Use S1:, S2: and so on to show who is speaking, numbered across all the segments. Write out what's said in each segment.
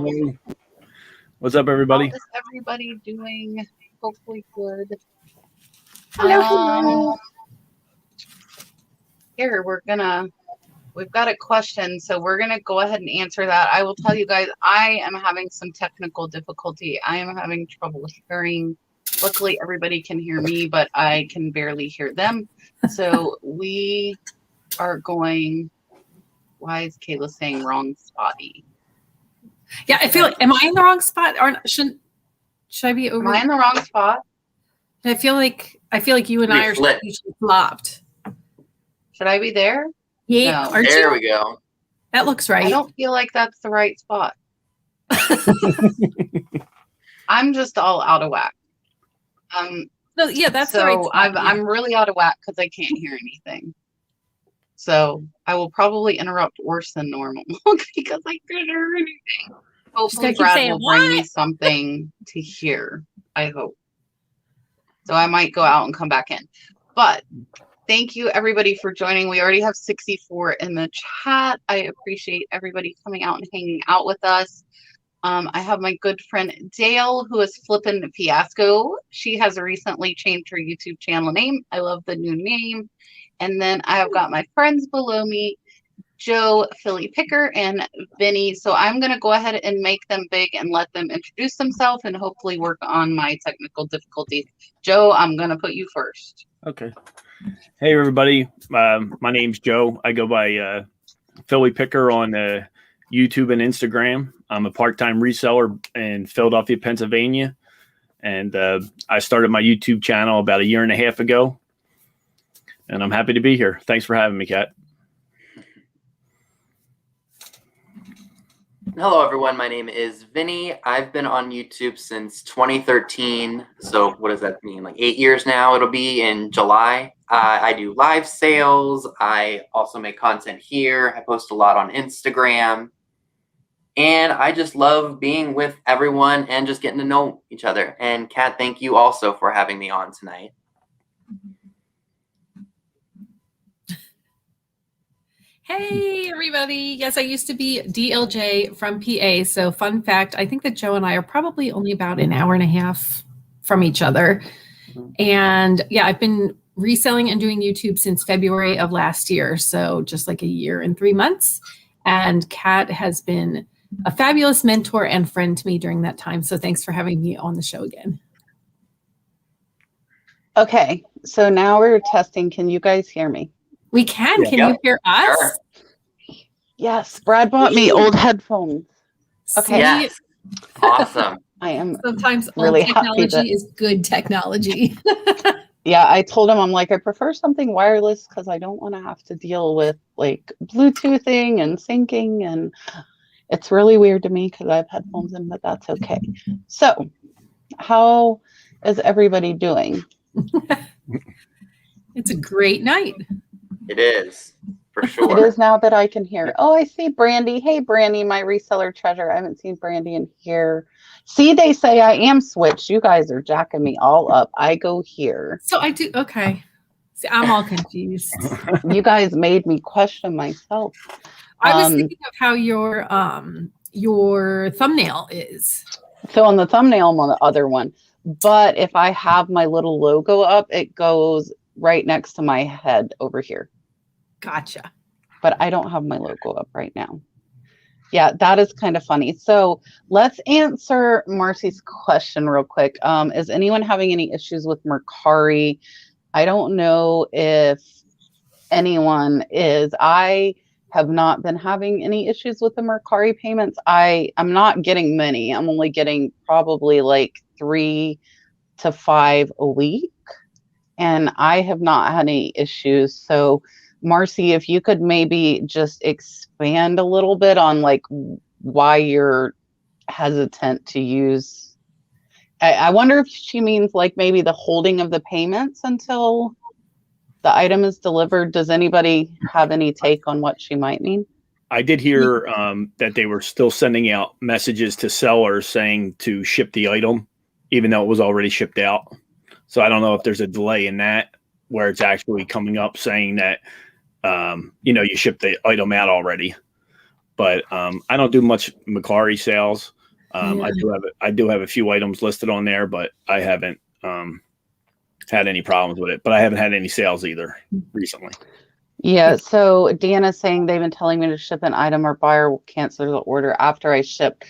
S1: Hello. What's up, everybody?
S2: How is everybody doing? Hopefully good.
S3: Hello.
S2: Here, we've got a question, so we're gonna go ahead and answer that. I will tell you guys, I am having some technical difficulty. I am having trouble hearing. Luckily, everybody can hear me, but I can barely hear them. So we are going. Why is Kayla saying wrong spotty?
S3: Yeah, I feel like, am I in the wrong spot? Or should I be over?
S2: Am I in the wrong spot?
S3: I feel like you and I are usually flopped.
S2: Should I be there?
S3: Yeah,
S2: no.
S4: There we go.
S3: That looks right.
S2: I don't feel like that's the right spot. I'm just all out of whack.
S3: No, yeah, that's
S2: so
S3: the right spot.
S2: I'm really out of whack because I can't hear anything. So I will probably interrupt worse than normal because I can't hear anything. Hopefully Brad will bring me something to hear. I hope. So I might go out and come back in. But thank you everybody for joining. We already have 64 in the chat. I appreciate everybody coming out and hanging out with us. I have my good friend Dale, who is Flippin Fiasco. She has recently changed her YouTube channel name. I love the new name. And then I have got my friends below me, Joe, Philly Picker, and Vinny. So I'm going to go ahead and make them big and let them introduce themselves and hopefully work on my technical difficulties. Joe, I'm going to put you first.
S1: Okay. Hey, everybody. My name's Joe. I go by Philly Picker on YouTube and Instagram. I'm a part-time reseller in Philadelphia, Pennsylvania. And I started my YouTube channel about 1.5 years ago. And I'm happy to be here. Thanks for having me, Kat.
S4: Hello, everyone. My name is Vinny. I've been on YouTube since 2013. So what does that mean? Like 8 years now, it'll be in July. I do live sales. I also make content here. I post a lot on Instagram. And I just love being with everyone and just getting to know each other. And Kat, thank you also for having me on tonight.
S3: Hey, everybody. Yes, I used to be DLJ from PA. So fun fact, I think that Joe and I are probably only about 1.5 hours from each other. And yeah, I've been reselling and doing YouTube since February of last year. So just like 1 year and 3 months. And Kat has been a fabulous mentor and friend to me during that time. So thanks for having me on the show again.
S2: Okay, so now we're testing. Can you guys hear me?
S3: We can. Can you hear us?
S4: Sure.
S2: Yes, Brad bought me old headphones. Okay.
S4: Yes. Awesome.
S2: I am
S3: sometimes
S2: really
S3: old technology is good technology.
S2: Yeah, I told him, I'm like, I prefer something wireless because I don't want to have to deal with like Bluetoothing and syncing, and it's really weird to me because I have headphones in, but that's okay. So how is everybody doing?
S3: It's a great night.
S4: It is, for sure.
S2: It is now that I can hear. Oh, I see Brandy. Hey, Brandy, my reseller treasure. I haven't seen Brandy in here. See, they say I am switched. You guys are jacking me all up. I go here.
S3: So I do. Okay. See, I'm all confused.
S2: You guys made me question myself.
S3: I was thinking of how your thumbnail is.
S2: So on the thumbnail, I'm on the other one. But if I have my little logo up, it goes right next to my head over here.
S3: Gotcha.
S2: But I don't have my logo up right now. Yeah, that is kind of funny. So let's answer Marcy's question real quick. Is anyone having any issues with Mercari? I don't know if anyone is. I have not been having any issues with the Mercari payments. I'm not getting many. I'm only getting probably like 3 to 5 a week. And I have not had any issues. So Marcy, if you could maybe just expand a little bit on like why you're hesitant to use. I wonder if she means like maybe the holding of the payments until the item is delivered. Does anybody have any take on what she might mean?
S1: I did hear that they were still sending out messages to sellers saying to ship the item, even though it was already shipped out. So I don't know if there's a delay in that where it's actually coming up saying that, you shipped the item out already. But I don't do much Mercari sales. I do have a few items listed on there, but I haven't had any problems with it. But I haven't had any sales either recently.
S2: Yeah, so Deanna's saying they've been telling me to ship an item or buyer will cancel the order after I ship.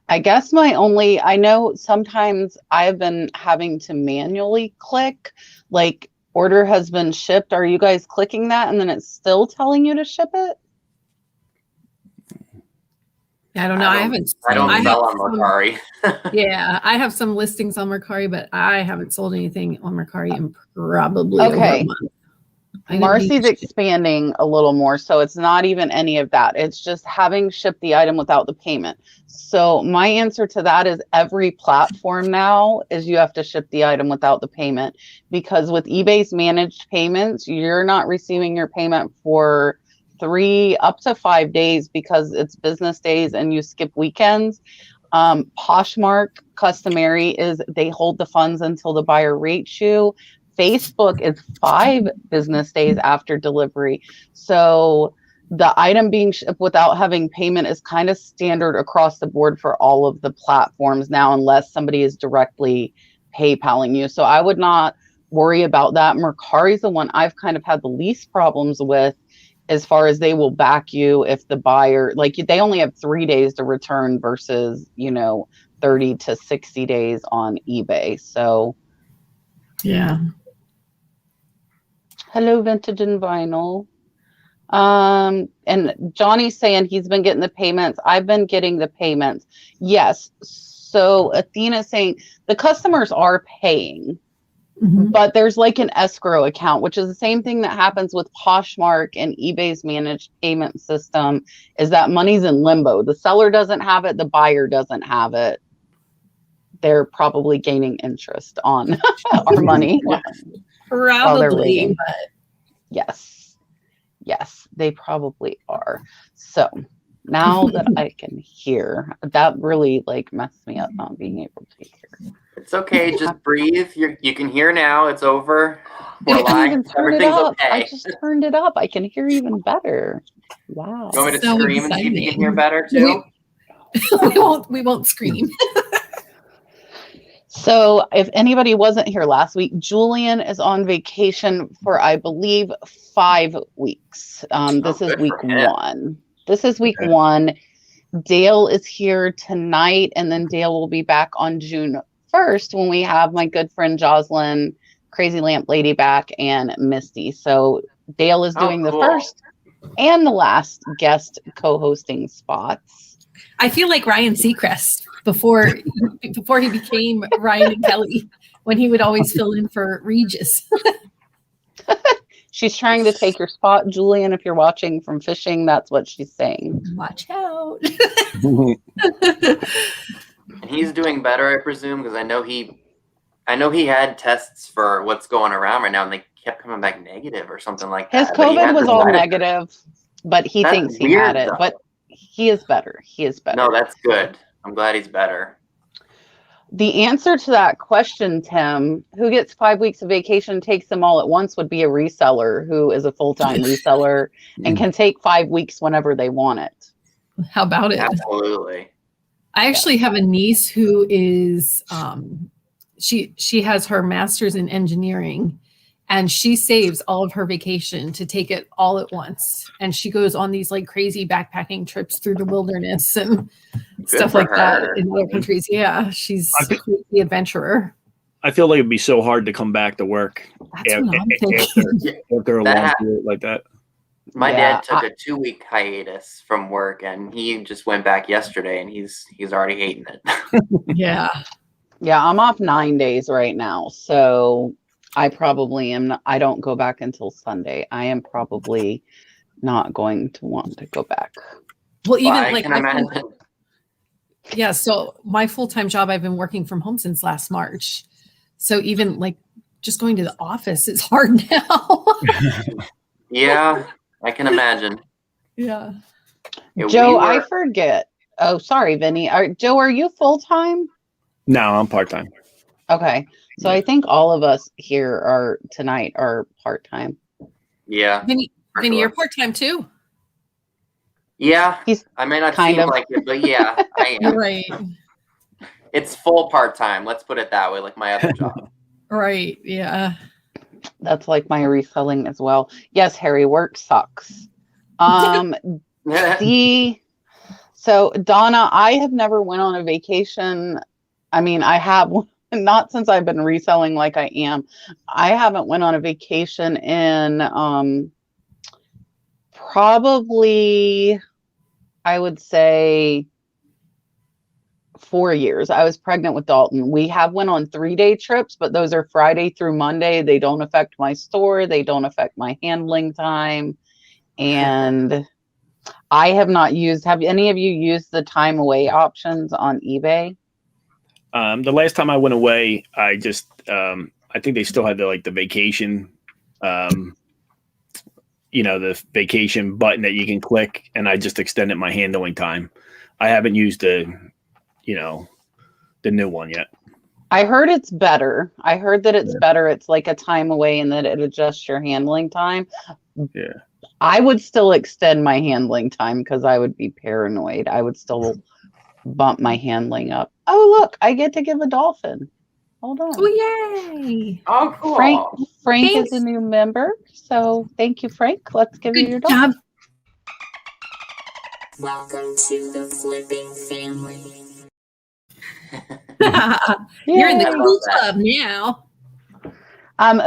S2: I guess I know sometimes I've been having to manually click, like order has been shipped. Are you guys clicking that and then it's still telling you to ship it?
S3: I don't know. I haven't
S4: sell on Mercari.
S3: Yeah, I have some listings on Mercari, but I haven't sold anything on Mercari in probably over a month.
S2: Marcy's expanding a little more, so it's not even any of that. It's just having shipped the item without the payment. So my answer to that is every platform now is you have to ship the item without the payment, because with eBay's managed payments, you're not receiving your payment for 3 up to 5 days because it's business days and you skip weekends. Poshmark customary is they hold the funds until the buyer rates you. Facebook is 5 business days after delivery. So the item being shipped without having payment is kind of standard across the board for all of the platforms now, unless somebody is directly PayPaling you. So I would not worry about that. Mercari is the one I've kind of had the least problems with, as far as they will back you if the buyer, like they only have 3 days to return versus, 30 to 60 days on eBay. So
S3: yeah.
S2: Hello, Vintage and Vinyl. And Johnny's saying he's been getting the payments. I've been getting the payments. Yes. So Athena's saying the customers are paying, but there's like an escrow account, which is the same thing that happens with Poshmark and eBay's managed payment system, is that money's in limbo. The seller doesn't have it. The buyer doesn't have it. They're probably gaining interest on our money.
S3: Probably, but
S2: yes, they probably are. So now that I can hear, that really messed me up not being able to hear.
S4: It's okay, just breathe. You can hear now. It's over.
S2: I can even turn it up. Okay. I just turned it up. I can hear even better. Wow.
S4: You want me to scream and see if you can hear better too?
S3: We won't scream.
S2: So if anybody wasn't here last week, Julian is on vacation for, I believe, 5 weeks. This is week 1. This is week 1. Dale is here tonight, and then Dale will be back on June 1st when we have my good friend Jocelyn, Crazy Lamp Lady back, and Misty. So Dale is doing the first and the last guest co-hosting spots.
S3: I feel like Ryan Seacrest before he became Ryan and Kelly, when he would always fill in for Regis.
S2: She's trying to take your spot, Julian. If you're watching from fishing, that's what she's saying.
S3: Watch out.
S4: And he's doing better, I presume, because I know he had tests for what's going around right now, and they kept coming back negative or something like that.
S2: His COVID was all negative, but he thinks he had it. But he is better. He is better.
S4: No, that's good. I'm glad he's better.
S2: The answer to that question, Tim, who gets 5 weeks of vacation, takes them all at once, would be a reseller who is a full-time reseller and can take 5 weeks whenever they want it.
S3: How about it?
S4: Absolutely.
S3: I actually have a niece who is, she has her master's in engineering, and she saves all of her vacation to take it all at once. And she goes on these crazy backpacking trips through the wilderness and stuff like that in other countries. Yeah, she's the adventurer.
S1: I feel like it'd be so hard to come back to work after a long period like that.
S4: My dad took a 2-week hiatus from work, and he just went back yesterday, and he's already hating it.
S3: Yeah,
S2: I'm off 9 days right now, so I probably am. I don't go back until Sunday. I am probably not going to want to go back.
S3: Well, even yeah. So my full-time job, I've been working from home since last March. So even just going to the office is hard now.
S4: Yeah, I can imagine.
S3: Yeah.
S2: Joe, I forget. Oh, sorry, Vinny. Joe, are you full-time?
S1: No, I'm part-time.
S2: Okay. So I think all of us here tonight are part-time.
S4: Yeah.
S3: Vinny, you're part-time too?
S4: Yeah. I may not seem like it, but yeah, I am.
S3: Right.
S4: It's full part-time. Let's put it that way, like my other job.
S3: Right. Yeah.
S2: That's like my reselling as well. Yes, Harry, work sucks. So Donna, I have never went on a vacation. I mean, I have not since I've been reselling like I am. I haven't went on a vacation in probably, I would say 4 years. I was pregnant with Dalton. We have went on 3-day trips, but those are Friday through Monday. They don't affect my store. They don't affect my handling time. And I have not used, have any of you used the time away options on eBay?
S1: The last time I went away, I just, I think they still had the vacation, the vacation button that you can click, and I just extended my handling time. I haven't used the new one yet.
S2: I heard it's better. I heard that it's better. It's like a time away and that it adjusts your handling time.
S1: Yeah.
S2: I would still extend my handling time because I would be paranoid. I would still bump my handling up. Oh, look, I get to give a dolphin. Hold on.
S3: Oh, yay.
S4: Oh, cool.
S2: Frank
S3: Thanks.
S2: is a new member. So thank you, Frank. Let's give you your
S3: Good
S2: dolphin.
S3: job.
S5: Welcome to the Flippin family.
S3: You're in the
S2: Yay.
S3: cool club now.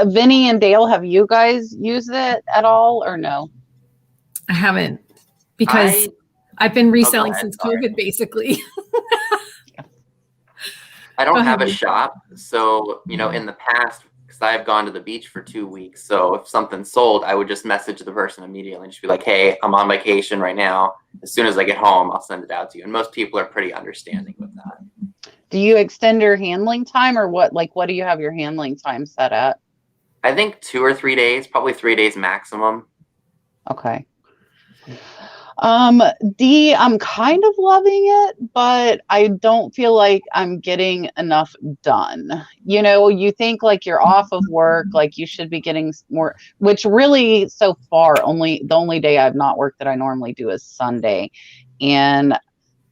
S2: Vinny and Dale, have you guys used it at all or no?
S3: I haven't, because I've been reselling
S4: ahead,
S3: since
S4: sorry.
S3: COVID, basically.
S4: I don't
S3: Go
S4: have a
S3: ahead.
S4: shop, so in the past, because I've gone to the beach for 2 weeks, so if something's sold, I would just message the person immediately and just be like, "Hey, I'm on vacation right now. As soon as I get home, I'll send it out to you." And most people are pretty understanding with that.
S2: Do you extend your handling time or what? Like, what do you have your handling time set at?
S4: I think 2 or 3 days, probably 3 days maximum.
S2: Okay. D, I'm kind of loving it, but I don't feel like I'm getting enough done. You think like you're off of work, like you should be getting more, which really so far the only day I've not worked that I normally do is Sunday. And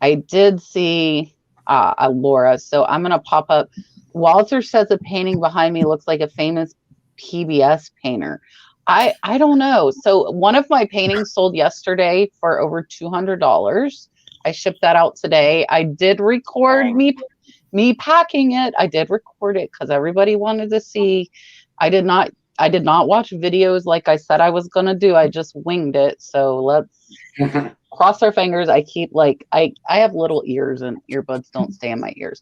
S2: I did see Laura, so I'm going to pop up. Walter says a painting behind me looks like a famous PBS painter. I don't know. So one of my paintings sold yesterday for over $200. I shipped that out today. I did record me packing it. I did record it because everybody wanted to see. I did not watch videos like I said I was gonna do. I just winged it. So let's cross our fingers. I keep I have little ears and earbuds don't stay in my ears.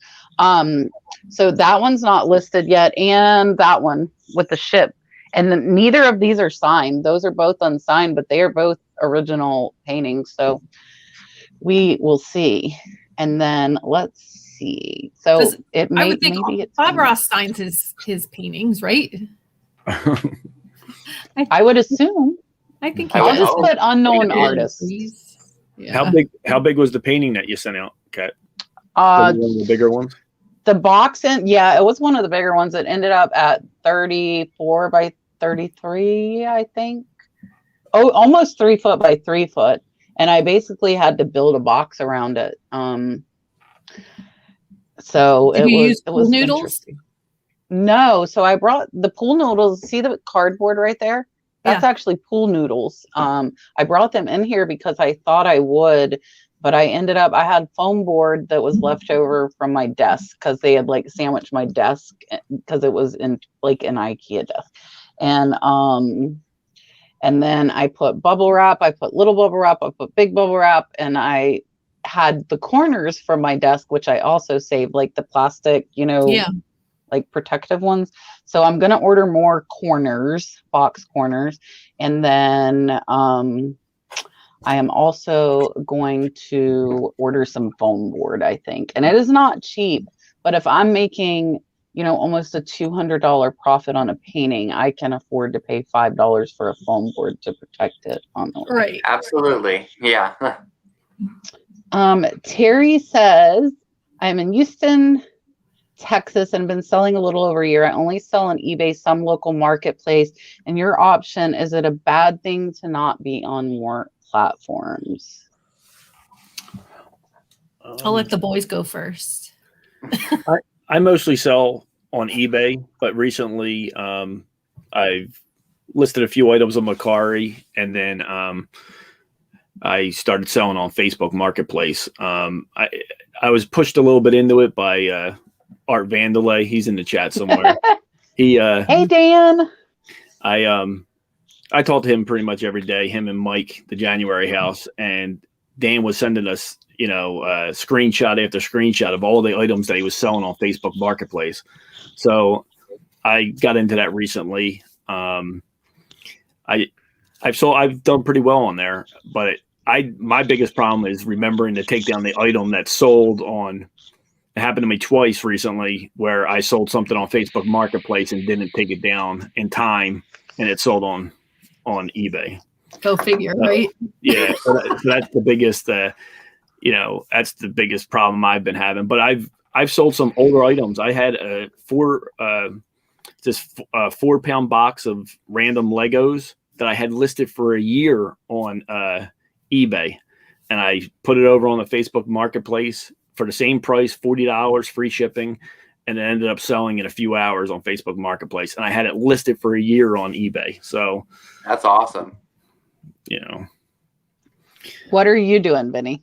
S2: So that one's not listed yet, and that one with the ship. And then neither of these are signed. Those are both unsigned, but they are both original paintings. So we will see. And then let's see. So
S3: I would think
S2: maybe it's
S3: Bob Ross signs his paintings, right?
S2: I would assume.
S3: I think he
S2: I'll
S3: does.
S2: just put unknown artists.
S3: Yeah.
S1: How big was the painting that you sent out, Kat?
S2: Uh,
S1: One of the bigger ones?
S2: the box it was one of the bigger ones. It ended up at 34 by 33, I think. Oh, almost 3 foot by 3 foot. And I basically had to build a box around it. So
S3: Did
S2: it
S3: you
S2: was
S3: use pool noodles?
S2: interesting. No, so I brought the pool noodles. See the cardboard right there? That's actually pool noodles. I brought them in here because I thought I would, but I had foam board that was left over from my desk because they had sandwiched my desk because it was in an IKEA desk. And then I put bubble wrap, I put little bubble wrap, I put big bubble wrap, and I had the corners from my desk, which I also saved, the plastic, protective ones. So I'm going to order more corners, box corners. And then I am also going to order some foam board, I think. And it is not cheap, but if I'm making almost a $200 profit on a painting, I can afford to pay $5 for a foam board to protect it on the
S3: Right.
S4: Absolutely. Yeah.
S2: Terry says, I'm in Houston, Texas, and been selling a little over a year. I only sell on eBay, some local marketplace. And your option, is it a bad thing to not be on more platforms?
S3: I'll let the boys go first.
S1: I mostly sell on eBay, but recently I've listed a few items on Mercari, and then I started selling on Facebook Marketplace. I was pushed a little bit into it by Art Vandelay. He's in the chat somewhere.
S2: Hey, Dan.
S1: I talk to him pretty much every day, him and Mike, the January house, and Dan was sending us, screenshot after screenshot of all the items that he was selling on Facebook Marketplace. So I got into that recently. I've done pretty well on there, but my biggest problem is remembering to take down the item that's sold on. It happened to me twice recently where I sold something on Facebook Marketplace and didn't take it down in time, and it sold on eBay.
S3: Go figure, right?
S1: Yeah, so that's the biggest, that's the biggest problem I've been having. But I've sold some older items. I had a 4-pound box of random Legos that I had listed for a year on eBay, and I put it over on the Facebook Marketplace for the same price, $40, free shipping, and it ended up selling in a few hours on Facebook Marketplace. And I had it listed for a year on eBay. So
S4: that's awesome.
S2: What are you doing, Vinny?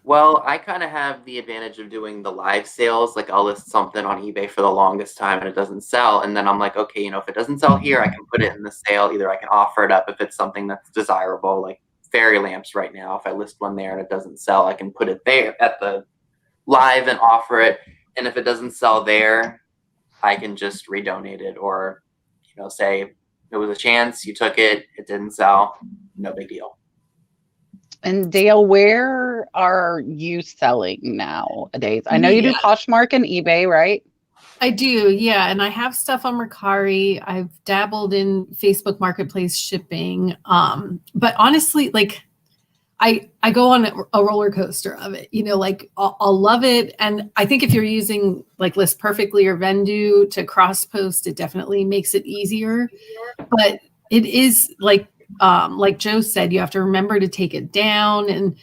S4: Well, I kind of have the advantage of doing the live sales. Like I'll list something on eBay for the longest time and it doesn't sell. And then I'm like, okay, if it doesn't sell here, I can put it in the sale. Either I can offer it up if it's something that's desirable, like fairy lamps right now. If I list one there and it doesn't sell, I can put it there at the live and offer it. And if it doesn't sell there, I can just redonate it or, say it was a chance, you took it, it didn't sell, no big deal.
S2: And Dale, where are you selling nowadays? I know you do Poshmark and eBay, right?
S3: I do, yeah. And I have stuff on Mercari. I've dabbled in Facebook Marketplace shipping. But honestly, I go on a roller coaster of it, I'll love it. And I think if you're using List Perfectly or Vendu to cross post, it definitely makes it easier. But it is like Joe said, you have to remember to take it down. And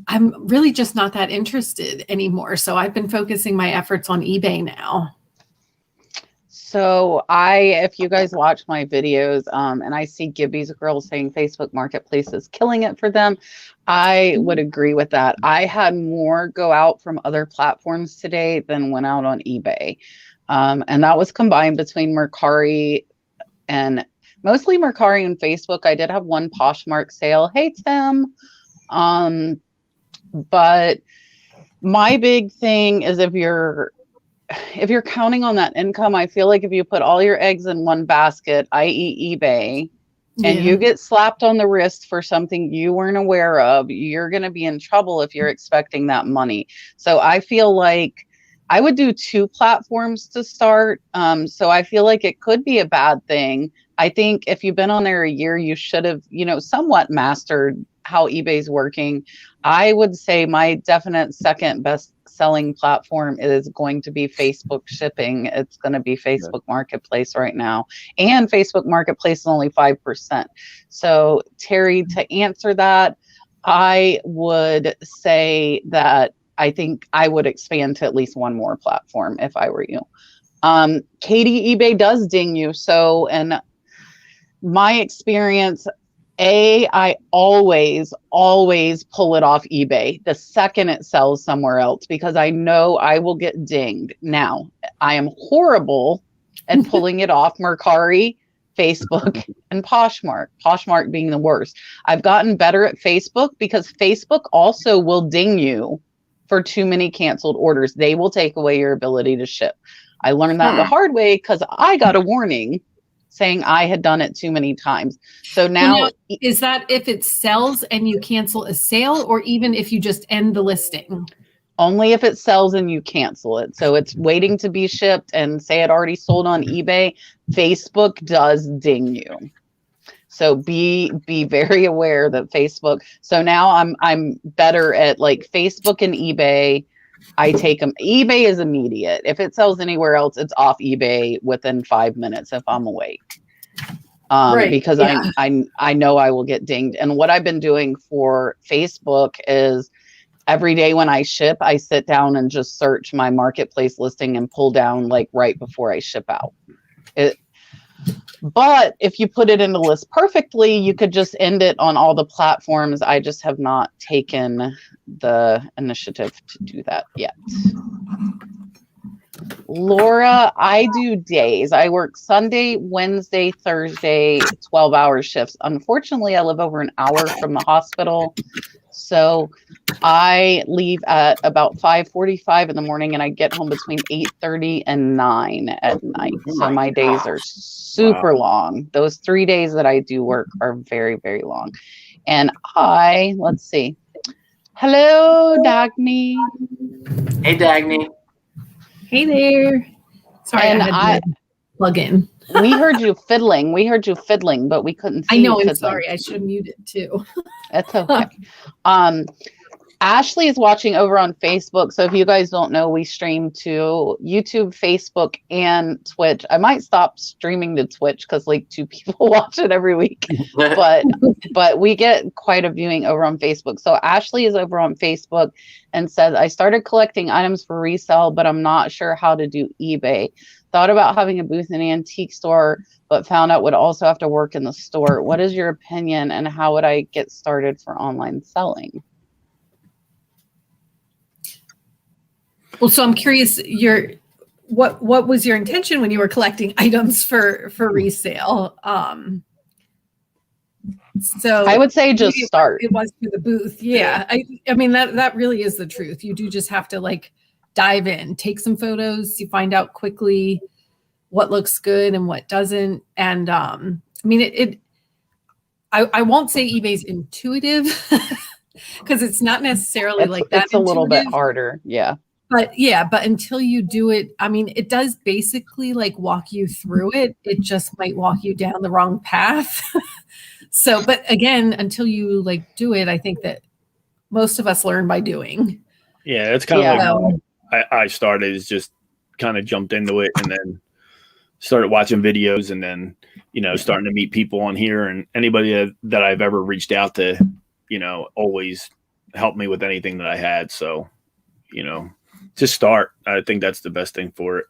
S3: I'm really just not that interested anymore. So I've been focusing my efforts on eBay now.
S2: So if you guys watch my videos, and I see Gibby's girl saying Facebook Marketplace is killing it for them, I would agree with that. I had more go out from other platforms today than went out on eBay. And that was combined between Mercari and mostly Mercari and Facebook. I did have one Poshmark sale. Hey, Tim. But my big thing is if you're counting on that income, I feel like if you put all your eggs in one basket, i.e. eBay, and you get slapped on the wrist for something you weren't aware of, you're going to be in trouble if you're expecting that money. So I feel like I would do 2 platforms to start. So I feel like it could be a bad thing. I think if you've been on there a year, you should have, somewhat mastered how eBay's working. I would say my definite second best selling platform is going to be Facebook shipping. It's going to be Facebook Marketplace right now. And Facebook Marketplace is only 5%. So Terry, to answer that, I would say that I think I would expand to at least one more platform if I were you. Katie, eBay does ding you. So in my experience, I always pull it off eBay the second it sells somewhere else because I know I will get dinged. Now, I am horrible at pulling it off Mercari, Facebook, and Poshmark. Poshmark being the worst. I've gotten better at Facebook because Facebook also will ding you for too many canceled orders. They will take away your ability to ship. I learned that the hard way because I got a warning saying I had done it too many times. So now,
S3: is that if it sells and you cancel a sale, or even if you just end the listing?
S2: Only if it sells and you cancel it. So it's waiting to be shipped and say it already sold on eBay, Facebook does ding you. So be very aware that Facebook. So now I'm better at Facebook and eBay. I take them. eBay is immediate. If it sells anywhere else, it's off eBay within 5 minutes if I'm awake. Because I know I will get dinged. And what I've been doing for Facebook is every day when I ship, I sit down and just search my marketplace listing and pull down like right before I ship out. But if you put it in the list perfectly, you could just end it on all the platforms. I just have not taken the initiative to do that yet. Laura, I do days. I work Sunday, Wednesday, Thursday, 12-hour shifts. Unfortunately, I live over an hour from the hospital. So I leave at about 5:45 in the morning and I get home between 8:30 and 9 at night. So my days are super long. Those 3 days that I do work are very, very long. And let's see. Hello, Dagny.
S4: Hey, Dagny.
S3: Hey there. Sorry,
S2: And
S3: I had to plug in.
S2: We heard you fiddling. But we couldn't see
S3: I know,
S2: you
S3: I'm sorry. I should have muted too.
S2: That's okay. Ashley is watching over on Facebook. So if you guys don't know, we stream to YouTube, Facebook, and Twitch. I might stop streaming to Twitch because like 2 people watch it every week. But we get quite a viewing over on Facebook. So Ashley is over on Facebook and says, I started collecting items for resale, but I'm not sure how to do eBay. Thought about having a booth in an antique store, but found out would also have to work in the store. What is your opinion and how would I get started for online selling?
S3: Well, so I'm curious, what was your intention when you were collecting items for resale? So
S2: I would say just start.
S3: It was for the booth. Yeah. I mean, that really is the truth. You do just have to like dive in, take some photos, you find out quickly what looks good and what doesn't. And I mean, I won't say eBay's intuitive because it's not necessarily like that.
S2: It's a little bit harder. Yeah.
S3: But until you do it, I mean, it does basically like walk you through it. It just might walk you down the wrong path. So, but again, until you like do it, I think that most of us learn by doing.
S1: Yeah, it's kind of like I started is just kind of jumped into it and then started watching videos and then, starting to meet people on here and anybody that I've ever reached out to, always helped me with anything that I had. So, just start. I think that's the best thing for it.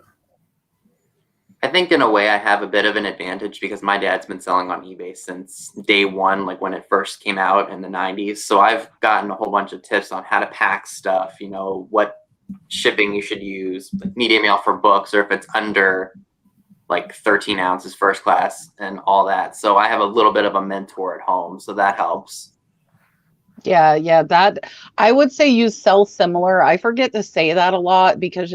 S4: I think in a way I have a bit of an advantage because my dad's been selling on eBay since day one, like when it first came out in the 90s. So I've gotten a whole bunch of tips on how to pack stuff, what shipping you should use, like medium mail for books, or if it's under like 13 ounces first class and all that. So I have a little bit of a mentor at home. So that helps.
S2: Yeah, that I would say use Sell Similar. I forget to say that a lot because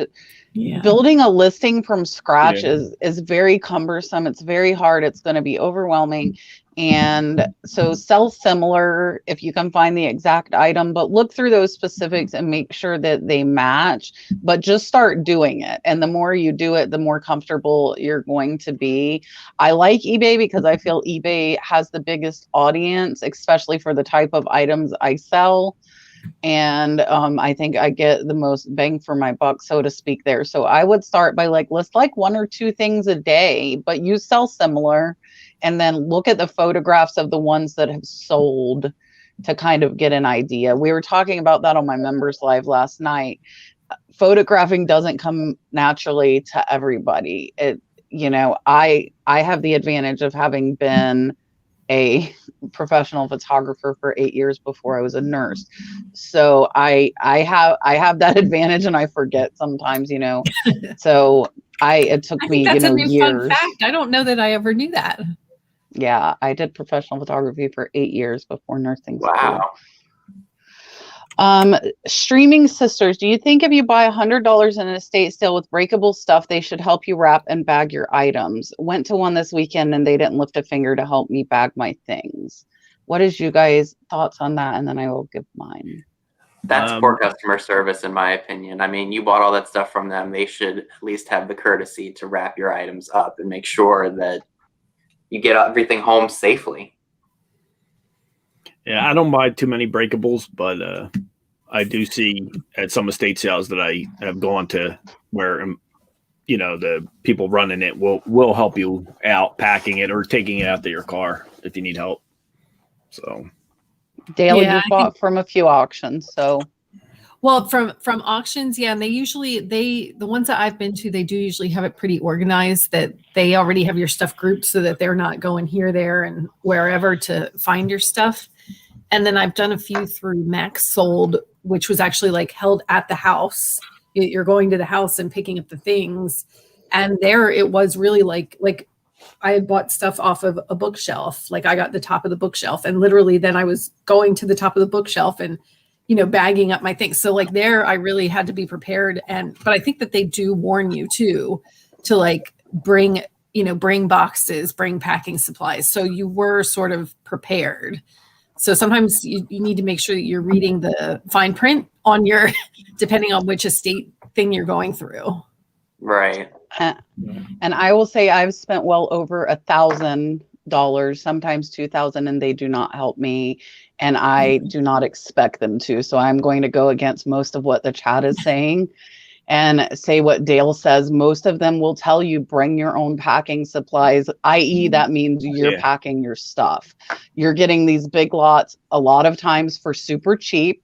S2: building a listing from scratch is very cumbersome. It's very hard. It's going to be overwhelming. And so Sell Similar if you can find the exact item, but look through those specifics and make sure that they match, but just start doing it. And the more you do it, the more comfortable you're going to be. I like eBay because I feel eBay has the biggest audience, especially for the type of items I sell. And I think I get the most bang for my buck, so to speak, there. So I would start by list 1 or 2 things a day, but you Sell Similar and then look at the photographs of the ones that have sold to kind of get an idea. We were talking about that on my members live last night. Photographing doesn't come naturally to everybody. I have the advantage of having been a professional photographer for 8 years before I was a nurse. So I have that advantage and I forget sometimes, so it took me,
S3: that's a new
S2: years.
S3: Fun fact. I don't know that I ever knew that.
S2: Yeah. I did professional photography for 8 years before nursing school.
S4: Wow.
S2: Streaming Sisters, do you think if you buy $100 in an estate sale with breakable stuff, they should help you wrap and bag your items? Went to one this weekend and they didn't lift a finger to help me bag my things. What is you guys' thoughts on that? And then I will give mine.
S4: That's poor customer service, in my opinion. I mean, you bought all that stuff from them. They should at least have the courtesy to wrap your items up and make sure that you get everything home safely.
S1: Yeah, I don't buy too many breakables, but I do see at some estate sales that I have gone to where, the people running it will help you out packing it or taking it out to your car if you need help. So,
S2: Dale, you bought from a few auctions, so
S3: Well, from auctions, yeah, and the ones that I've been to, they do usually have it pretty organized, that they already have your stuff grouped so that they're not going here, there, and wherever to find your stuff. And then I've done a few through Max Sold, which was actually like held at the house. You're going to the house and picking up the things, and there it was really like I had bought stuff off of a bookshelf. Like I got the top of the bookshelf, and literally then I was going to the top of the bookshelf and bagging up my things. So like there, I really had to be prepared. But I think that they do warn you too, to like bring boxes, bring packing supplies. So you were sort of prepared. So sometimes you need to make sure that you're reading the fine print on your, depending on which estate thing you're going through.
S4: Right.
S2: And I will say I've spent well over $1,000, sometimes 2,000, and they do not help me. And I do not expect them to. So I'm going to go against most of what the chat is saying and say what Dale says. Most of them will tell you bring your own packing supplies, i.e. that means you're packing your stuff. You're getting these big lots a lot of times for super cheap.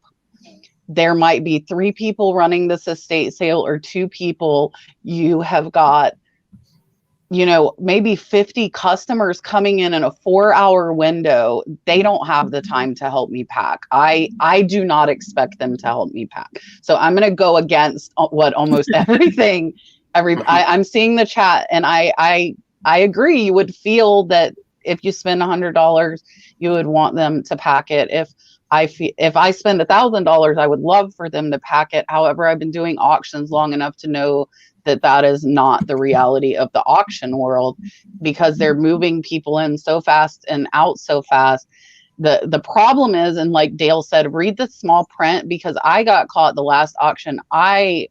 S2: There might be 3 people running this estate sale or 2 people. You have got, maybe 50 customers coming in a 4-hour window. They don't have the time to help me pack. I do not expect them to help me pack. So I'm going to go against what almost everything, I'm seeing the chat, and I agree. You would feel that if you spend $100, you would want them to pack it. If I spend $1,000, I would love for them to pack it. However, I've been doing auctions long enough to know that is not the reality of the auction world, because they're moving people in so fast and out so fast. The problem is, and like Dale said, read the small print, because I got caught the last auction I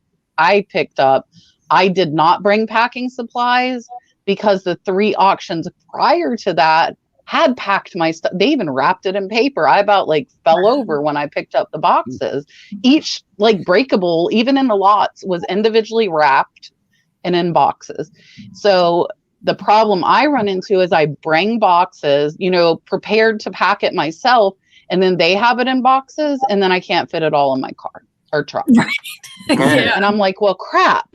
S2: picked up. I did not bring packing supplies because the 3 auctions prior to that had packed my stuff. They even wrapped it in paper. I about fell over when I picked up the boxes. Each breakable, even in the lots, was individually wrapped and in boxes. So the problem I run into is I bring boxes, prepared to pack it myself, and then they have it in boxes, and then I can't fit it all in my car or truck.
S3: Right. Yeah.
S2: And I'm like, well, crap.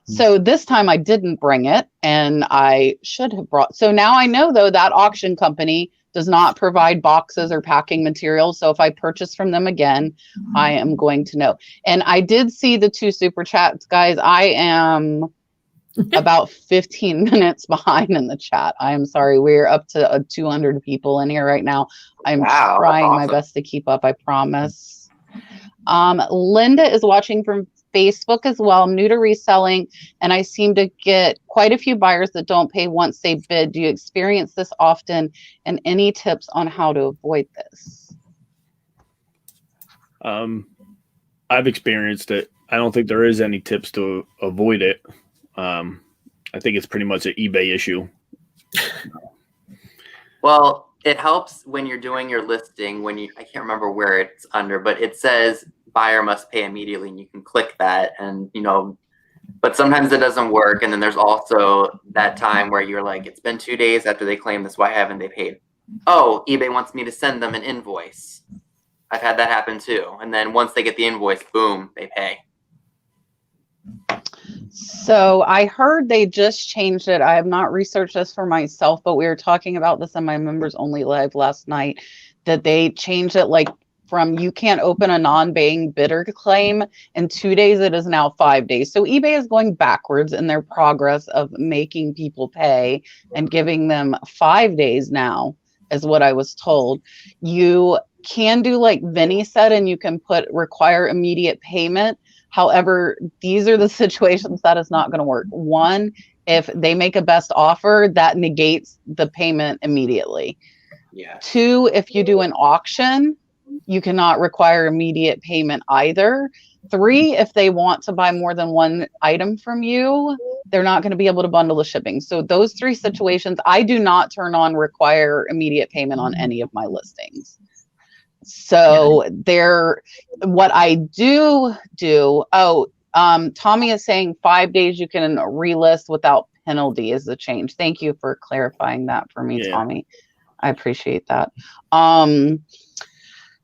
S2: So this time I didn't bring it, and I should have brought. So now I know, though, that auction company does not provide boxes or packing materials. So if I purchase from them again, I am going to know. And I did see the 2 super chats, guys. I am about 15 minutes behind in the chat. I am sorry. We're up to 200 people in here right now. I'm trying my best to keep up, I promise. Linda is watching from Facebook as well. I'm new to reselling, and I seem to get quite a few buyers that don't pay once they bid. Do you experience this often, and any tips on how to avoid this?
S1: I've experienced it. I don't think there is any tips to avoid it. I think it's pretty much an eBay issue.
S4: Well, it helps when you're doing your listing, I can't remember where it's under, but it says buyer must pay immediately, and you can click that, and but sometimes it doesn't work. And then there's also that time where you're like, it's been 2 days after they claim this, why haven't they paid? Oh, eBay wants me to send them an invoice. I've had that happen too. And then once they get the invoice, boom, they pay.
S2: So I heard they just changed it. I have not researched this for myself, but we were talking about this on my members only live last night, that they changed it from you can't open a non-paying bidder claim in 2 days, it is now 5 days. So eBay is going backwards in their progress of making people pay and giving them 5 days now, is what I was told. You can do like Vinny said, and you can require immediate payment. However, these are the situations that is not going to work. 1, if they make a best offer, that negates the payment immediately.
S4: Yeah.
S2: 2, if you do an auction, you cannot require immediate payment either. 3, if they want to buy more than 1 item from you, they're not going to be able to bundle the shipping. So those 3 situations, I do not turn on require immediate payment on any of my listings. So what I do, Tommy is saying 5 days you can relist without penalty is the change. Thank you for clarifying that for me, Tommy. I appreciate that.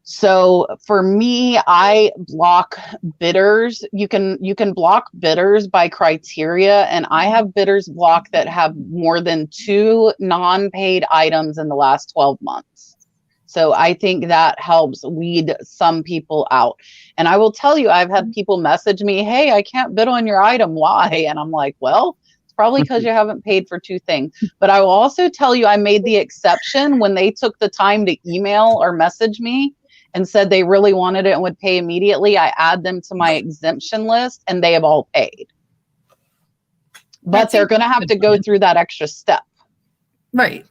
S2: So for me, I block bidders. You can block bidders by criteria, and I have bidders blocked that have more than 2 non-paid items in the last 12 months. So I think that helps weed some people out. And I will tell you, I've had people message me, "Hey, I can't bid on your item. Why?" And I'm like, well, it's probably because you haven't paid for 2 things. But I will also tell you, I made the exception when they took the time to email or message me and said they really wanted it and would pay immediately. I add them to my exemption list, and they have all paid. But they're going to have to go through that extra step.
S3: Right.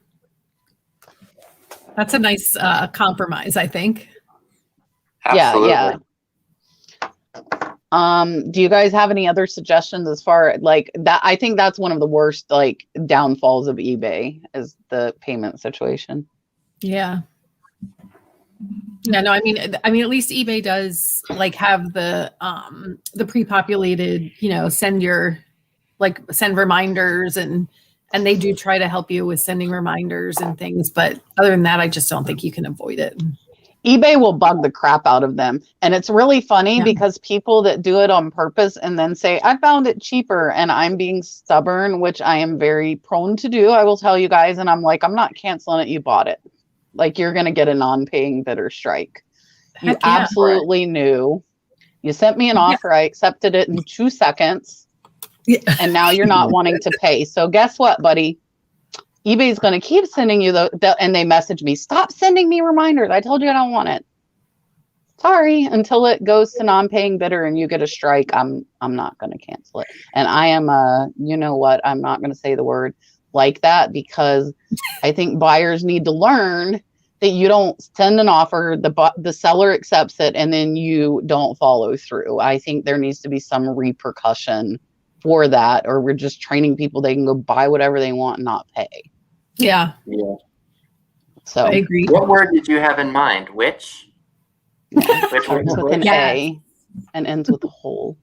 S3: That's a nice compromise, I think.
S4: Absolutely.
S2: Yeah. Do you guys have any other suggestions as far like that? I think that's one of the worst like downfalls of eBay is the payment situation.
S3: Yeah. Yeah, no, I mean, at least eBay does like have the pre-populated, send reminders and they do try to help you with sending reminders and things. But other than that, I just don't think you can avoid it.
S2: eBay will bug the crap out of them. And it's really funny because people that do it on purpose and then say, I found it cheaper, and I'm being stubborn, which I am very prone to do. I will tell you guys. And I'm like, I'm not canceling it. You bought it. Like, you're going to get a non-paying bidder strike. You absolutely knew. You sent me an offer. I accepted it in 2 seconds. Yeah. And now you're not wanting to pay. So guess what, buddy? eBay's going to keep sending you and they message me, stop sending me reminders. I told you I don't want it. Sorry, until it goes to non-paying bidder and you get a strike, I'm not going to cancel it. And I am you know what? I'm not going to say the word like that because I think buyers need to learn that you don't send an offer, the seller accepts it, and then you don't follow through. I think there needs to be some repercussion for that, or we're just training people they can go buy whatever they want and not pay.
S3: Yeah.
S2: So
S3: I agree.
S4: What word did you have in mind? Which? Which
S2: starts with an A and ends with a hole.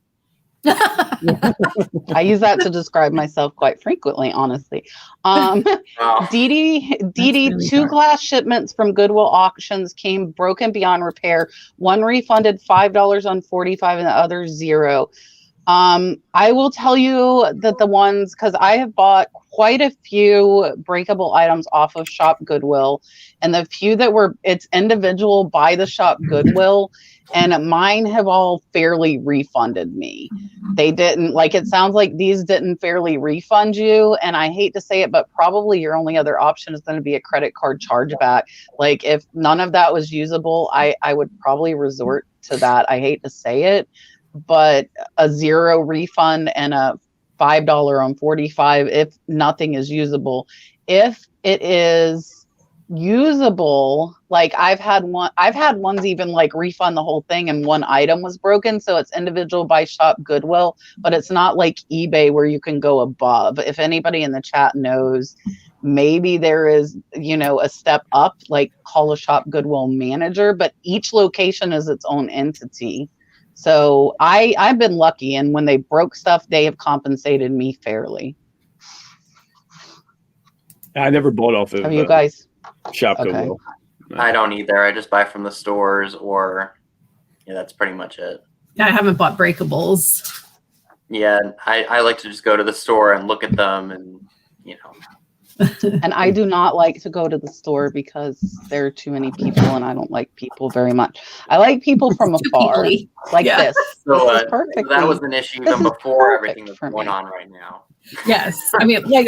S2: I use that to describe myself quite frequently, honestly. Dee, really 2 glass shipments from Goodwill auctions came broken beyond repair. One refunded $5 on 45 and the other $0. I will tell you that the ones, because I have bought quite a few breakable items off of Shop Goodwill, and the few that were, it's individual by the Shop Goodwill, and mine have all fairly refunded me. They didn't, like, it sounds like these didn't fairly refund you, and I hate to say it, but probably your only other option is going to be a credit card chargeback. Like, if none of that was usable, I would probably resort to that. I hate to say it, but a $0 refund and a $5 on 45 if nothing is usable. If it is usable, like I've had ones even like refund the whole thing and one item was broken, so it's individual by Shop Goodwill, but it's not like eBay where you can go above. If anybody in the chat knows, maybe there is, a step up, like call a Shop Goodwill manager, but each location is its own entity. So I've been lucky, and when they broke stuff, they have compensated me fairly.
S1: I never bought off of.
S2: Have you guys?
S1: Shop Goodwill.
S4: I don't either. I just buy from the stores, or that's pretty much it.
S3: I haven't bought breakables.
S4: Yeah, I like to just go to the store and look at them, and
S2: And I do not like to go to the store because there are too many people, and I don't like people very much. I like people from afar, like this.
S4: So,
S2: this is perfect.
S4: So that was an issue even before everything that's going on right now.
S3: Yes, I mean, like,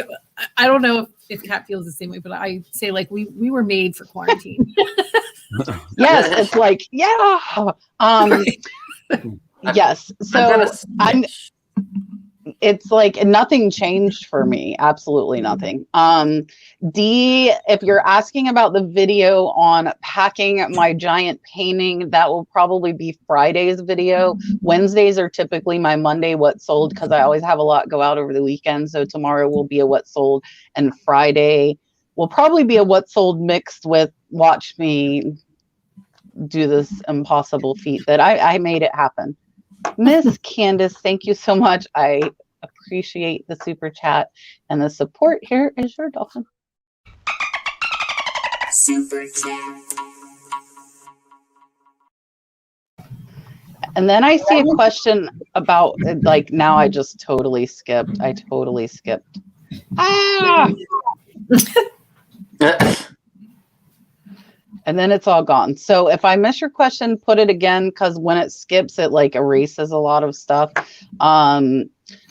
S3: I don't know if Kat feels the same way, but I say like we were made for quarantine.
S2: Yes, it's like yes. So it's like nothing changed for me. Absolutely nothing. D, if you're asking about the video on packing my giant painting, that will probably be Friday's video. Wednesdays are typically my Monday what sold, because I always have a lot go out over the weekend. So tomorrow will be a what sold, and Friday will probably be a what sold mixed with watch me do this impossible feat that I made it happen. Miss Candace, thank you so much. I appreciate the super chat and the support. Here is your dolphin.
S5: Super chat.
S2: And then I see a question about, like, now I just totally skipped. I totally skipped. Ah! And then it's all gone. So if I miss your question, put it again, because when it skips, it like erases a lot of stuff.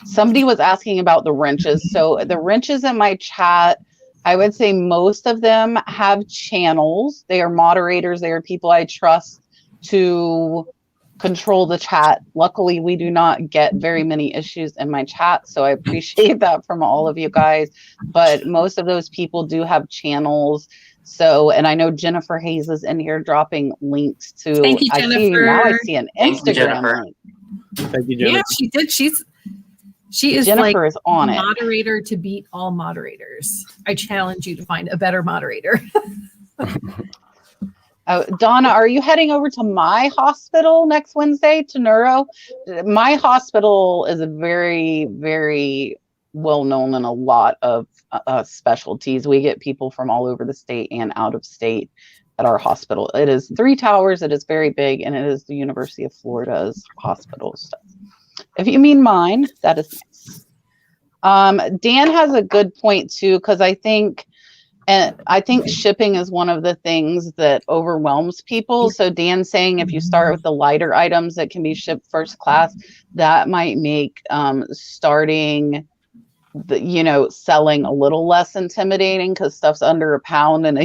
S2: Somebody was asking about the wrenches. So the wrenches in my chat, I would say most of them have channels. They are moderators. They are people I trust to control the chat. Luckily, we do not get very many issues in my chat, so I appreciate that from all of you guys. But most of those people do have channels. So, and I know Jennifer Hayes is in here dropping links to.
S3: Thank you, Jennifer.
S2: Now I see an Instagram link.
S1: Thank you, Jennifer.
S3: Yeah, she did. She is
S2: Jennifer
S3: like
S2: is on it.
S3: Moderator to beat all moderators. I challenge you to find a better moderator.
S2: Donna, are you heading over to my hospital next Wednesday to neuro? My hospital is a very, very well known in a lot of specialties. We get people from all over the state and out of state at our hospital. It is 3 towers. It is very big, and it is the University of Florida's hospital stuff. If you mean mine, that is nice. Dan has a good point too, because I think shipping is one of the things that overwhelms people. So Dan's saying if you start with the lighter items that can be shipped first class, that might make starting selling a little less intimidating, because stuff's under a pound, and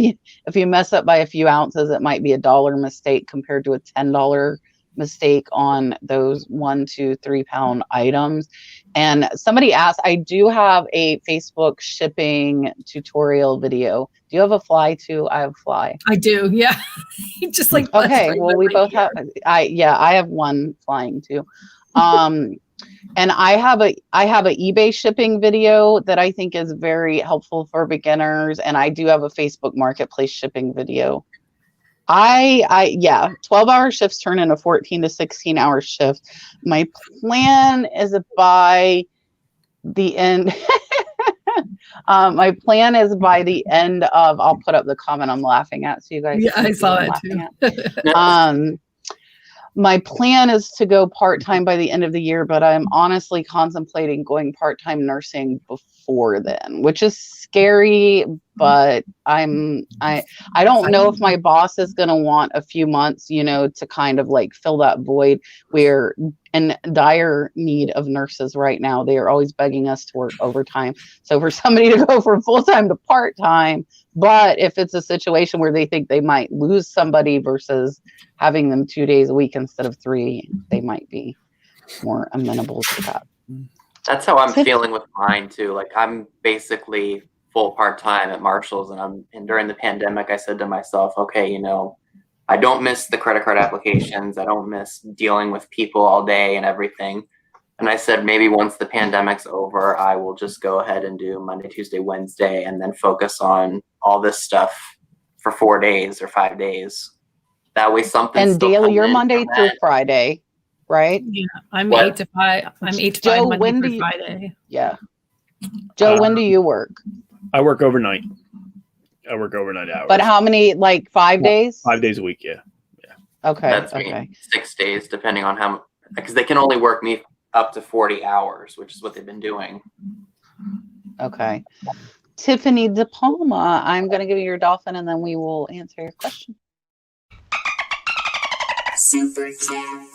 S2: if you mess up by a few ounces, it might be $1 mistake compared to a $10 mistake on those 1, 2, 3 pound items. And somebody asked, I do have a Facebook shipping tutorial video. Do you have a fly too? I have a fly.
S3: I do, yeah. Just like
S2: okay, well, we both have. I have one flying too. And I have a eBay shipping video that I think is very helpful for beginners, and I do have a Facebook Marketplace shipping video. 12-hour shifts turn into 14 to 16-hour shifts. My plan is by the end. My plan is by the end of. I'll put up the comment I'm laughing at, so you guys.
S3: Yeah, I saw it too.
S2: My plan is to go part-time by the end of the year, but I'm honestly contemplating going part-time nursing before then, which is scary, but I don't know if my boss is going to want a few months, to kind of like fill that void. We're in dire need of nurses right now. They are always begging us to work overtime. So for somebody to go from full-time to part-time, but if it's a situation where they think they might lose somebody versus having them 2 days a week instead of 3, they might be more amenable to that.
S4: That's how I'm feeling with mine too. Like, I'm basically full part-time at Marshall's, and during the pandemic, I said to myself, okay, I don't miss the credit card applications. I don't miss dealing with people all day and everything. And I said, maybe once the pandemic's over, I will just go ahead and do Monday, Tuesday, Wednesday, and then focus on all this stuff for 4 days or 5 days. That way something.
S2: And daily, you're Monday through Friday, right?
S3: Yeah, I'm 8 to 5. I'm 8 to 5
S2: Joe,
S3: Monday through Friday.
S2: Yeah. Joe, when do you work?
S1: I work overnight. I work overnight hours.
S2: But how many, like 5 days?
S1: 5 days a week, yeah.
S2: Okay.
S4: That's me. 6 days, depending on how, because they can only work me up to 40 hours, which is what they've been doing.
S2: Okay. Tiffany De Palma, I'm going to give you your dolphin, and then we will answer your question.
S5: Super chat.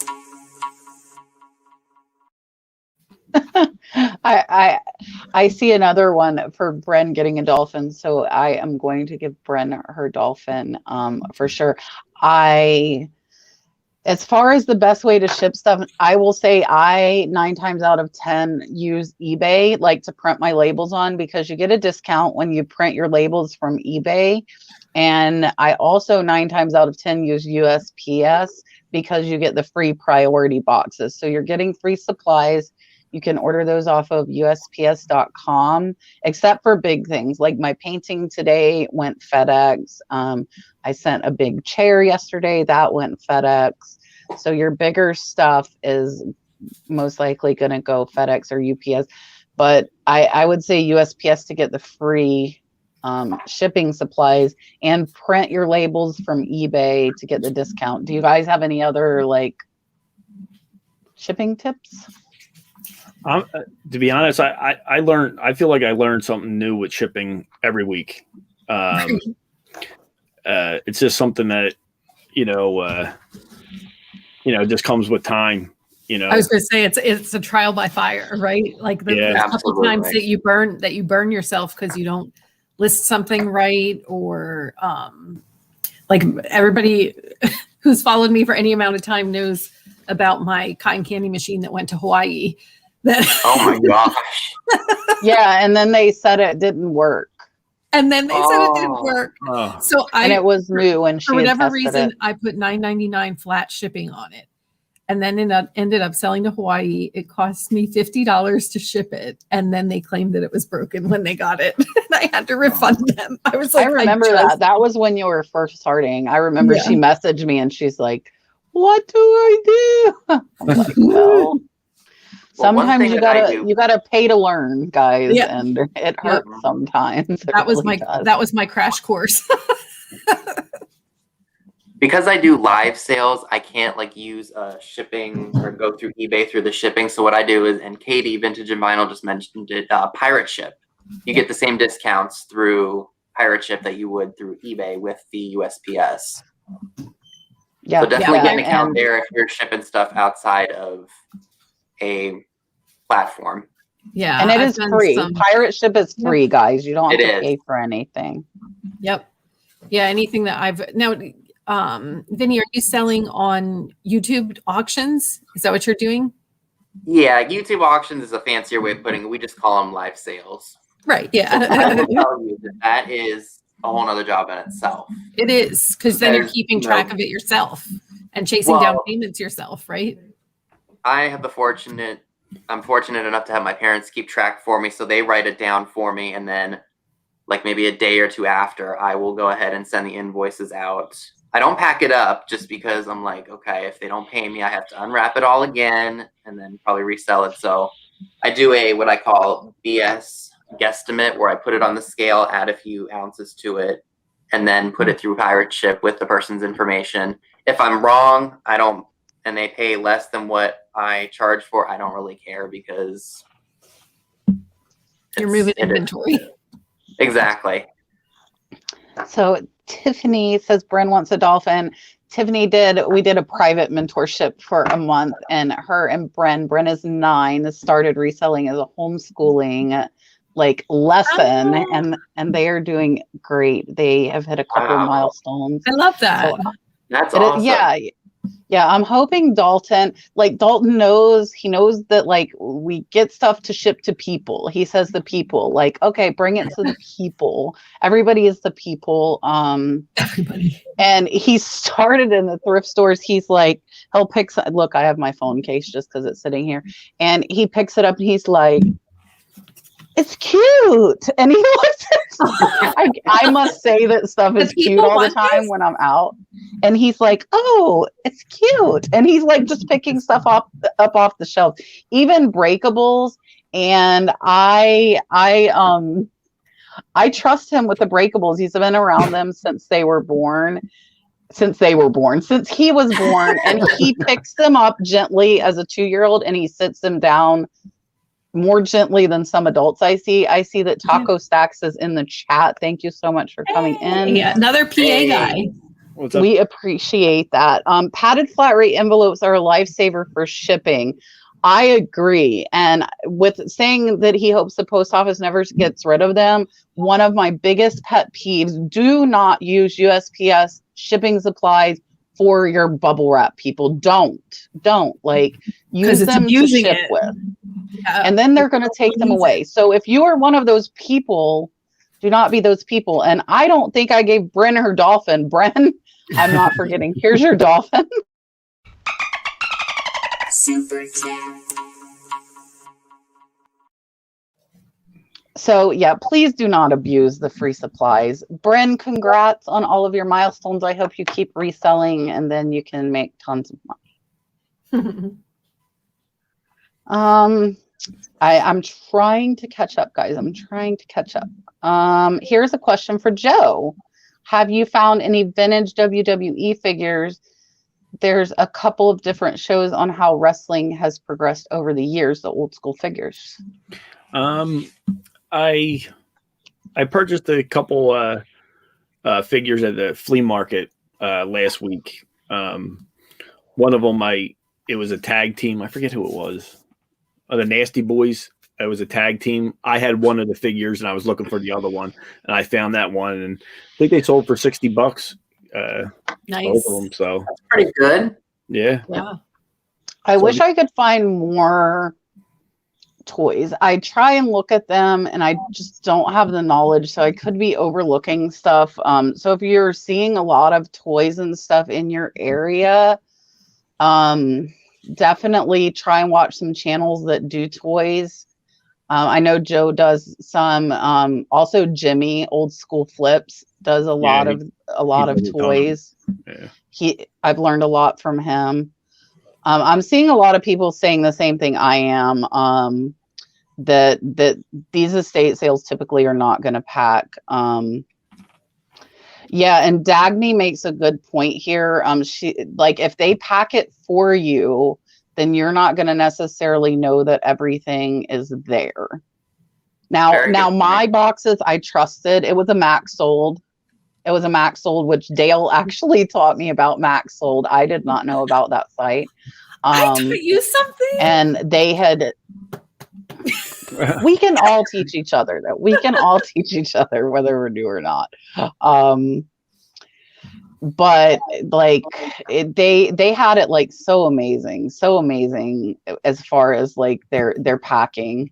S2: I see another one for Bren getting a dolphin, so I am going to give Bren her dolphin for sure. As far as the best way to ship stuff, I will say I 9 times out of 10 use eBay, like to print my labels on, because you get a discount when you print your labels from eBay. And I also 9 times out of 10 use USPS, because you get the free priority boxes. So you're getting free supplies. You can order those off of USPS.com, except for big things. Like my painting today went FedEx. I sent a big chair yesterday, that went FedEx. So your bigger stuff is most likely going to go FedEx or UPS. But I would say USPS to get the free shipping supplies, and print your labels from eBay to get the discount. Do you guys have any other shipping tips?
S1: To be honest, I learned. I feel like I learned something new with shipping every week. It's just something that just comes with time.
S3: I was going to say it's a trial by fire, right? Like the couple times that you burn yourself because you don't list something right, or like everybody who's followed me for any amount of time knows about my cotton candy machine that went to Hawaii.
S4: Oh my gosh.
S2: Yeah, and then they said it didn't work.
S3: And then they said it didn't work.
S1: Oh.
S3: So
S2: and it was new, and
S3: for whatever reason, I put $9.99 flat shipping on it, and then it ended up selling to Hawaii. It cost me $50 to ship it, and then they claimed that it was broken when they got it, and I had to refund them. I was like,
S2: I remember that. That was when you were first starting. I remember she messaged me, and she's like, "What do I do?" I'm like, well. Sometimes you gotta pay to learn, guys, and it hurts sometimes.
S3: That was my crash course.
S4: Because I do live sales, I can't use shipping or go through eBay through the shipping. So what I do is, and Katie, Vintage and Vinyl just mentioned it, Pirate Ship. You get the same discounts through Pirate Ship that you would through eBay with the USPS. Yeah, so definitely get an account there if you're shipping stuff outside of a platform.
S3: Yeah,
S2: and it is free. Pirate Ship is free, guys. You don't have to pay for anything.
S3: Yep. Yeah, anything that Vinny, are you selling on YouTube auctions? Is that what you're doing?
S4: Yeah, YouTube auctions is a fancier way of putting it. We just call them live sales.
S3: Right. Yeah.
S4: So I will tell you that is a whole other job in itself.
S3: It is, because then you're keeping track of it yourself and chasing down payments yourself, right?
S4: I'm fortunate enough to have my parents keep track for me, so they write it down for me, and then maybe a day or two after, I will go ahead and send the invoices out. I don't pack it up just because I'm like, okay, if they don't pay me, I have to unwrap it all again and then probably resell it. So I do what I call BS guesstimate, where I put it on the scale, add a few ounces to it, and then put it through Pirate Ship with the person's information. If I'm wrong, and they pay less than what I charge for, I don't really care, because
S3: you're moving inventory.
S4: Exactly.
S2: So Tiffany says Bren wants a dolphin. Tiffany we did a private mentorship for a month, and her and Bren is 9, started reselling as a homeschooling lesson, and they are doing great. They have hit a couple of milestones.
S3: I love that.
S2: So,
S4: that's awesome.
S2: Yeah, I'm hoping Dalton knows that we get stuff to ship to people. He says the people, okay, bring it to the people. Everybody is the people.
S3: Everybody.
S2: And he started in the thrift stores. He's like, he'll pick, look, I have my phone case just because it's sitting here. And he picks it up and he's like, it's cute. And he looks at I must say that stuff is cute all the time when I'm out. And he's like, oh, it's cute. And he's just picking stuff up off the shelf, even breakables. And I trust him with the breakables. He's been around them since he was born. And he picks them up gently as a 2-year-old, and he sits them down more gently than some adults I see. I see that Taco Stacks is in the chat. Thank you so much for coming in.
S3: Yeah, another PA guy.
S1: What's up?
S2: We appreciate that. Padded flat rate envelopes are a lifesaver for shipping. I agree. And with saying that he hopes the post office never gets rid of them, one of my biggest pet peeves, do not use USPS shipping supplies for your bubble wrap, people. Don't use them to ship with. Yeah. And then they're going to take them away. So if you are one of those people, do not be those people. And I don't think I gave Bren her dolphin. Bren, I'm not forgetting. Here's your dolphin.
S5: Super chat.
S2: So yeah, please do not abuse the free supplies. Bren, congrats on all of your milestones. I hope you keep reselling, and then you can make tons of money. I'm trying to catch up, guys. I'm trying to catch up. Here's a question for Joe. Have you found any vintage WWE figures there's a couple of different shows on how wrestling has progressed over the years, the old school figures.
S1: I purchased a couple figures at the flea market last week. One of them, it was a tag team. I forget who it was. The Nasty Boys. It was a tag team. I had one of the figures, and I was looking for the other one, and I found that one, and I think they sold for $60.
S3: Nice.
S1: Both of them. So
S4: That's pretty good.
S1: yeah.
S2: I wish I could find more toys. I try and look at them, and I just don't have the knowledge, so I could be overlooking stuff. So if you're seeing a lot of toys and stuff in your area, definitely try and watch some channels that do toys. I know Joe does some. Also, Jimmy, Old School Flips, does a lot of toys.
S1: Yeah.
S2: I've learned a lot from him. I'm seeing a lot of people saying the same thing I am. That these estate sales typically are not going to pack. Yeah, and Dagny makes a good point here. She if they pack it for you, then you're not going to necessarily know that everything is there. Now my boxes I trusted. It was a Max Sold. It was a Max Sold, which Dale actually taught me about Max Sold. I did not know about that site.
S3: I taught you something.
S2: And they had. We can all teach each other, though. We can all teach each other, whether we're new or not. But they had it so amazing as far as their packing.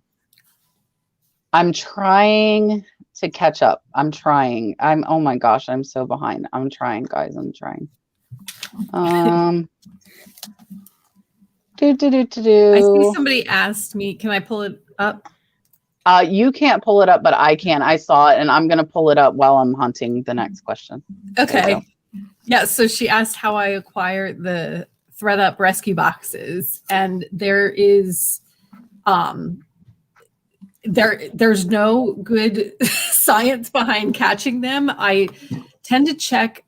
S2: I'm trying to catch up. Oh my gosh, I'm so behind. I'm trying, guys. I'm trying.
S3: I see somebody asked me, can I pull it up?
S2: You can't pull it up, but I can. I saw it, and I'm going to pull it up while I'm hunting the next question.
S3: Okay. Yeah, so she asked how I acquire the Thread Up rescue boxes, and there is there's no good science behind catching them. I tend to check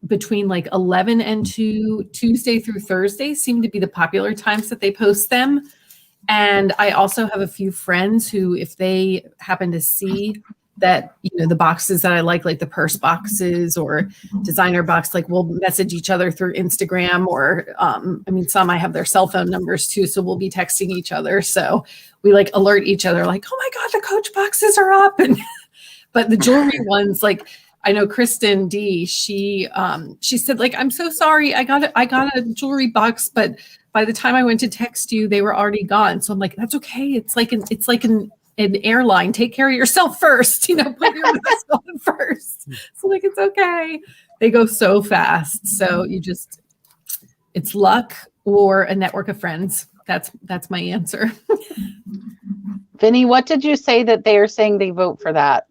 S3: between 11 and 2, Tuesday through Thursday seem to be the popular times that they post them. And I also have a few friends who, if they happen to see that, the boxes that I like the purse boxes or designer box, we'll message each other through Instagram or, some I have their cell phone numbers too. So we'll be texting each other. So we alert each other oh my God, the Coach boxes are up. And, but the jewelry ones, I know Kristen D, she said I'm so sorry. I got a jewelry box, but by the time I went to text you, they were already gone. So I'm that's okay. It's like an airline. Take care of yourself first. Put your mask on first. So it's okay. They go so fast. So it's luck or a network of friends. That's my answer.
S2: Vinny, what did you say that they are saying they vote for that?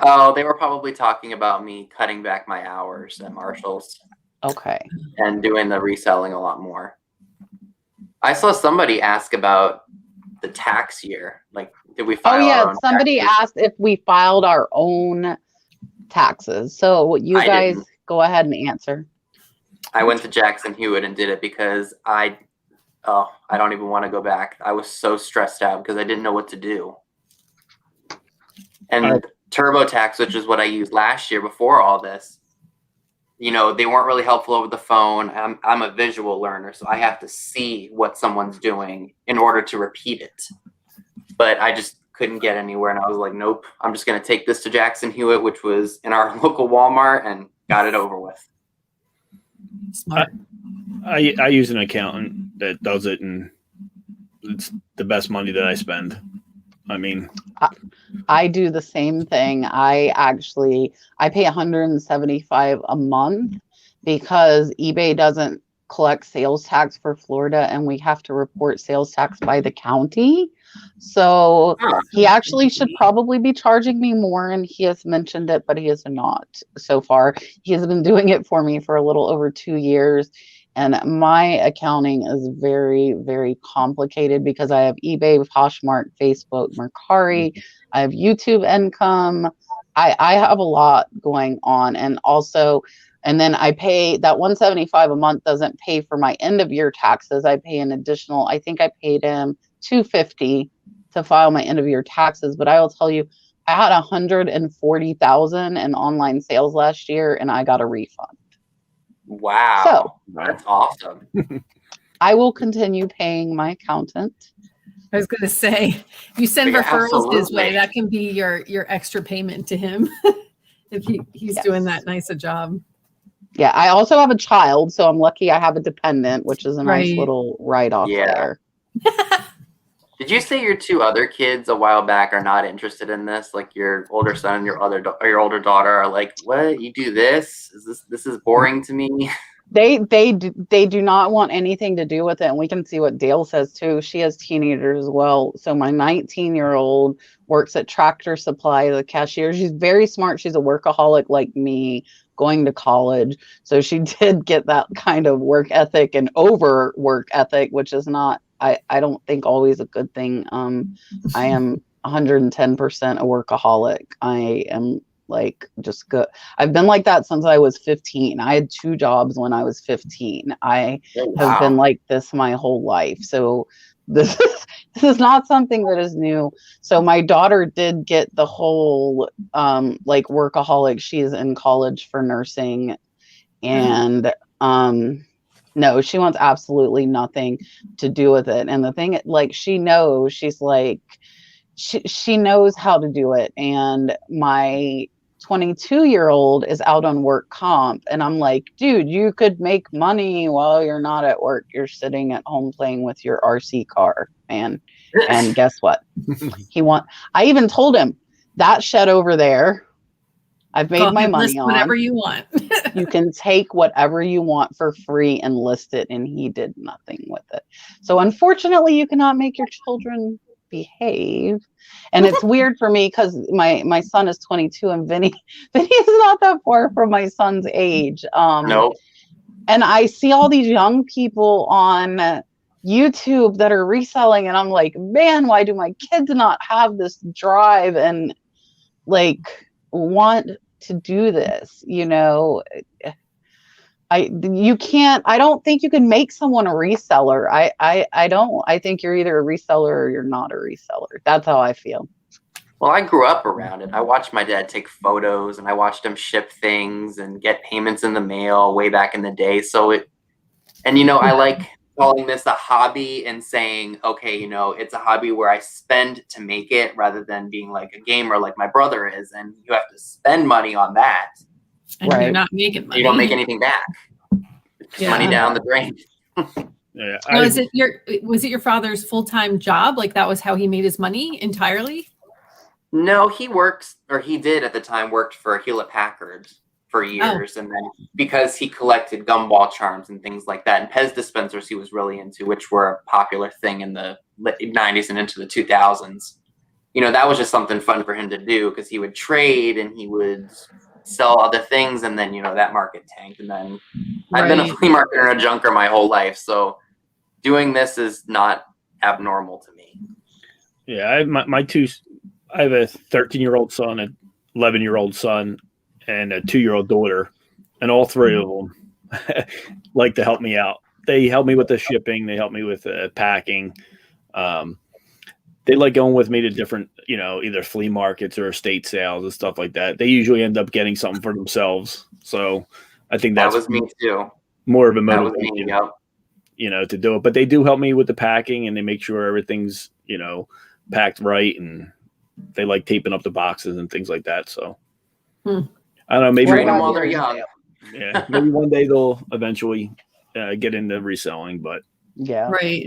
S4: Oh, they were probably talking about me cutting back my hours at Marshall's.
S2: Okay.
S4: And doing the reselling a lot more. I saw somebody ask about the tax year. Did we file our own
S2: somebody
S4: taxes?
S2: asked if we filed our own taxes. So you guys go ahead and answer.
S4: I went to Jackson Hewitt and did it because I don't even want to go back. I was so stressed out because I didn't know what to do. And TurboTax, which is what I used last year before all this, they weren't really helpful over the phone. I'm a visual learner, so I have to see what someone's doing in order to repeat it. But I just couldn't get anywhere, and I was like, nope, I'm just going to take this to Jackson Hewitt, which was in our local Walmart, and got it over with.
S3: Smart.
S1: I use an accountant that does it, and it's the best money that I spend.
S2: I do the same thing. I pay $175 a month because eBay doesn't collect sales tax for Florida, and we have to report sales tax by the county. So he actually should probably be charging me more, and he has mentioned it, but he has not so far. He has been doing it for me for a little over 2 years. And my accounting is very, very complicated because I have eBay, Poshmark, Facebook, Mercari. I have YouTube income. I have a lot going on. And also And then I pay that $175 a month doesn't pay for my end of year taxes. I pay an additional, I think I paid him $250 to file my end of year taxes. But I will tell you, I had 140,000 in online sales last year and I got a refund.
S4: Wow.
S2: So
S4: that's awesome.
S2: I will continue paying my accountant.
S3: I was going to say, you send
S4: Yeah,
S3: referrals his way.
S4: absolutely.
S3: That can be your extra payment to him if he's
S2: Yes.
S3: doing that nice a job.
S2: Yeah, I also have a child, so I'm lucky I have a dependent, which is a nice
S3: Right.
S2: little write-off
S4: Yeah.
S2: there.
S4: Did you say your two other kids a while back are not interested in this? Like your older son and your older daughter are like, "What? You do this? This is boring to me."
S2: They do not want anything to do with it, and we can see what Dale says too. She has teenagers as well. So my 19-year-old works at Tractor Supply, the cashier. She's very smart. She's a workaholic like me, going to college. So she did get that kind of work ethic and over work ethic, which is not, I don't think always a good thing. I am 110% a workaholic. I am like just good. I've been like that since I was 15. I had 2 jobs when I was 15. I have been like this my whole life. So this is not something that is new. So my daughter did get the whole like workaholic. She's in college for nursing, and no, she wants absolutely nothing to do with it. And the thing, like, she knows, she's like, she knows how to do it. And my 22-year-old is out on work comp, and I'm like, dude, you could make money while you're not at work. You're sitting at home playing with your RC car, man. And guess what? I even told him, that shed over there, I've made my money on.
S3: Whatever you want.
S2: You can take whatever you want for free and list it. And he did nothing with it. So unfortunately, you cannot make your children behave. And it's weird for me because my son is 22 and Vinny is not that far from my son's age.
S4: Nope.
S2: And I see all these young people on YouTube that are reselling, and I'm like, man, why do my kids not have this drive and like want to do this? You know, I don't think you can make someone a reseller. I think you're either a reseller or you're not a reseller. That's how I feel.
S4: Well, I grew up around it. I watched my dad take photos, and I watched him ship things and get payments in the mail way back in the day. I like calling this a hobby and saying, okay, it's a hobby where I spend to make it rather than being like a gamer like my brother is. And you have to spend money on that.
S3: And
S2: Right.
S3: you're not making money.
S4: You don't make anything back. It's money down the drain.
S1: Yeah,
S3: Was it your father's full-time job? Like that was how he made his money entirely?
S4: No, he did at the time worked for Hewlett Packard for years. And then because he collected gumball charms and things like that, and Pez dispensers he was really into, which were a popular thing in the 90s and into the 2000s. That was just something fun for him to do because he would trade and he would sell other things, and then that market tanked. And then I've been a flea marketer and a junker my whole life, so doing this is not abnormal to me.
S1: Yeah, I have a 13-year-old son, an 11-year-old son, and a 2-year-old daughter, and all 3 of them like to help me out. They help me with the shipping. They help me with packing. They like going with me to different, either flea markets or estate sales and stuff like that. They usually end up getting something for themselves. So I think that
S4: was me too.
S1: More of a
S4: That was me,
S1: motivation,
S4: yep.
S1: to do it. But they do help me with the packing, and they make sure everything's, packed right, and they like taping up the boxes and things like that. So I don't know, maybe
S4: train them while they're young.
S1: Yeah, maybe one day they'll eventually get into reselling, but
S2: yeah,
S3: right.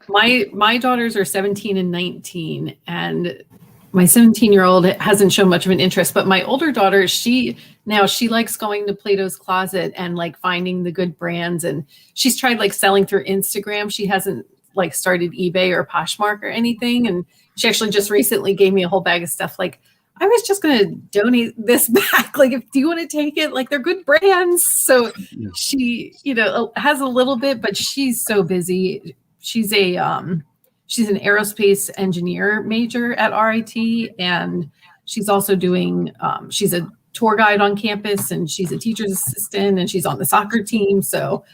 S3: My daughters are 17 and 19, and my 17-year-old hasn't shown much of an interest, but my older daughter, she likes going to Plato's Closet and like finding the good brands, and she's tried like selling through Instagram. She hasn't like started eBay or Poshmark or anything, and she actually just recently gave me a whole bag of stuff. Like, I was just going to donate this back. Like, do you want to take it? Like, they're good brands. So she, has a little bit, but she's so busy. She's an aerospace engineer major at RIT, and she's also doing, she's a tour guide on campus, and she's a teacher's assistant, and she's on the soccer team. So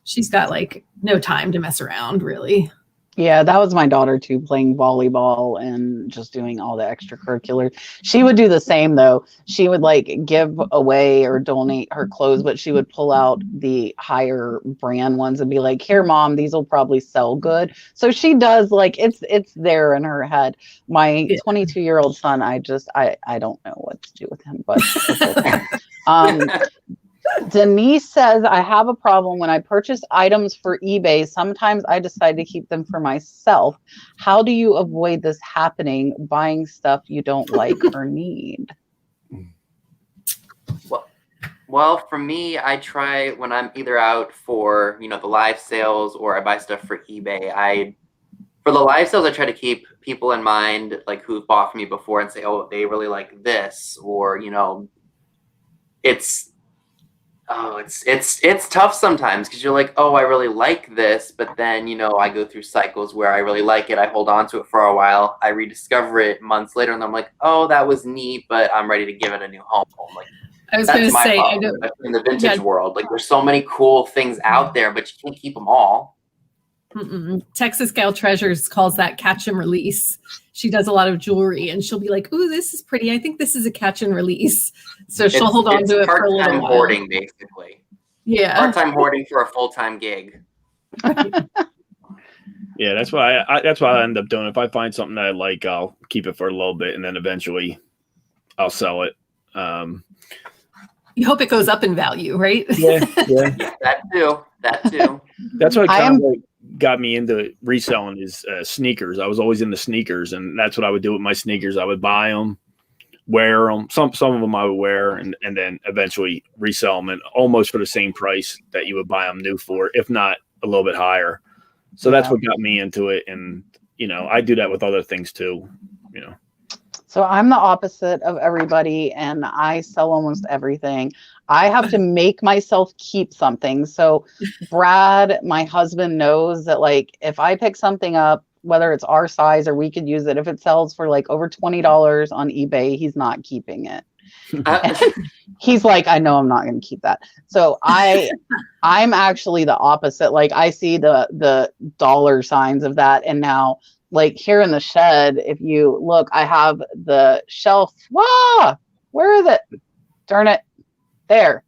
S3: she's got like no time to mess around, really.
S2: Yeah, that was my daughter too, playing volleyball and just doing all the extracurriculars. She would do the same though. She would like give away or donate her clothes, but she would pull out the higher brand ones and be like, "Here, mom, these will probably sell good." So she does, like, it's there in her head. My 22-year-old son, I don't know what to do with him, but it's okay. Denise says, I have a problem when I purchase items for eBay. Sometimes I decide to keep them for myself. How do you avoid this happening, buying stuff you don't like or need?
S4: Well, for me, I try when I'm either out for, the live sales or I buy stuff for eBay. For the live sales, I try to keep people in mind, like who've bought from me before, and say, oh, they really like this, or, it's tough sometimes because you're like, oh, I really like this, but then I go through cycles where I really like it, I hold on to it for a while, I rediscover it months later, and I'm like, oh, that was neat, but I'm ready to give it a new home. Like,
S3: I was going to say, I know
S4: in the vintage world, like there's so many cool things out there, but you can't keep them all.
S3: Texas Gal Treasures calls that catch and release. She does a lot of jewelry, and she'll be like, "Ooh, this is pretty. I think this is a catch and release." So she'll hold on to it for a little while.
S4: Part-time hoarding, basically.
S3: Yeah,
S4: part-time hoarding for a full-time gig.
S1: Yeah, that's why I end up doing. If I find something that I like, I'll keep it for a little bit, and then eventually I'll sell it.
S3: You hope it goes up in value, right?
S1: Yeah.
S4: That too.
S1: That's what kind of like got me into reselling is sneakers. I was always into sneakers, and that's what I would do with my sneakers. I would buy them, wear them. Some of them I would wear, and then eventually resell them, and almost for the same price that you would buy them new for, if not a little bit higher. So that's what got me into it, and I do that with other things too.
S2: So I'm the opposite of everybody, and I sell almost everything. I have to make myself keep something. So Brad, my husband, knows that like if I pick something up, whether it's our size or we could use it, if it sells for like over $20 on eBay, he's not keeping it. He's like, I know I'm not going to keep that. So I'm actually the opposite. Like I see the dollar signs of that, and now, like here in the shed, if you look, I have the shelf. Whoa, where is it? Darn it. There.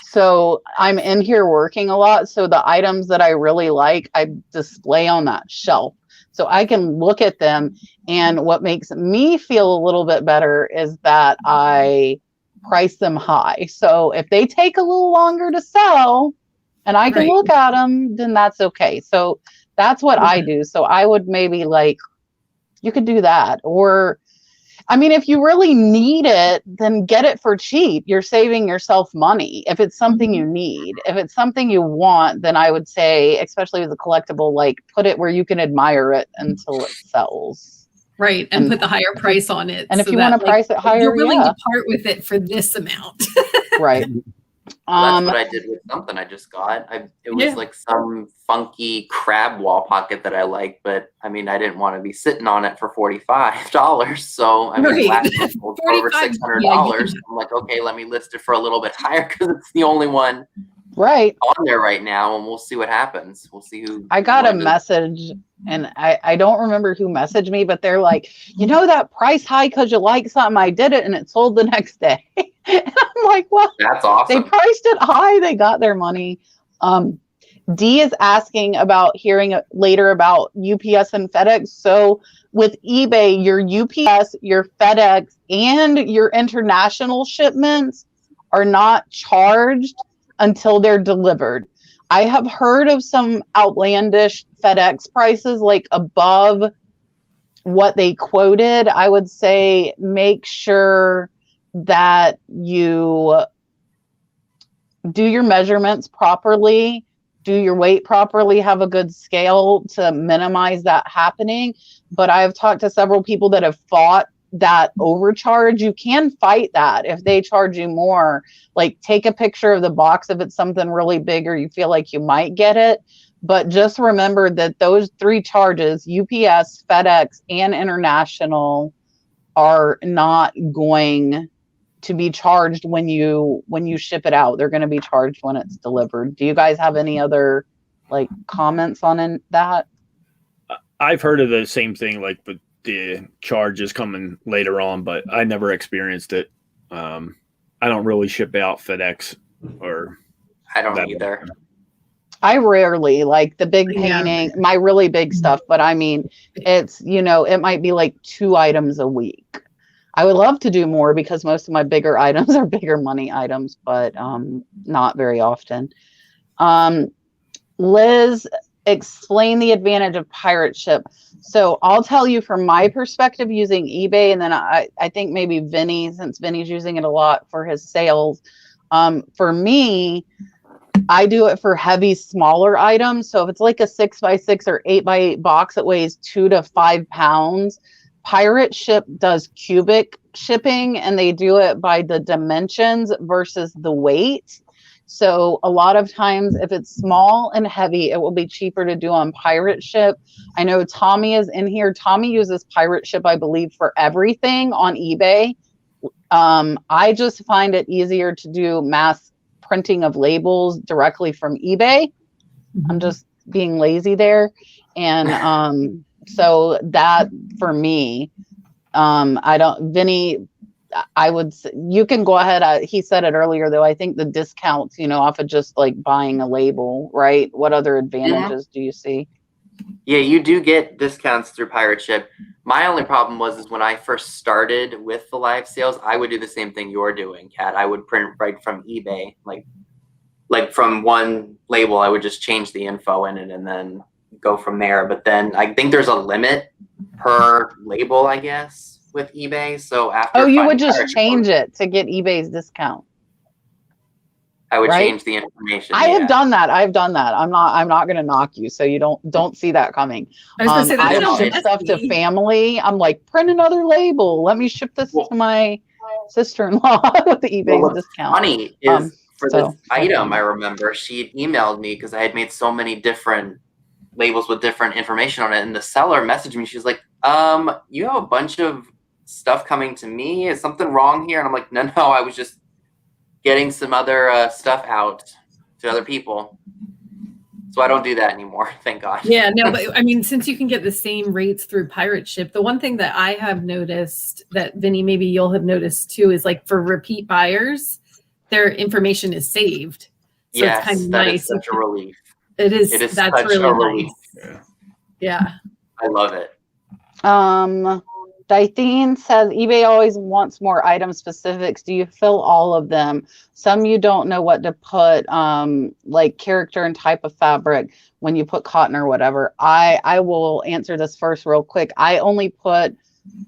S2: So I'm in here working a lot. So the items that I really like, I display on that shelf so I can look at them. And what makes me feel a little bit better is that I price them high. So if they take a little longer to sell and I can look at them, then that's okay. So that's what I do. So I would maybe like, you could do that. Or, I mean, if you really need it, then get it for cheap. You're saving yourself money. If it's something you need, if it's something you want, then I would say, especially with a collectible, like put it where you can admire it until it sells.
S3: Right. And put the higher price on it.
S2: And if you want to price it higher,
S3: you're willing to part with it for this amount.
S2: Right.
S4: That's what I did with something I just got. It was like some funky crab wall pocket that I liked, but I mean, I didn't want to be sitting on it for $45. So I mean, last month was over $600. I'm like, okay, let me list it for a little bit higher because it's the only one on there right now, and we'll see what happens. We'll see who. I got a message,
S2: and I don't remember who messaged me, but they're like, that price high because you like something. I did it, and it sold the next day. And I'm like, well,
S4: that's awesome.
S2: They priced it high. They got their money. D is asking about hearing later about UPS and FedEx. So with eBay, your UPS, your FedEx, and your international shipments are not charged until they're delivered. I have heard of some outlandish FedEx prices, like above what they quoted. I would say make sure that you do your measurements properly, do your weight properly, have a good scale to minimize that happening. But I've talked to several people that have fought that overcharge. You can fight that if they charge you more. Like take a picture of the box if it's something really big or you feel like you might get it. But just remember that those three charges, UPS, FedEx, and international, are not going to be charged when you ship it out. They're going to be charged when it's delivered. Do you guys have any other like comments on that?
S1: I've heard of the same thing, like with the charges coming later on, but I never experienced it. I don't really ship out FedEx or.
S4: I don't either.
S2: I rarely, like the big painting, my really big stuff, but I mean, it's, it might be like 2 items a week. I would love to do more because most of my bigger items are bigger money items, but not very often. Liz, explain the advantage of pirate ship. So I'll tell you from my perspective using eBay, and then I think maybe Vinny, since Vinny's using it a lot for his sales. For me, I do it for heavy, smaller items. So if it's like a 6x6 or 8x8 box that weighs 2 to 5 pounds, Pirate Ship does cubic shipping, and they do it by the dimensions versus the weight. So a lot of times if it's small and heavy, it will be cheaper to do on Pirate Ship. I know Tommy is in here. Tommy uses Pirate Ship, I believe, for everything on eBay. I just find it easier to do mass printing of labels directly from eBay. I'm just being lazy there. And so that for me, Vinny, I would, you can go ahead. He said it earlier though. I think the discounts, off of just like buying a label, right? What other advantages do you see?
S4: Yeah, you do get discounts through Pirate Ship. My only problem is when I first started with the live sales, I would do the same thing you're doing, Kat. I would print right from eBay, like from one label, I would just change the info in it and then go from there. But then I think there's a limit per label, I guess, with eBay. So after
S2: you would just change it to get eBay's discount.
S4: I would change the information.
S2: I have done that. I'm not going to knock you, so you don't see that coming.
S3: I was going to say
S2: I ship stuff to family. I'm like, print another label. Let me ship this to my sister-in-law with the eBay's discount.
S4: Funny is for this item, I remember she had emailed me because I had made so many different labels with different information on it, and the seller messaged me. She's like, you have a bunch of stuff coming to me. Is something wrong here? And I'm like, no, I was just getting some other stuff out to other people. So I don't do that anymore, thank God.
S3: Yeah, no, but I mean, since you can get the same rates through Pirate Ship, the one thing that I have noticed that Vinny, maybe you'll have noticed too, is like for repeat buyers, their information is saved. So
S4: yes,
S3: it's kind of
S4: that
S3: nice.
S4: is such a relief.
S3: It is
S4: that's
S3: such really
S4: a relief.
S3: nice. Yeah.
S4: I love it.
S2: Daithine says eBay always wants more item specifics. Do you fill all of them? Some you don't know what to put, like character and type of fabric when you put cotton or whatever. I will answer this first real quick. I only put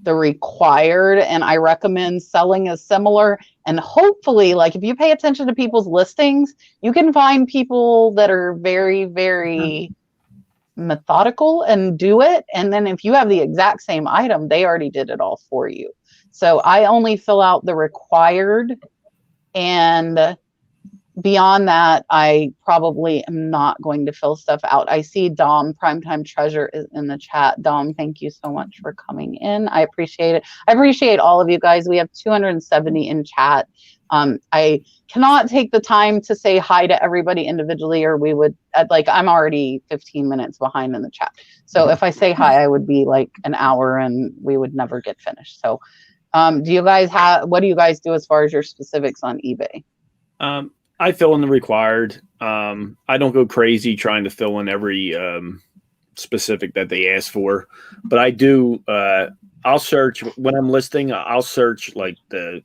S2: the required, and I recommend selling as similar. And hopefully, like if you pay attention to people's listings, you can find people that are very, very methodical and do it. And then if you have the exact same item, they already did it all for you. So I only fill out the required, and beyond that, I probably am not going to fill stuff out. I see Dom, Primetime Treasure, is in the chat. Dom, thank you so much for coming in. I appreciate it. I appreciate all of you guys. We have 270 in chat. I cannot take the time to say hi to everybody individually, or we would, I'm already 15 minutes behind in the chat. So if I say hi, I would be like an hour and we would never get finished. So what do you guys do as far as your specifics on eBay?
S1: I fill in the required. I don't go crazy trying to fill in every specific that they ask for, but I do. I'll search when I'm listing. I'll search like the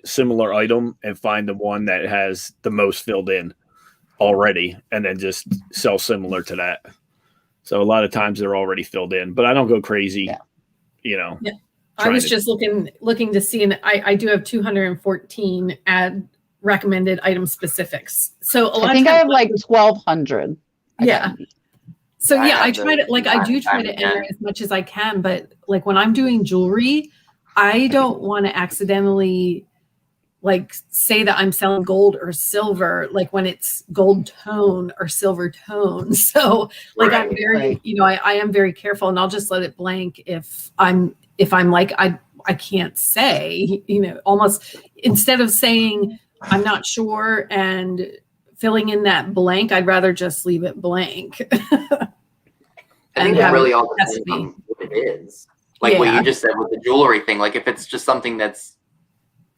S1: similar item and find the one that has the most filled in already, and then just sell similar to that. So a lot of times they're already filled in, but I don't go crazy. Yeah.
S3: I was just looking to see, and I do have 214 ad recommended item specifics. So I
S2: think I have like 1,200.
S3: Yeah. So yeah, I try to I do try to enter as much as I can, but like when I'm doing jewelry, I don't want to accidentally say that I'm selling gold or silver, like when it's gold tone or silver tone. So I'm very, I am very careful, and I'll just let it blank if I'm like, I I can't say, almost instead of saying I'm not sure and filling in that blank, I'd rather just leave it blank.
S4: I think it really all depends on what it is. Like what you just said with the jewelry thing. Like if it's just something that's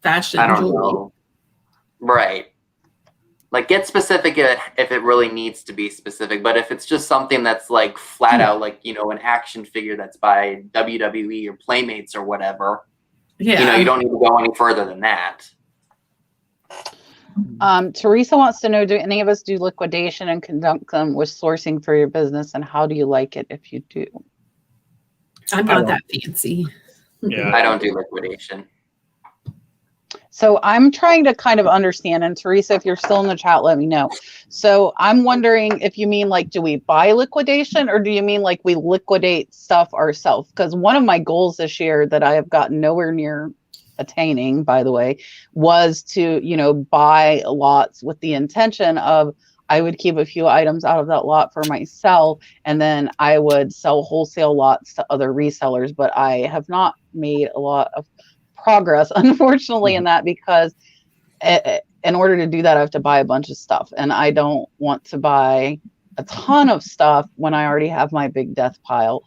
S3: fashion,
S4: I don't
S3: jewelry.
S4: know. Right. Like get specific if it really needs to be specific. But if it's just something that's like flat out, like, an action figure that's by WWE or Playmates or whatever, you don't need to go any further than that.
S2: Teresa wants to know, do any of us do liquidation and conduct them with sourcing for your business, and how do you like it if you do?
S3: I'm not that fancy.
S1: Yeah,
S4: I don't do liquidation.
S2: So I'm trying to kind of understand, and Teresa, if you're still in the chat, let me know. So I'm wondering if you mean like, do we buy liquidation, or do you mean like we liquidate stuff ourselves? Because one of my goals this year that I have gotten nowhere near attaining, by the way, was to, buy lots with the intention of I would keep a few items out of that lot for myself, and then I would sell wholesale lots to other resellers. But I have not made a lot of progress, unfortunately, in that, because in order to do that, I have to buy a bunch of stuff, and I don't want to buy a ton of stuff when I already have my big death pile.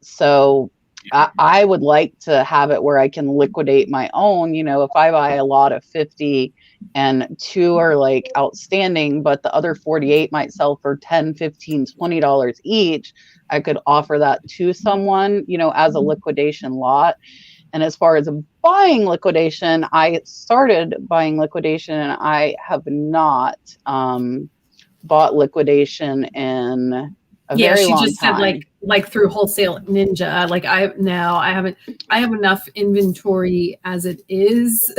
S2: So I would like to have it where I can liquidate my own. If I buy a lot of 50 and 2 are like outstanding, but the other 48 might sell for $10, $15, $20 each, I could offer that to someone, as a liquidation lot. And as far as buying liquidation, I started buying liquidation, and I have not bought liquidation in a very long time. She just said
S3: like through Wholesale Ninja. Like I have enough inventory as it is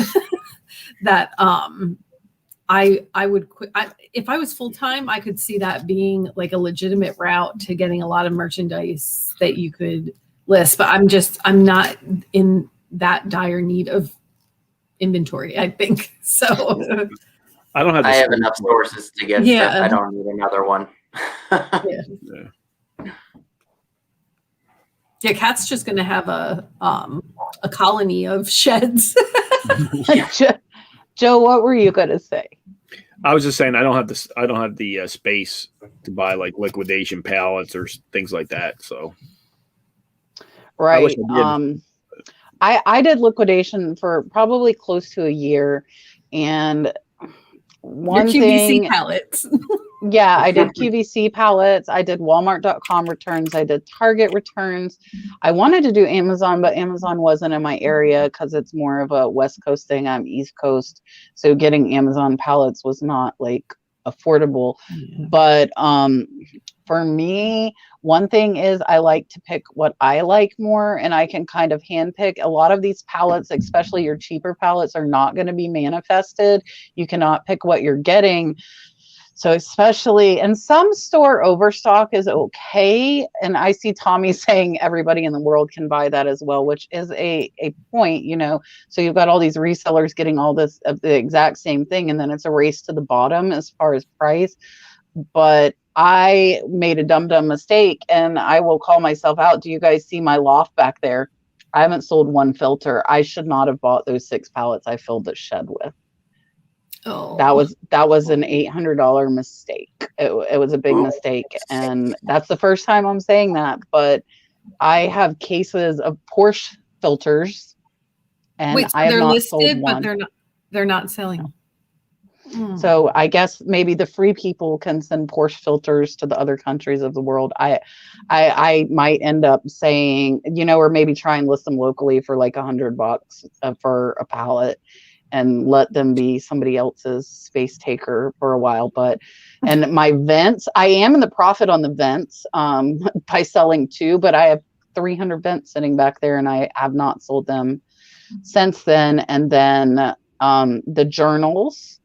S3: that I would quit. If I was full time, I could see that being like a legitimate route to getting a lot of merchandise that you could list, but I'm not in that dire need of inventory, I think. So
S1: I don't have.
S4: I have enough sources to get stuff. I don't need another one.
S3: Yeah, Kat's just going to have a colony of sheds.
S2: Joe, what were you going to say?
S1: I was just saying I don't have the space to buy like liquidation pallets or things like that. So
S2: right. I did liquidation for probably close to a year, and one
S3: your QVC
S2: thing
S3: pallets.
S2: Yeah, I did QVC pallets. I did Walmart.com returns. I did Target returns. I wanted to do Amazon, but Amazon wasn't in my area because it's more of a West Coast thing. I'm East Coast. So getting Amazon pallets was not like affordable. Yeah. But for me, one thing is I like to pick what I like more, and I can kind of handpick. A lot of these pallets, especially your cheaper pallets, are not going to be manifested. You cannot pick what you're getting. So especially, and some store overstock is okay. And I see Tommy saying everybody in the world can buy that as well, which is a point, you know. So you've got all these resellers getting all this of the exact same thing, and then it's a race to the bottom as far as price. But I made a dumb mistake, and I will call myself out. Do you guys see my loft back there? I haven't sold one filter. I should not have bought those 6 pallets I filled the shed with.
S3: Oh,
S2: that was an $800 mistake. It was a big mistake, and that's the first time I'm saying that. But I have cases of Porsche filters, and
S3: wait, so
S2: I have
S3: they're
S2: not
S3: listed,
S2: sold one.
S3: But they're not selling.
S2: So I guess maybe the free people can send Porsche filters to the other countries of the world. I might end up saying, you know, or maybe try and list them locally for like $100 for a pallet, and let them be somebody else's space taker for a while. But, and my vents, I am in the profit on the vents by selling 2, but I have 300 vents sitting back there, and I have not sold them since then. And then the journals,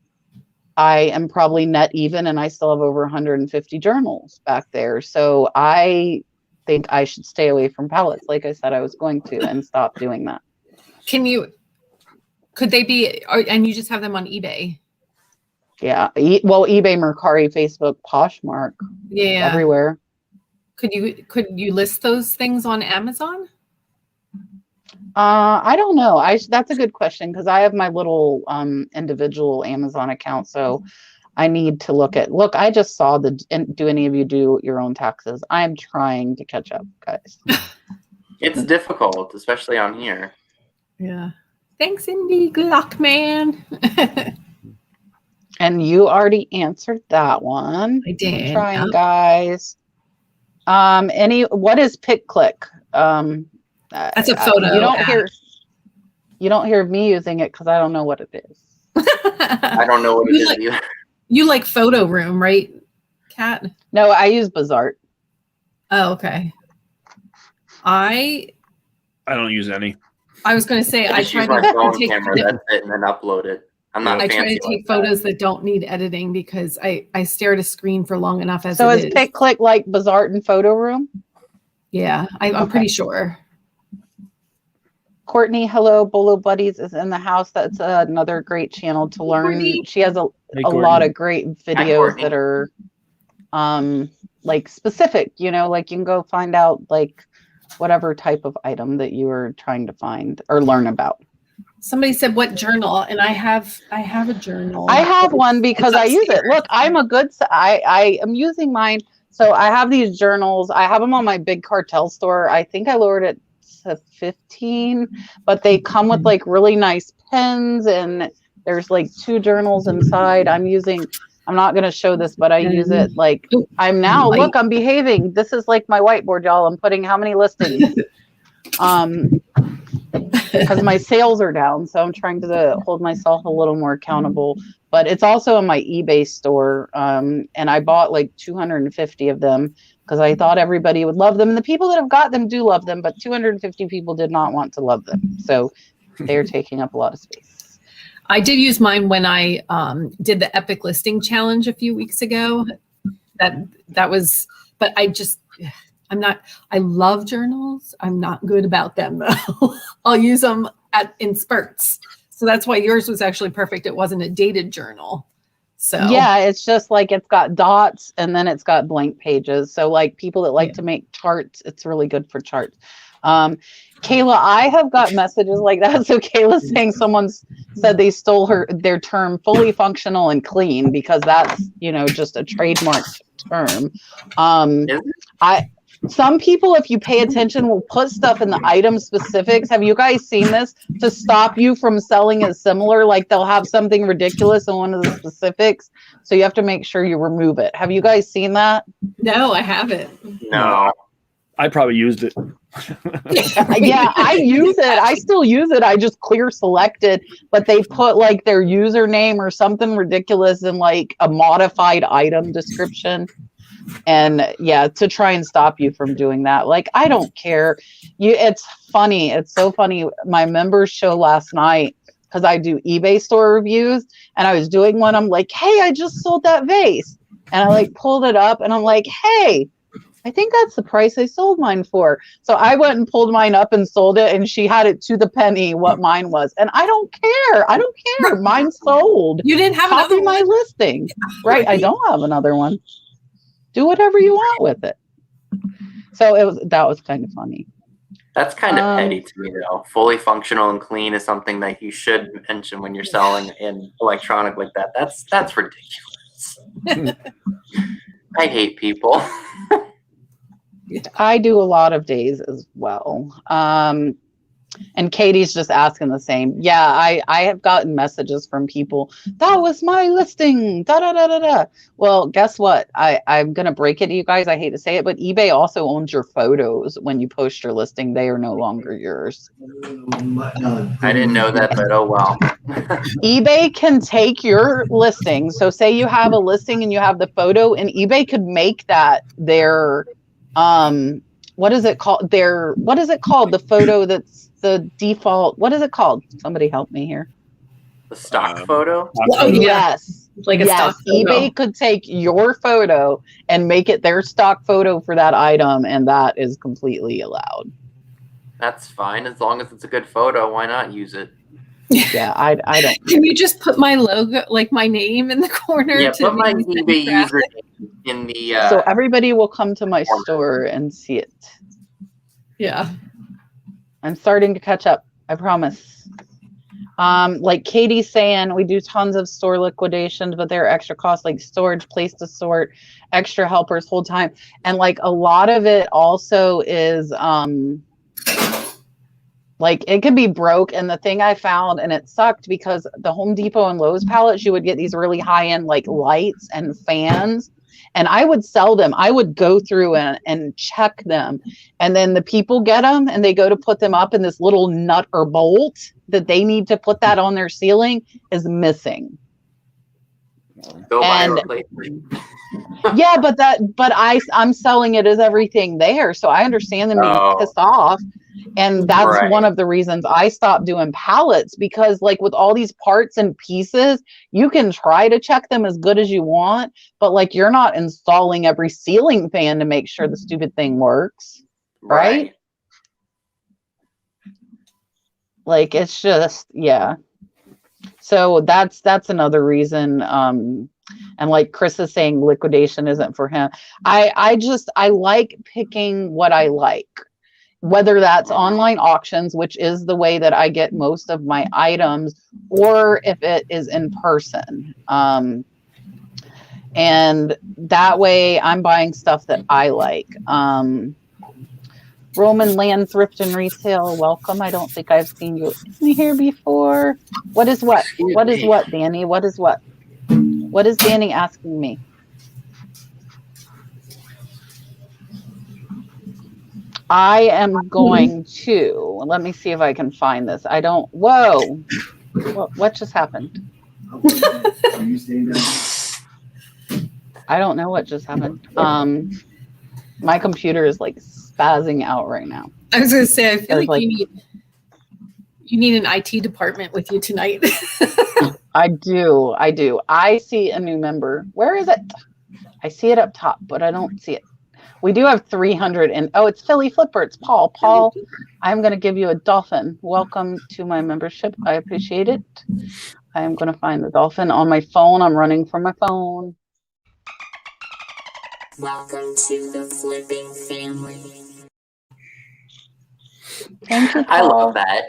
S2: I am probably net even, and I still have over 150 journals back there. So I think I should stay away from pallets. Like I said, I was going to, and stop doing that.
S3: Could they be, and you just have them on eBay?
S2: Yeah. Well, eBay, Mercari, Facebook, Poshmark.
S3: Yeah.
S2: Everywhere.
S3: Could you list those things on Amazon?
S2: I don't know. That's a good question because I have my little individual Amazon account, so I need to look. I just saw do any of you do your own taxes? I'm trying to catch up, guys.
S4: It's difficult, especially on here.
S3: Yeah. Thanks, Indy Glockman.
S2: And you already answered that one.
S3: I did.
S2: Trying,
S3: Yep.
S2: guys. What is pick click?
S3: That's a photo.
S2: You don't hear me using it because I don't know what it is.
S4: I don't know what it is either.
S3: You like Photo Room, right, Kat?
S2: No, I use Bazaar.
S3: Oh, okay. I
S1: don't use any.
S3: I was going to say
S4: I
S3: I
S4: just
S3: try
S4: use my
S3: to
S4: phone
S3: take
S4: camera, that's it, and then upload it. I'm not
S3: I try
S4: fancy
S3: to take
S4: like
S3: photos that don't need editing because I stare at a screen for long enough as
S2: So
S3: it
S2: is pick click like Bazaar and Photo Room?
S3: Yeah, I'm pretty sure.
S2: Courtney, hello, Bolo Buddies is in the house. That's another great channel to learn.
S3: Courtney.
S2: She has a lot of great videos that are like specific, like you can go find out like whatever type of item that you are trying to find or learn about.
S3: Somebody said what journal, and I have a journal.
S2: I have one because I use it. Look, I am using mine. So I have these journals. I have them on my big cartel store. I think I lowered it to 15, but they come with like really nice pens, and there's like 2 journals inside. I'm not going to show this, but I use it like I'm behaving. This is like my whiteboard, y'all. I'm putting how many listings? Because my sales are down, so I'm trying to hold myself a little more accountable. But it's also in my eBay store, and I bought like 250 of them because I thought everybody would love them. And the people that have got them do love them, but 250 people did not want to love them, so they're taking up a lot of space.
S3: I did use mine when I did the Epic Listing Challenge a few weeks ago. That was, but I love journals. I'm not good about them though. I'll use them in spurts. So that's why yours was actually perfect. It wasn't a dated journal. So
S2: yeah, it's just like it's got dots and then it's got blank pages. So like people that like to make charts, it's really good for charts. Kayla, I have got messages like that. So Kayla's saying someone's said they stole their term fully functional and clean because that's, just a trademark term. Some people, if you pay attention, will put stuff in the item specifics. Have you guys seen this to stop you from selling it similar? Like they'll have something ridiculous in one of the specifics. So you have to make sure you remove it. Have you guys seen that?
S3: No, I haven't.
S4: No.
S1: I probably used it.
S2: Yeah, I use it. I still use it. I just clear selected, but they put like their username or something ridiculous in like a modified item description. And yeah, to try and stop you from doing that. Like, I don't care. It's funny. It's so funny. My members show last night, because I do eBay store reviews, and I was doing one. I'm like, hey, I just sold that vase. And I like pulled it up and I'm like, hey, I think that's the price I sold mine for. So I went and pulled mine up and sold it, and she had it to the penny what mine was. And I don't care. I don't care. Mine's sold.
S3: You didn't have
S2: Copy my listing. Right. I don't have another one. Do whatever you want with it. So that was kind of funny.
S4: That's kind of petty to me, though. Fully functional and clean is something that you should mention when you're selling in electronic like that. That's ridiculous. I hate people.
S2: I do a lot of days as well. And Katie's just asking the same. Yeah, I have gotten messages from people. That was my listing. Da da da da da. Well, guess what? I'm gonna break it to you guys. I hate to say it, but eBay also owns your photos when you post your listing. They are no longer yours.
S4: I didn't know that, but oh well.
S2: eBay can take your listing. So say you have a listing and you have the photo, and eBay could make that their what is it called? The photo that's the default. What is it called? Somebody help me here.
S4: The stock photo?
S3: Oh, yeah.
S2: Yes.
S3: Like a stock photo.
S2: eBay could take your photo and make it their stock photo for that item, and that is completely allowed.
S4: That's fine. As long as it's a good photo, why not use it?
S2: Yeah, I don't.
S3: Can you just put my logo, like my name in the corner?
S4: Yeah,
S3: to
S4: put my
S3: make it
S4: eBay
S3: graphic?
S4: username in the...
S2: So everybody will come to my store and see it.
S3: Yeah.
S2: I'm starting to catch up. I promise. Like Katie's saying, we do tons of store liquidations, but they're extra costs like storage, place to sort, extra helpers, whole time. And like a lot of it also is like it could be broke. And the thing I found, and it sucked because the Home Depot and Lowe's pallets, you would get these really high-end like lights and fans. And I would sell them. I would go through and check them. And then the people get them and they go to put them up, and this little nut or bolt that they need to put that on their ceiling is missing.
S4: Go buy a replacement.
S2: Yeah, but I'm selling it as everything there. So I understand them being pissed off. And that's one of the reasons I stopped doing pallets, because like with all these parts and pieces, you can try to check them as good as you want, but like you're not installing every ceiling fan to make sure the stupid thing works. Right? Like it's just, yeah. So that's another reason. And like Chris is saying, liquidation isn't for him. I like picking what I like. Whether that's online auctions, which is the way that I get most of my items, or if it is in person. And that way I'm buying stuff that I like. Roman Land Thrift and Resale, welcome. I don't think I've seen you in here before. What is what? What is what, Danny? What is what? What is Danny asking me? I am going to, let me see if I can find this. I don't, whoa. What just happened? I don't know what just happened. My computer is like spazzing out right now.
S3: I was going to say, I feel like you need an IT department with you tonight.
S2: I do. I see a new member. Where is it? I see it up top, but I don't see it. We do have 300 and it's Philly Flipper. It's Paul. Paul, I'm going to give you a dolphin. Welcome to my membership. I appreciate it. I am going to find the dolphin on my phone. I'm running from my phone.
S5: Welcome to the Flipping family.
S2: Thank you, Paul.
S4: I love that.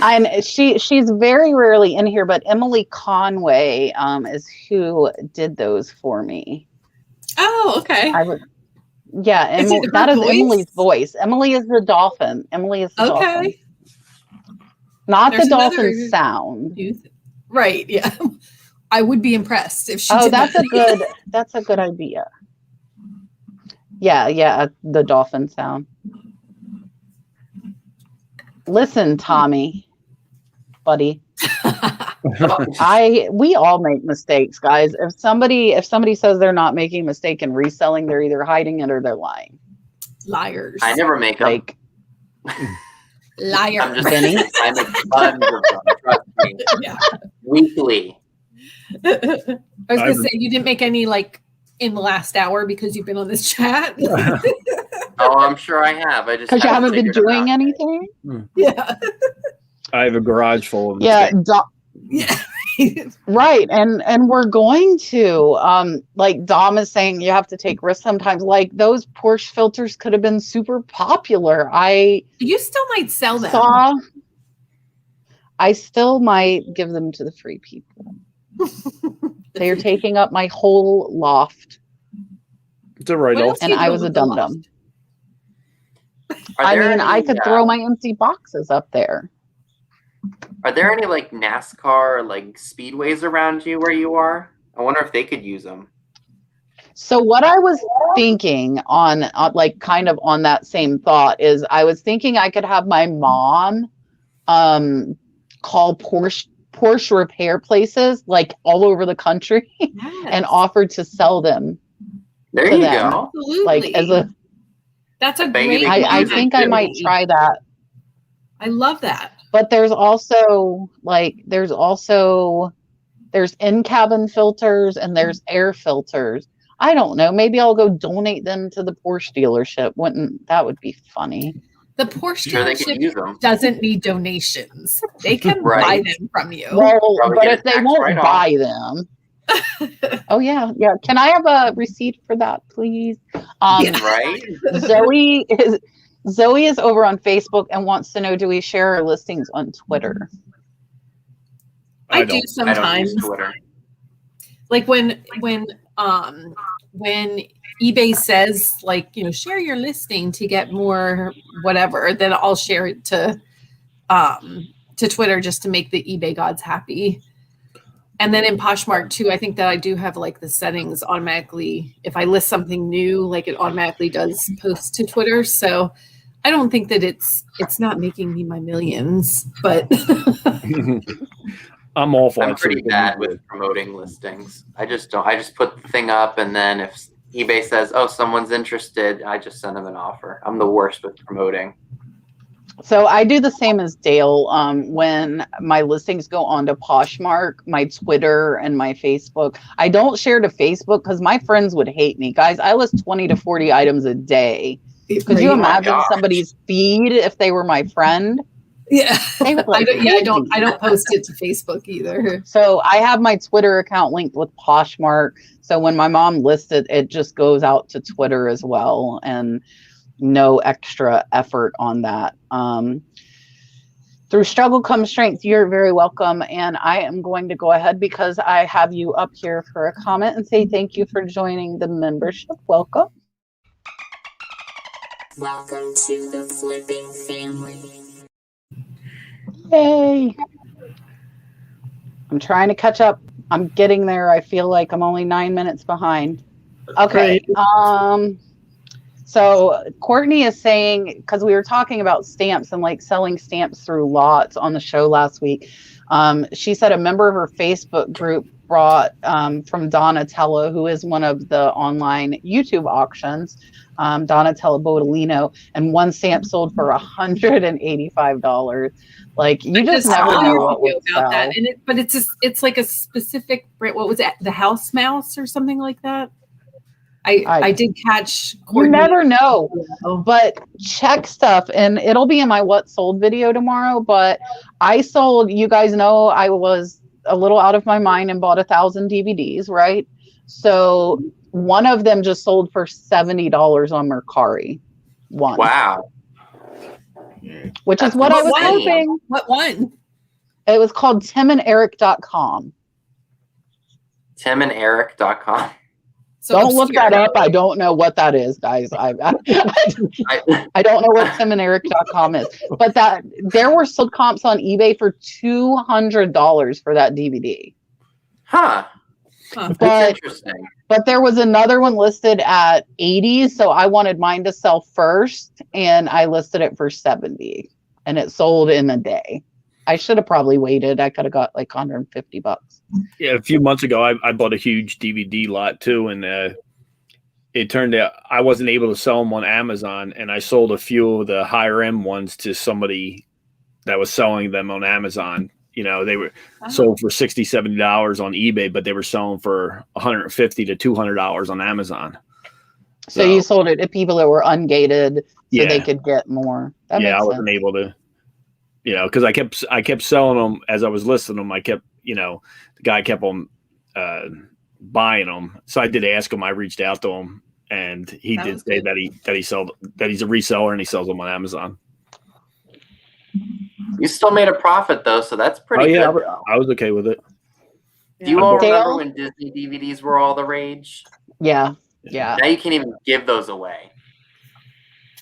S2: And she's very rarely in here, but Emily Conway is who did those for me.
S3: Oh, okay.
S2: Emily, that is Emily's voice. Emily is the dolphin. Emily is the dolphin. Not the dolphin sound.
S3: Right, yeah. I would be impressed if she did
S2: that's a good idea. Yeah, the dolphin sound. Listen, Tommy, buddy. We all make mistakes, guys. If somebody says they're not making a mistake in reselling, they're either hiding it or they're lying.
S3: Liars.
S4: I never make them.
S3: Liar.
S4: I'm just Vinny. I make tons of them. Trust me.
S3: Yeah.
S4: Weekly.
S3: I was gonna say you didn't make any like in the last hour because you've been on this chat.
S4: Oh, I'm sure I have. I just
S2: because you haven't been doing anything.
S3: Yeah.
S1: I have a garage full of
S2: Right, and we're going to like Dom is saying, you have to take risks sometimes. Like those Porsche filters could have been super popular.
S3: You still might sell them.
S2: I still might give them to the free people. They are taking up my whole loft.
S1: It's a write-off.
S2: And I was a dum-dum. I could throw my empty boxes up there.
S4: Are there any like NASCAR like speedways around you where you are? I wonder if they could use them.
S2: So what I was thinking on like kind of on that same thought is I was thinking I could have my mom call Porsche repair places like all over the country and offer to sell them.
S4: There you go.
S3: Absolutely.
S2: Like
S3: that's a great
S2: I think I might try that.
S3: I love that.
S2: But there's in-cabin filters and there's air filters. I don't know. Maybe I'll go donate them to the Porsche dealership. That would be funny.
S3: The Porsche dealership doesn't need donations. They can buy them from you.
S2: Well, but if they won't buy them. Oh yeah. Can I have a receipt for that, please?
S4: Right.
S2: Zoe is over on Facebook and wants to know, do we share our listings on Twitter?
S3: I do
S4: I don't
S3: sometimes.
S4: use Twitter.
S3: Like when eBay says, like, you know, share your listing to get more whatever, then I'll share it to Twitter just to make the eBay gods happy. And then in Poshmark too, I think that I do have like the settings automatically. If I list something new, like it automatically does post to Twitter. So I don't think that it's not making me my millions, but
S1: I'm awful.
S4: I'm pretty bad with promoting listings. I just put the thing up, and then if eBay says, oh, someone's interested, I just send them an offer. I'm the worst with promoting.
S2: So I do the same as Dale. When my listings go onto Poshmark, my Twitter and my Facebook, I don't share to Facebook because my friends would hate me. Guys, I list 20 to 40 items a day. Could you imagine somebody's feed if they were my friend?
S3: Yeah,
S2: They would like
S3: I don't post it to Facebook either.
S2: So I have my Twitter account linked with Poshmark. So when my mom lists it, it just goes out to Twitter as well, and no extra effort on that. Through struggle comes strength. You're very welcome. And I am going to go ahead because I have you up here for a comment and say thank you for joining the membership. Welcome.
S5: Welcome to the Flipping family.
S2: Yay. I'm trying to catch up. I'm getting there. I feel like I'm only 9 minutes behind. Okay. So Courtney is saying, because we were talking about stamps and like selling stamps through lots on the show last week. She said a member of her Facebook group brought from Donatella, who is one of the online YouTube auctions, Donatella Bodolino, and one stamp sold for $185. Like, you just never know what will sell.
S3: That. And it's like a specific, what was it, the house mouse or something like that? I did catch Courtney.
S2: You never know, but check stuff, and it'll be in my what sold video tomorrow. But I sold, you guys know, I was a little out of my mind and bought 1,000 DVDs, right? So one of them just sold for $70 on Mercari. One.
S4: Wow.
S2: Which is what I was hoping.
S3: What one?
S2: It was called timanderic.com.
S4: timanderic.com.
S3: So
S2: don't look that up. I don't know what that is, guys. I don't know what timanderic.com is. But that there were sold comps on eBay for $200 for that DVD.
S4: Huh. That's interesting.
S2: But there was another one listed at 80, so I wanted mine to sell first, and I listed it for 70, and it sold in a day. I should have probably waited. I could have got like $150.
S1: Yeah, a few months ago, I bought a huge DVD lot too, and it turned out I wasn't able to sell them on Amazon, and I sold a few of the higher end ones to somebody that was selling them on Amazon. You know, they were sold for $60, $70 on eBay, but they were selling for $150 to $200 on Amazon.
S2: So you sold it to people that were ungated so they could get more. That makes sense.
S1: Wasn't able to, you know, because I kept selling them as I was listing them. I kept, you know, the guy kept on buying them. So I did ask him. I reached out to him, and he did say that he's a reseller and he sells them on Amazon.
S4: You still made a profit though, so that's pretty good.
S1: I was okay with it.
S4: Do you all remember when Disney DVDs were all the rage?
S2: Yeah. Yeah.
S4: Now you can't even give those away,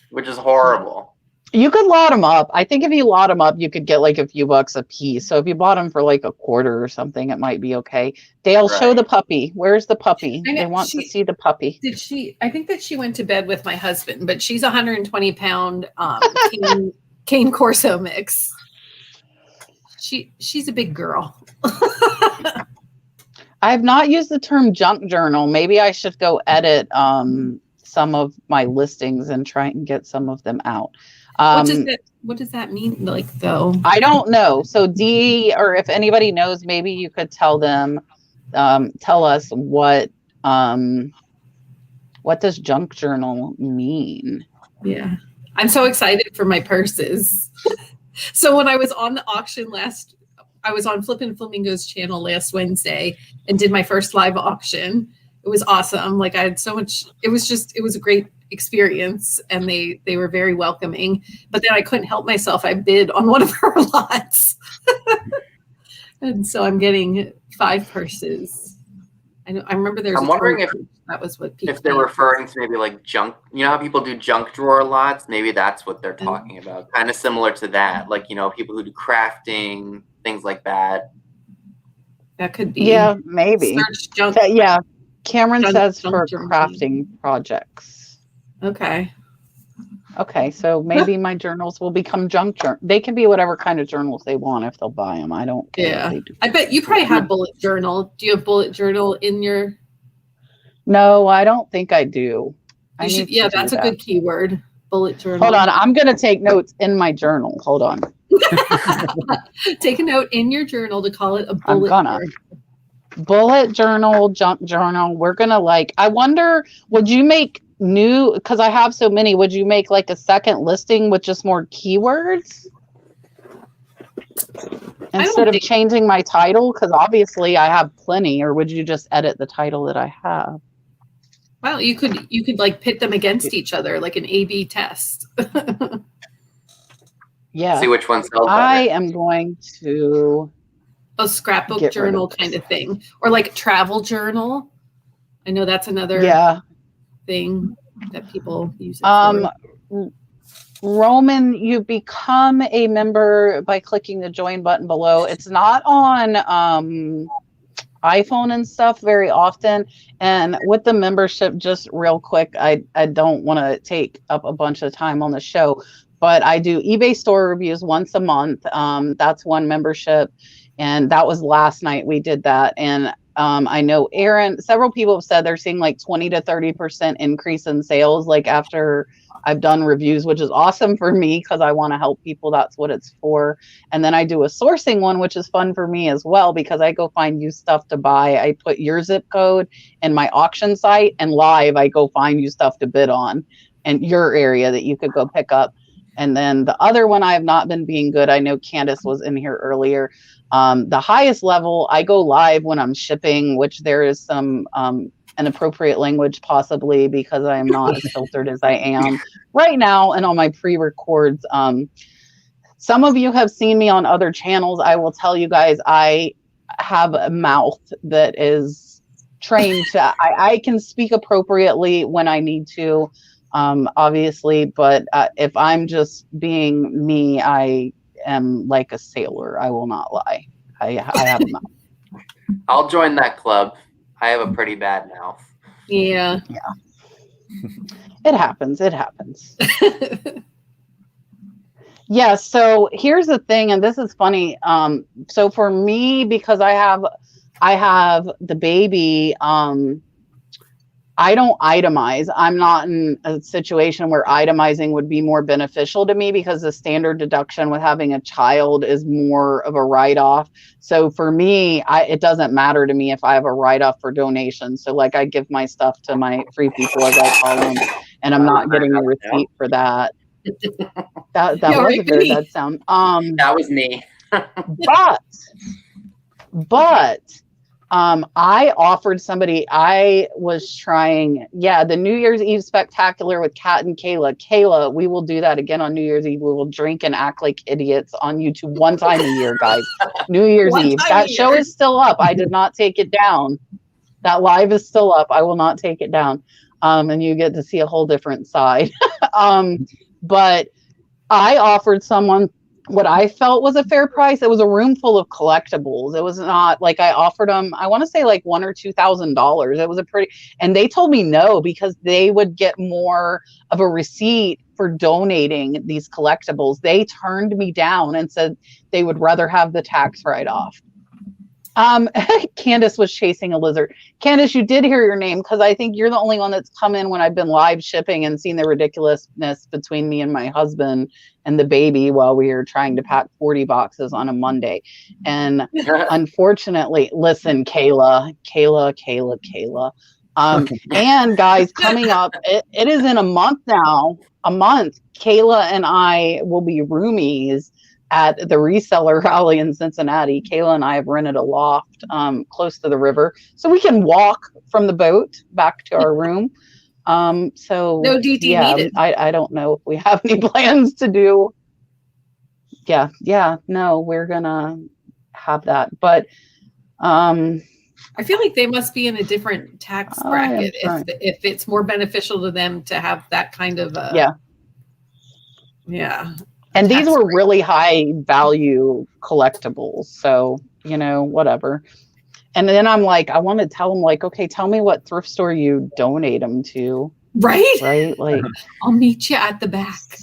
S4: which is horrible.
S2: You could lot them up. I think if you lot them up, you could get like a few bucks a piece. So if you bought them for like a quarter or something, it might be okay. Dale, show the puppy. Where's the puppy? They want to see the puppy.
S3: Did she? I think that she went to bed with my husband, but she's 120-pound cane Corso mix. She's a big girl.
S2: I have not used the term junk journal. Maybe I should go edit some of my listings and try and get some of them out.
S3: What does that mean, like, though?
S2: I don't know. So Dee, or if anybody knows, maybe you could tell them, tell us what does junk journal mean?
S3: Yeah, I'm so excited for my purses. So when I was on the auction I was on Flippin Flamingo's channel last Wednesday and did my first live auction. It was awesome. Like, I had so much. It was a great experience, and they were very welcoming. But then I couldn't help myself. I bid on one of her lots. And so I'm getting 5 purses. I remember there's
S4: I'm wondering if
S3: that was what
S4: they're referring to maybe like junk. You know how people do junk drawer lots? Maybe that's what they're talking about. Kind of similar to that. Like, you know, people who do crafting, things like that.
S3: That could be.
S2: Yeah, maybe.
S3: Search junk.
S2: Yeah. Cameron says for
S3: junk
S2: crafting projects.
S3: Okay.
S2: Okay, so maybe my journals will become junk journal. They can be whatever kind of journals they want if they'll buy them. I don't care.
S3: Yeah. I bet you probably have bullet journal. Do you have bullet journal in your?
S2: No, I don't think I do.
S3: You should, yeah, that's a good keyword. Bullet journal.
S2: Hold on, I'm gonna take notes in my journal. Hold on.
S3: Take a note in your journal to call it a bullet journal.
S2: Bullet journal, junk journal. We're gonna I wonder, would you make new, because I have so many, would you make like a second listing with just more keywords instead of changing my title? Because obviously I have plenty. Or would you just edit the title that I have?
S3: Well, you could like pit them against each other, like an A/B test.
S2: Yeah.
S4: See which one sells better.
S2: I am going to
S3: a scrapbook journal kind of thing, or like travel journal. I know that's another thing that people use it for.
S2: Roman, you become a member by clicking the join button below. It's not on iPhone and stuff very often. And with the membership, just real quick, I don't want to take up a bunch of time on the show, but I do eBay store reviews once a month. That's one membership. And that was last night we did that. And I know several people have said they're seeing like 20 to 30% increase in sales, like after I've done reviews, which is awesome for me because I want to help people. That's what it's for. And then I do a sourcing one, which is fun for me as well, because I go find you stuff to buy. I put your zip code in my auction site, and live, I go find you stuff to bid on and your area that you could go pick up. And then the other one, I have not been being good. I know Candace was in here earlier. The highest level, I go live when I'm shipping, which there is some inappropriate language possibly because I am not as filtered as I am right now. And on my pre-records, some of you have seen me on other channels. I will tell you guys, I have a mouth that is trained to, I can speak appropriately when I need to, obviously, but if I'm just being me, I am like a sailor. I will not lie. I have a mouth.
S4: I'll join that club. I have a pretty bad mouth.
S3: Yeah.
S2: It happens. Yeah. So here's the thing, and this is funny. So for me, because I have the baby, I don't itemize. I'm not in a situation where itemizing would be more beneficial to me because the standard deduction with having a child is more of a write-off. So for me, it doesn't matter to me if I have a write-off for donations. So like I give my stuff to my free people, as I call them, and I'm not getting a receipt for that. That was a very bad sound.
S4: That was me.
S2: but I offered somebody, I was trying, the New Year's Eve spectacular with Kat and Kayla. Kayla, we will do that again on New Year's Eve. We will drink and act like idiots on YouTube one time a year, guys. New Year's Eve. That show is still up. I did not take it down. That live is still up. I will not take it down. And you get to see a whole different side. But I offered someone what I felt was a fair price. It was a room full of collectibles. It was not like I offered them, I want to say like $1,000 or $2,000. It was and they told me no, because they would get more of a receipt for donating these collectibles. They turned me down and said they would rather have the tax write-off. Candace was chasing a lizard. Candace, you did hear your name, because I think you're the only one that's come in when I've been live shipping and seen the ridiculousness between me and my husband and the baby while we were trying to pack 40 boxes on a Monday. And unfortunately, listen, Kayla. And guys, coming up, it is in a month now, Kayla and I will be roomies at the Reseller rally in Cincinnati. Kayla and I have rented a loft close to the river, so we can walk from the boat back to our room. So
S3: No DD
S2: yeah,
S3: needed.
S2: I don't know if we have any plans to do. Yeah, no, we're gonna have that, but
S3: I feel like they must be in a different tax
S2: I am
S3: bracket
S2: trying.
S3: if it's more beneficial to them to have that kind of yeah.
S2: And these
S3: tax
S2: were
S3: rate.
S2: really high value collectibles, so whatever. And then I'm like, I want to tell them, like, okay, tell me what thrift store you donate them to,
S3: Right?
S2: right? Like,
S3: I'll meet you at the back.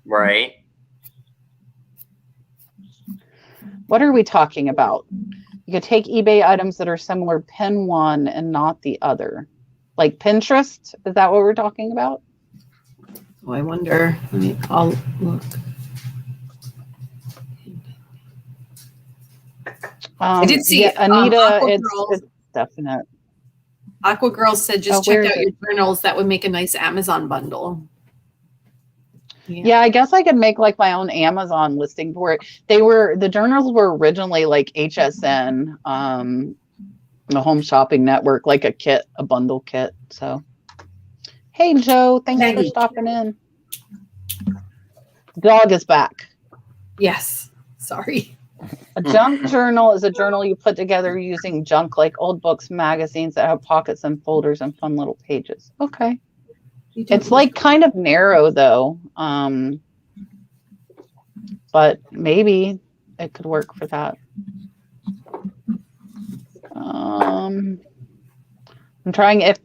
S4: Right.
S2: what are we talking about? You could take eBay items that are similar, pin one and not the other. Like Pinterest, is that what we're talking about?
S3: Oh, I wonder. I'll look. I did see
S2: yeah, Anita,
S3: Aqua
S2: it's
S3: Girls.
S2: definite.
S3: Aqua Girls said just
S2: where
S3: check
S2: is
S3: out your journals. That would make a nice Amazon bundle.
S2: Yeah, I guess I could make like my own Amazon listing for it. The journals were originally like HSN, the Home Shopping Network, like a bundle kit. So, hey Joe, thanks for
S3: Maggie.
S2: stopping in. Dog is back.
S3: Yes. Sorry.
S2: A junk journal is a journal you put together using junk, like old books, magazines that have pockets and folders and fun little pages. Okay. It's like kind of narrow though, but maybe it could work for that. I'm trying, if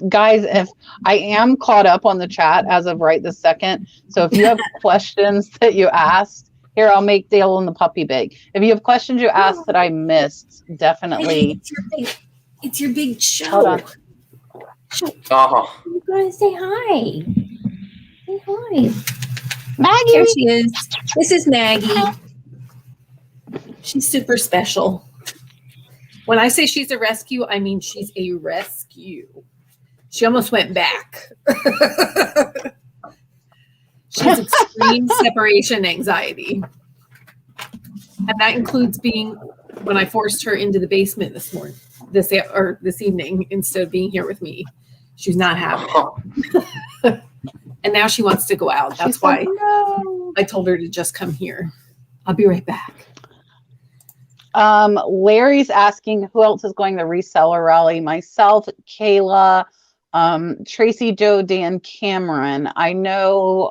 S2: I am caught up on the chat as of right this second. So if you have questions that you asked, here, I'll make Dale and the puppy big. If you have questions you asked that I missed, definitely.
S6: It's your big show.
S2: Hold on.
S4: Oh.
S6: You gotta say hi. Say hi.
S2: Maggie.
S3: Here she is. This is Maggie. She's super special. When I say she's a rescue, I mean she's a rescue. She almost went back. She has extreme separation anxiety. And that includes when I forced her into the basement this evening, instead of being here with me. She's not having it. And now she wants to go out. That's why I told her to just come here. I'll be right back.
S2: Larry's asking who else is going to the reseller rally. Myself, Kayla, Tracy, Joe, Dan, Cameron. I know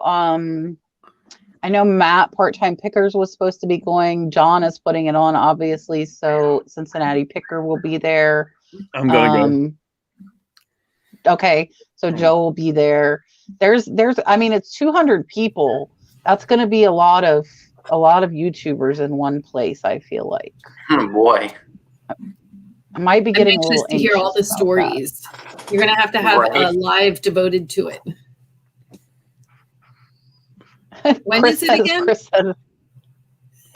S2: Matt, Part-Time Pickers, was supposed to be going. John is putting it on, obviously, so Cincinnati Picker will be there.
S1: I'm gonna go.
S2: Okay, so Joe will be there. I mean, it's 200 people. That's going to be a lot of YouTubers in one place, I feel like.
S4: Oh boy.
S2: I might be getting a little
S3: anxious to hear all the stories. You're going to have a live devoted to it. When is it again?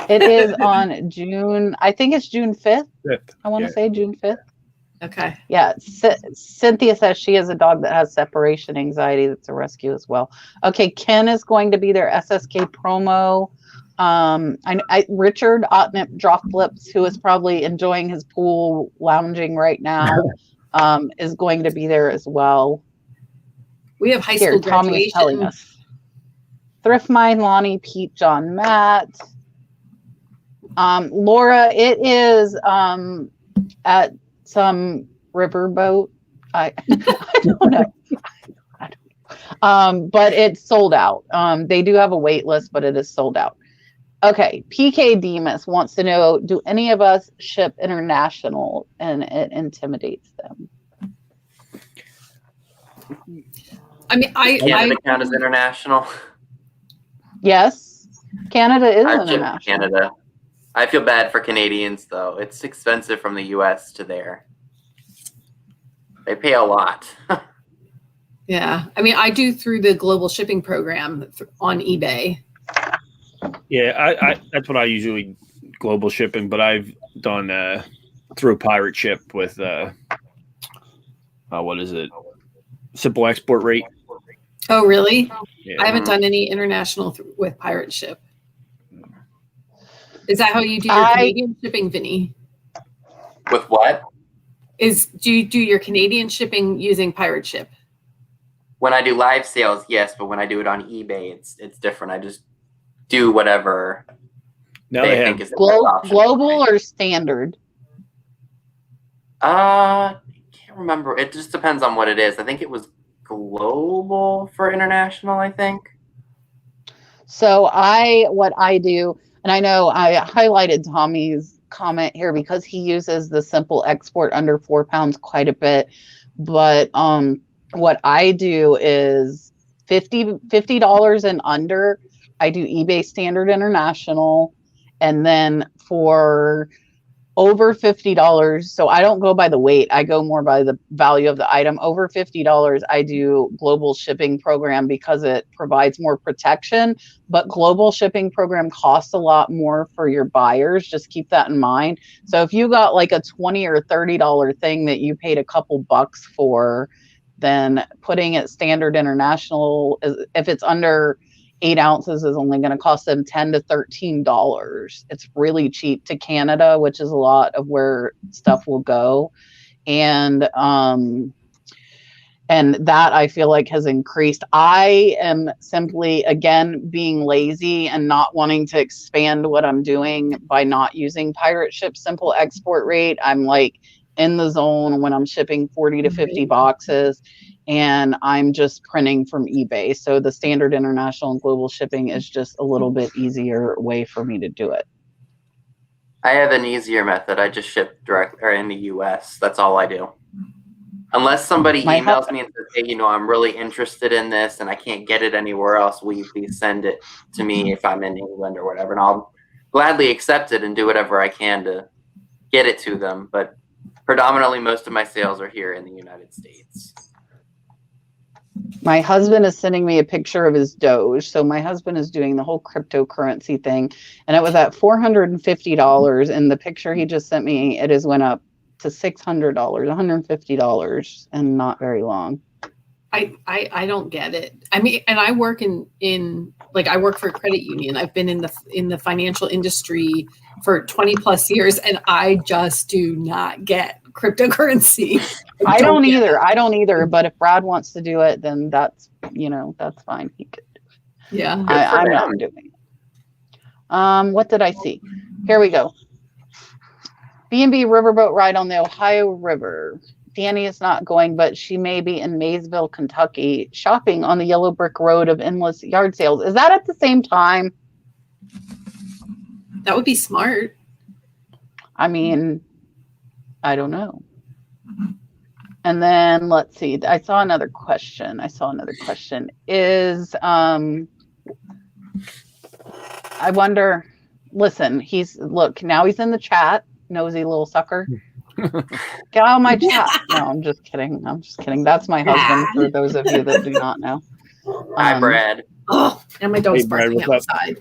S2: It is on June, I think it's June 5th. I want to say June 5th.
S3: Okay.
S2: Yeah. Cynthia says she has a dog that has separation anxiety. That's a rescue as well. Okay. Ken is going to be their SSK promo. Richard Otnip Droplips, who is probably enjoying his pool lounging right now, is going to be there as well.
S3: We have high school
S2: Tommy's telling
S3: graduation.
S2: us. Thrift Mind, Lonnie, Pete, John, Matt. Laura, it is at some riverboat. I don't know. But it's sold out. They do have a wait list, but it is sold out. Okay, PK Demas wants to know, do any of us ship international? And it intimidates them.
S3: I mean,
S4: Canada count as international.
S2: Yes, Canada is
S4: I've shipped
S2: international.
S4: to Canada. I feel bad for Canadians though. It's expensive from the US to there. They pay a lot.
S3: Yeah. I mean, I do through the global shipping program on eBay.
S1: Yeah, I that's what I usually global shipping, but I've done through pirate ship with what is it? Simple export rate.
S3: Oh, really?
S1: Yeah.
S3: I haven't done any international with pirate ship. Is that how you do your Canadian shipping, Vinny?
S4: With what?
S3: Do you do your Canadian shipping using pirate ship?
S4: when I do live sales, yes, but when I do it on eBay, it's different. I just do whatever
S1: Now
S4: they
S1: they
S4: think
S1: have
S4: is the best option.
S2: Global or standard?
S4: I can't remember. It just depends on what it is. I think it was global for international, I think.
S2: So what I do, and I know I highlighted Tommy's comment here because he uses the simple export under 4 pounds quite a bit. But what I do is $50 and under. I do eBay Standard International, and then for over $50, so I don't go by the weight, I go more by the value of the item. Over $50, I do global shipping program because it provides more protection, but global shipping program costs a lot more for your buyers. Just keep that in mind. So if you got like a $20 or $30 thing that you paid a couple bucks for, then putting it Standard International, if it's under 8 ounces, is only going to cost them $10 to $13. It's really cheap to Canada, which is a lot of where stuff will go. And that I feel like has increased. I am simply, again, being lazy and not wanting to expand what I'm doing by not using Pirate Ship Simple Export Rate. I'm like in the zone when I'm shipping 40 to 50 boxes. And I'm just printing from eBay. So the Standard International and global shipping is just a little bit easier way for me to do it.
S4: I have an easier method. I just ship direct or in the US. That's all I do. Unless somebody emails me and says, hey, I'm really interested in this and I can't get it anywhere else. Will you please send it to me if I'm in England or whatever? And I'll gladly accept it and do whatever I can to get it to them. But predominantly, most of my sales are here in the United States.
S2: My husband is sending me a picture of his Doge. So my husband is doing the whole cryptocurrency thing. And it was at $450. And the picture he just sent me, it has went up to $600, $150 and not very long.
S3: I don't get it. I mean, and I work in like I work for a credit union. I've been in the financial industry for 20 plus years, and I just do not get cryptocurrency.
S2: I don't either. But if Brad wants to do it, then that's fine. He could.
S3: Yeah,
S2: I'm not doing it. What did I see? Here we go. B&B riverboat ride on the Ohio River. Danny is not going, but she may be in Maysville, Kentucky, shopping on the yellow brick road of endless yard sales. Is that at the same time?
S3: That would be smart.
S2: I mean, I don't know. And then let's see. I saw another question. Is I wonder. Listen, now he's in the chat. Nosy little sucker. Get out of my chat. No, I'm just kidding. That's my husband, for those of you that do not know.
S4: Hi, Brad.
S3: Oh, and my dog's
S1: Brad,
S3: barking
S1: what's
S3: outside.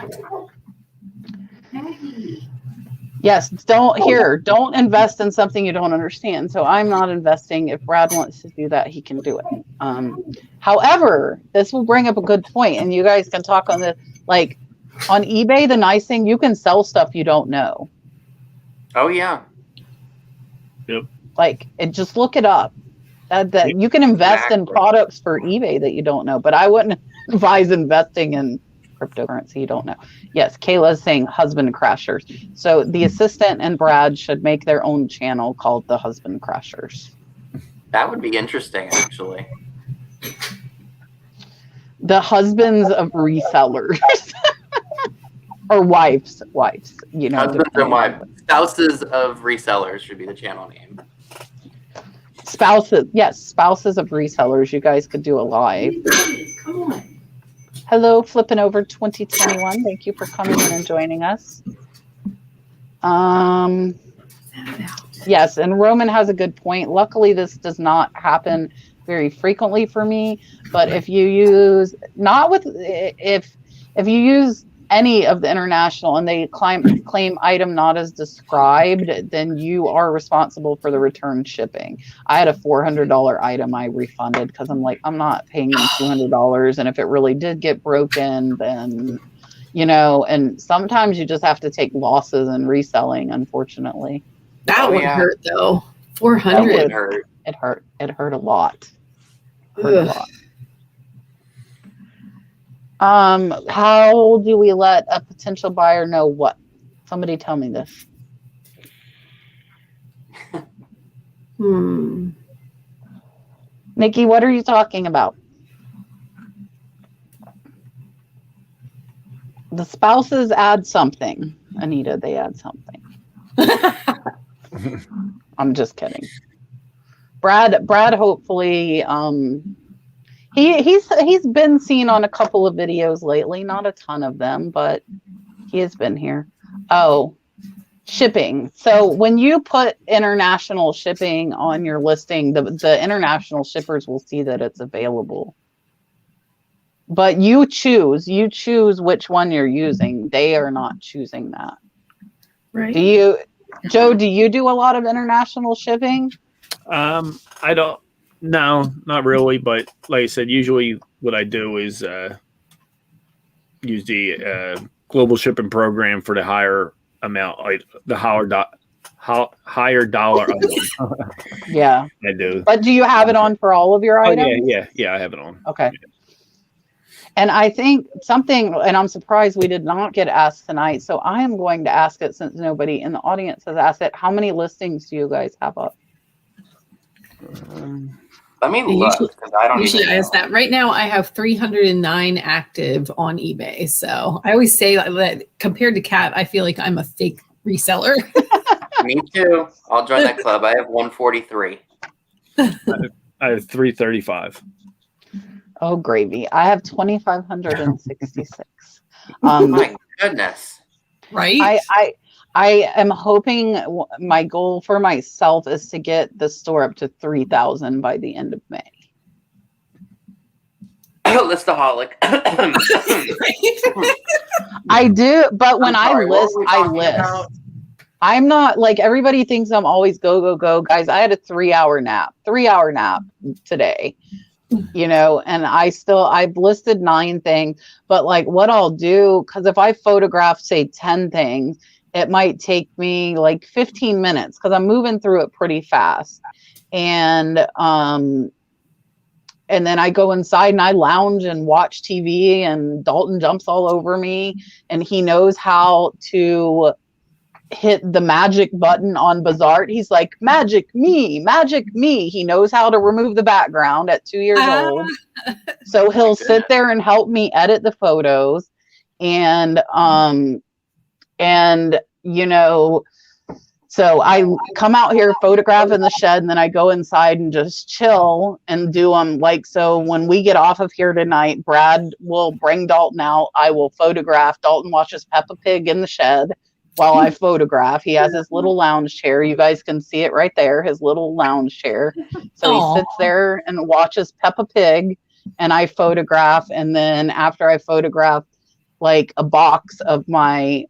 S2: Yes, don't invest in something you don't understand. So I'm not investing. If Brad wants to do that, he can do it. However, this will bring up a good point, and you guys can talk on this. Like on eBay, the nice thing, you can sell stuff you don't know.
S4: Oh yeah.
S1: Yep.
S2: Like, just look it up. That you can invest in products for eBay that you don't know, but I wouldn't advise investing in cryptocurrency you don't know. Yes, Kayla's saying husband crashers. So the assistant and Brad should make their own channel called the Husband Crashers.
S4: That would be interesting, actually.
S2: The husbands of resellers. Or wives,
S4: Husbands and wives. Spouses of resellers should be the channel name.
S2: Spouses of resellers. You guys could do a live.
S3: Come on.
S2: Hello, Flippin Over 2021. Thank you for coming in and joining us. Yes, and Roman has a good point. Luckily, this does not happen very frequently for me. But if you use if you use any of the international and they claim item not as described, then you are responsible for the return shipping. I had a $400 item I refunded because I'm like, I'm not paying them $200. And if it really did get broken, then, and sometimes you just have to take losses in reselling, unfortunately.
S3: That would hurt though. 400.
S2: It hurt a lot. A lot. How do we let a potential buyer know what? Somebody tell me this. Nikki, what are you talking about? The spouses add something. Anita, they add something. I'm just kidding. Brad hopefully he's been seen on a couple of videos lately, not a ton of them, but he has been here. Oh, shipping. So when you put international shipping on your listing, the international shippers will see that it's available. But you choose which one you're using. They are not choosing that. Right. Joe, do you do a lot of international shipping?
S1: I don't. No, not really. But like I said, usually what I do is use the global shipping program for the higher amount, like the higher dollar item.
S2: Yeah,
S1: I do.
S2: But do you have it on for all of your items?
S1: Yeah, I have it on.
S2: Okay. And I think something, and I'm surprised we did not get asked tonight, so I am going to ask it since nobody in the audience has asked it. How many listings do you guys have up?
S4: Let me look, because I don't
S3: usually
S4: even know.
S3: ask that. Right now, I have 309 active on eBay. So I always say that compared to Kat, I feel like I'm a fake reseller.
S4: Me too. I'll join that club. I have 143.
S1: I have 335.
S2: Oh, gravy. I have 2,566.
S4: My goodness.
S3: Right?
S2: I am hoping my goal for myself is to get the store up to 3,000 by the end of May.
S4: Listaholic.
S2: I do, but when I list.
S4: About?
S2: I'm not like everybody thinks I'm always go. Guys, I had a 3-hour nap today. You know, and I've listed 9 things, but like what I'll do, because if I photograph, say 10 things, it might take me like 15 minutes because I'm moving through it pretty fast. And then I go inside and I lounge and watch TV, and Dalton jumps all over me, and he knows how to hit the magic button on Bazaar. He's like, magic me. He knows how to remove the background at 2 years old. So he'll sit there and help me edit the photos. And you know, so I come out here, photograph in the shed, and then I go inside and just chill and do them. Like, so when we get off of here tonight, Brad will bring Dalton out. I will photograph. Dalton watches Peppa Pig in the shed while I photograph. He has his little lounge chair. You guys can see it right there, his little lounge chair. So he sits there and watches Peppa Pig, and I photograph. And then after I photograph like a box of my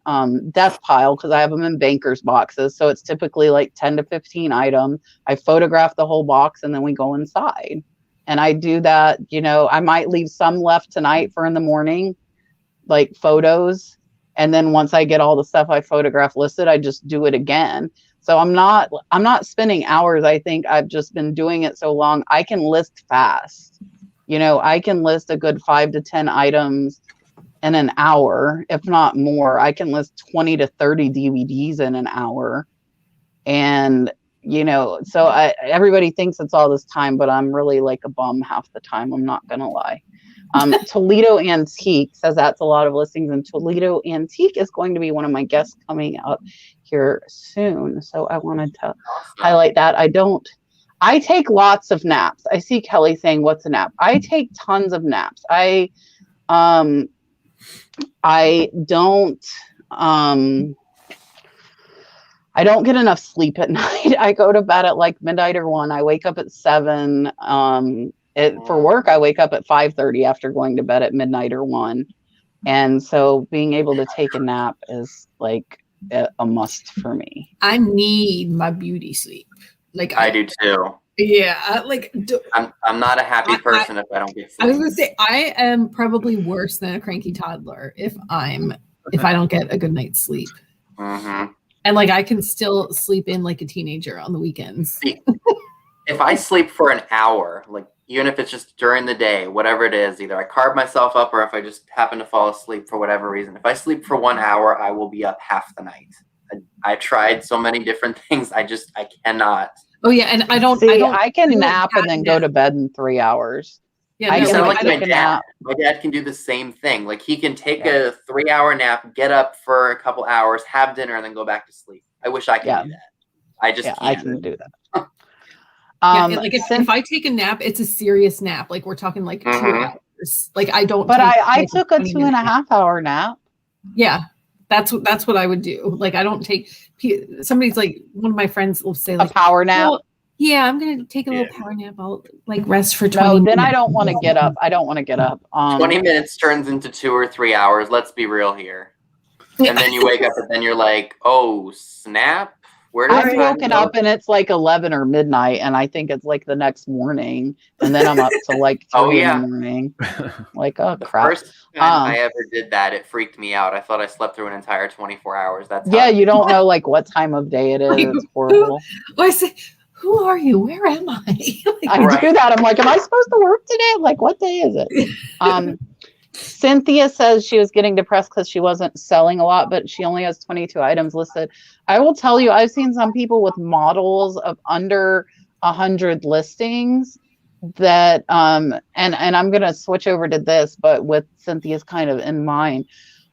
S2: death pile, because I have them in bankers boxes, so it's typically like 10 to 15 items. I photograph the whole box, and then we go inside. And I do that, you know, I might leave some left tonight for in the morning, like photos. And then once I get all the stuff I photograph listed, I just do it again. So I'm not spending hours. I think I've just been doing it so long. I can list fast. You know, I can list a good 5 to 10 items in an hour, if not more. I can list 20 to 30 DVDs in an hour. And, you know, so everybody thinks it's all this time, but I'm really like a bum half the time. I'm not going to lie. Toledo Antique says that's a lot of listings, and Toledo Antique is going to be one of my guests coming up here soon. So I wanted to highlight that. I take lots of naps. I see Kelly saying, what's a nap? I take tons of naps. I don't get enough sleep at night. I go to bed at like midnight or 1. I wake up at 7. For work, I wake up at 5:30 after going to bed at midnight or 1. And so being able to take a nap is like a must for me.
S3: I need my beauty sleep. Like
S4: I do too.
S3: Yeah, like
S4: I'm not a happy person if I don't get sleep.
S3: I was gonna say I am probably worse than a cranky toddler if I don't get a good night's sleep.
S4: Mm-hmm.
S3: And like I can still sleep in like a teenager on the weekends.
S4: If I sleep for an hour, like even if it's just during the day, whatever it is, either I carve myself up or if I just happen to fall asleep for whatever reason. If I sleep for 1 hour, I will be up half the night. I tried so many different things. I cannot.
S3: Oh yeah, and I don't.
S2: I can nap and then go to bed in 3 hours.
S3: Yeah,
S2: I
S4: You
S2: can
S4: sound
S2: like
S4: like my
S2: take a
S4: dad.
S2: nap.
S4: My dad can do the same thing. Like he can take a 3-hour nap, get up for a couple hours, have dinner, and then go back to sleep. I wish I could do that. I just can't.
S2: I can do that.
S3: Yeah, like if I take a nap, it's a serious nap. Like we're talking like 2 hours. Like I don't.
S2: But I
S3: like,
S2: took a 2.5 hour nap.
S3: Yeah, that's what I would do. Like I don't take. Somebody's like, one of my friends will say like
S2: a power nap.
S3: Well, yeah, I'm gonna take a little power nap. I'll like rest for 20
S2: No,
S3: minutes.
S2: then I don't want to get up.
S4: 20 minutes turns into 2 or 3 hours. Let's be real here. And then you wake up and then you're like, oh snap.
S2: I've woken up and it's like 11 or midnight, and I think it's like the next morning, and then I'm up till like 3 in the morning. Like, oh crap!
S4: First time I ever did that, it freaked me out. I thought I slept through an entire 24 hours. That's
S2: you don't know like what time of day it is. It's horrible.
S3: I say, who are you? Where am I?
S2: I do that. I'm like, am I supposed to work today? Like, what day is it? Cynthia says she was getting depressed because she wasn't selling a lot, but she only has 22 items listed. I will tell you, I've seen some people with models of under 100 listings that, and I'm going to switch over to this, but with Cynthia's kind of in mind,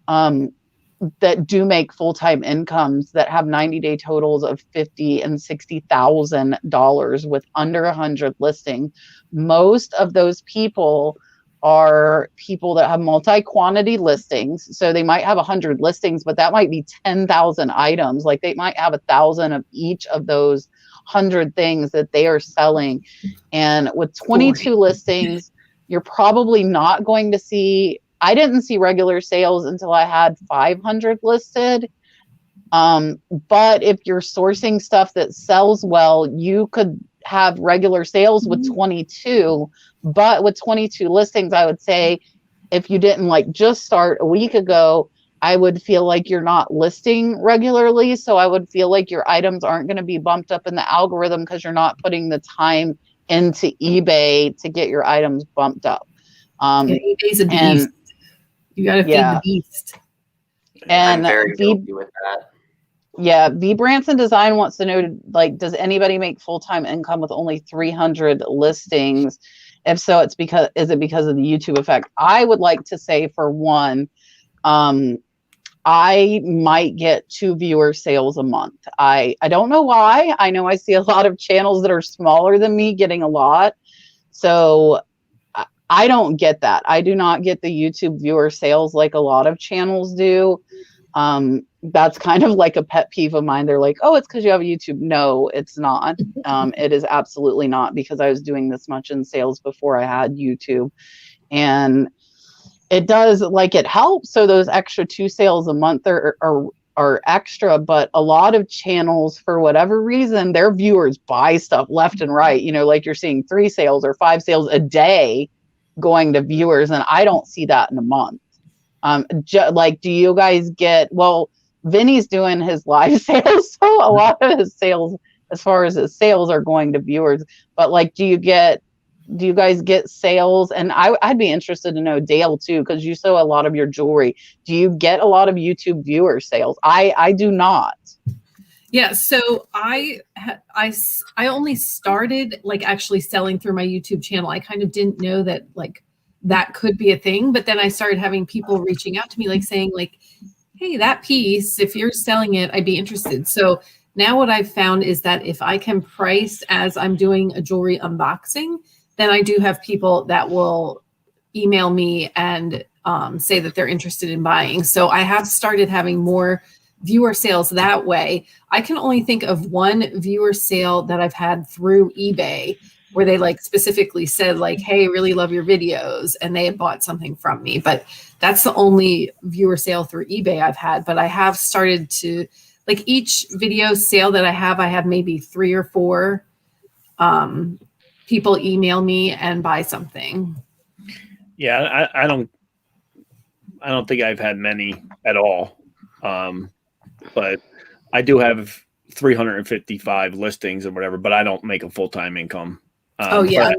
S2: that do make full-time incomes that have 90-day totals of $50,000 and $60,000 with under 100 listings. Most of those people are people that have multi-quantity listings. So they might have 100 listings, but that might be 10,000 items. Like they might have 1,000 of each of those 100 things that they are selling. And with 22 listings, you're probably not going to see, I didn't see regular sales until I had 500 listed. But if you're sourcing stuff that sells well, you could have regular sales with 22, but with 22 listings, I would say if you didn't like just start a week ago, I would feel like you're not listing regularly. So I would feel like your items aren't going to be bumped up in the algorithm because you're not putting the time into eBay to get your items bumped up.
S3: eBay's a beast. You got to feed the beast.
S4: And I'm very guilty with that.
S2: Yeah, V Branson Design wants to know, like, does anybody make full-time income with only 300 listings? If so, is it because of the YouTube effect? I would like to say, for one, I might get 2 viewer sales a month. I don't know why. I know I see a lot of channels that are smaller than me getting a lot. So I don't get that. I do not get the YouTube viewer sales like a lot of channels do. That's kind of like a pet peeve of mine. They're like, oh, it's because you have a YouTube. No, it's not. It is absolutely not, because I was doing this much in sales before I had YouTube. And it does, like, it helps. So those extra 2 sales a month are extra, but a lot of channels, for whatever reason, their viewers buy stuff left and right. You know, like you're seeing 3 sales or 5 sales a day going to viewers. And I don't see that in a month. Like, do you guys get, well, Vinny's doing his live sales, so a lot of his sales, as far as his sales, are going to viewers. But like, do you guys get sales? And I'd be interested to know, Dale, too, because you sell a lot of your jewelry. Do you get a lot of YouTube viewer sales? I do not.
S3: Yeah, so I only started like actually selling through my YouTube channel. I kind of didn't know that like that could be a thing, but then I started having people reaching out to me, like saying like, hey, that piece, if you're selling it, I'd be interested. So now what I've found is that if I can price as I'm doing a jewelry unboxing, then I do have people that will email me and say that they're interested in buying. So I have started having more viewer sales that way. I can only think of one viewer sale that I've had through eBay where they like specifically said like, hey, really love your videos, and they had bought something from me. But that's the only viewer sale through eBay I've had. But I have started to, like, each video sale that I have maybe 3 or 4 people email me and buy something.
S1: Yeah, I don't think I've had many at all. But I do have 355 listings or whatever, but I don't make a full-time income
S3: Oh yeah,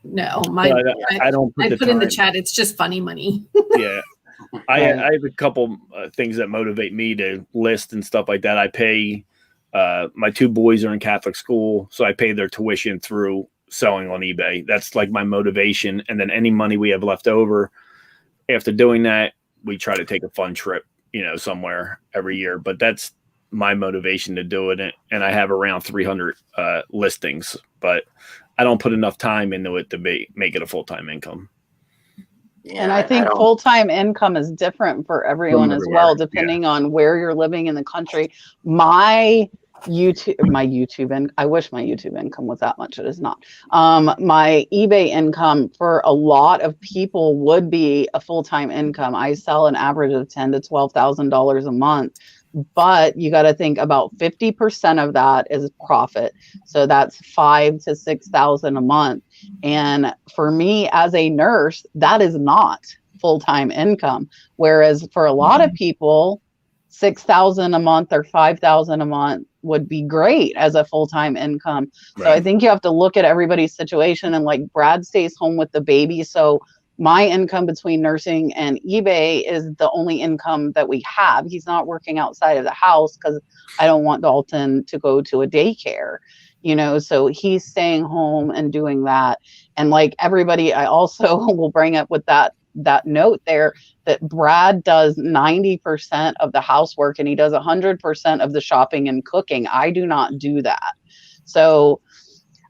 S3: no.
S1: I don't.
S3: I put in the chat. It's just funny money.
S1: Yeah, I have a couple things that motivate me to list and stuff like that. I pay. My two boys are in Catholic school, so I pay their tuition through selling on eBay. That's like my motivation. And then any money we have left over after doing that, we try to take a fun trip, somewhere every year. But that's my motivation to do it. And I have around 300 listings, but I don't put enough time into it to make it a full-time income.
S2: Yeah, and I think full-time income is different for everyone as well, depending on where you're living in the country. My YouTube, and I wish my YouTube income was that much. It is not. My eBay income for a lot of people would be a full-time income. I sell an average of $10,000 to $12,000 a month, but you got to think about 50% of that is profit. So that's $5,000 to $6,000 a month. And for me as a nurse, that is not full-time income. Whereas for a lot of people, $6,000 a month or $5,000 a month would be great as a full-time income. Right. So I think you have to look at everybody's situation, and like Brad stays home with the baby. So my income between nursing and eBay is the only income that we have. He's not working outside of the house because I don't want Dalton to go to a daycare, so he's staying home and doing that. And like everybody, I also will bring up with that note there that Brad does 90% of the housework and he does 100% of the shopping and cooking. I do not do that. So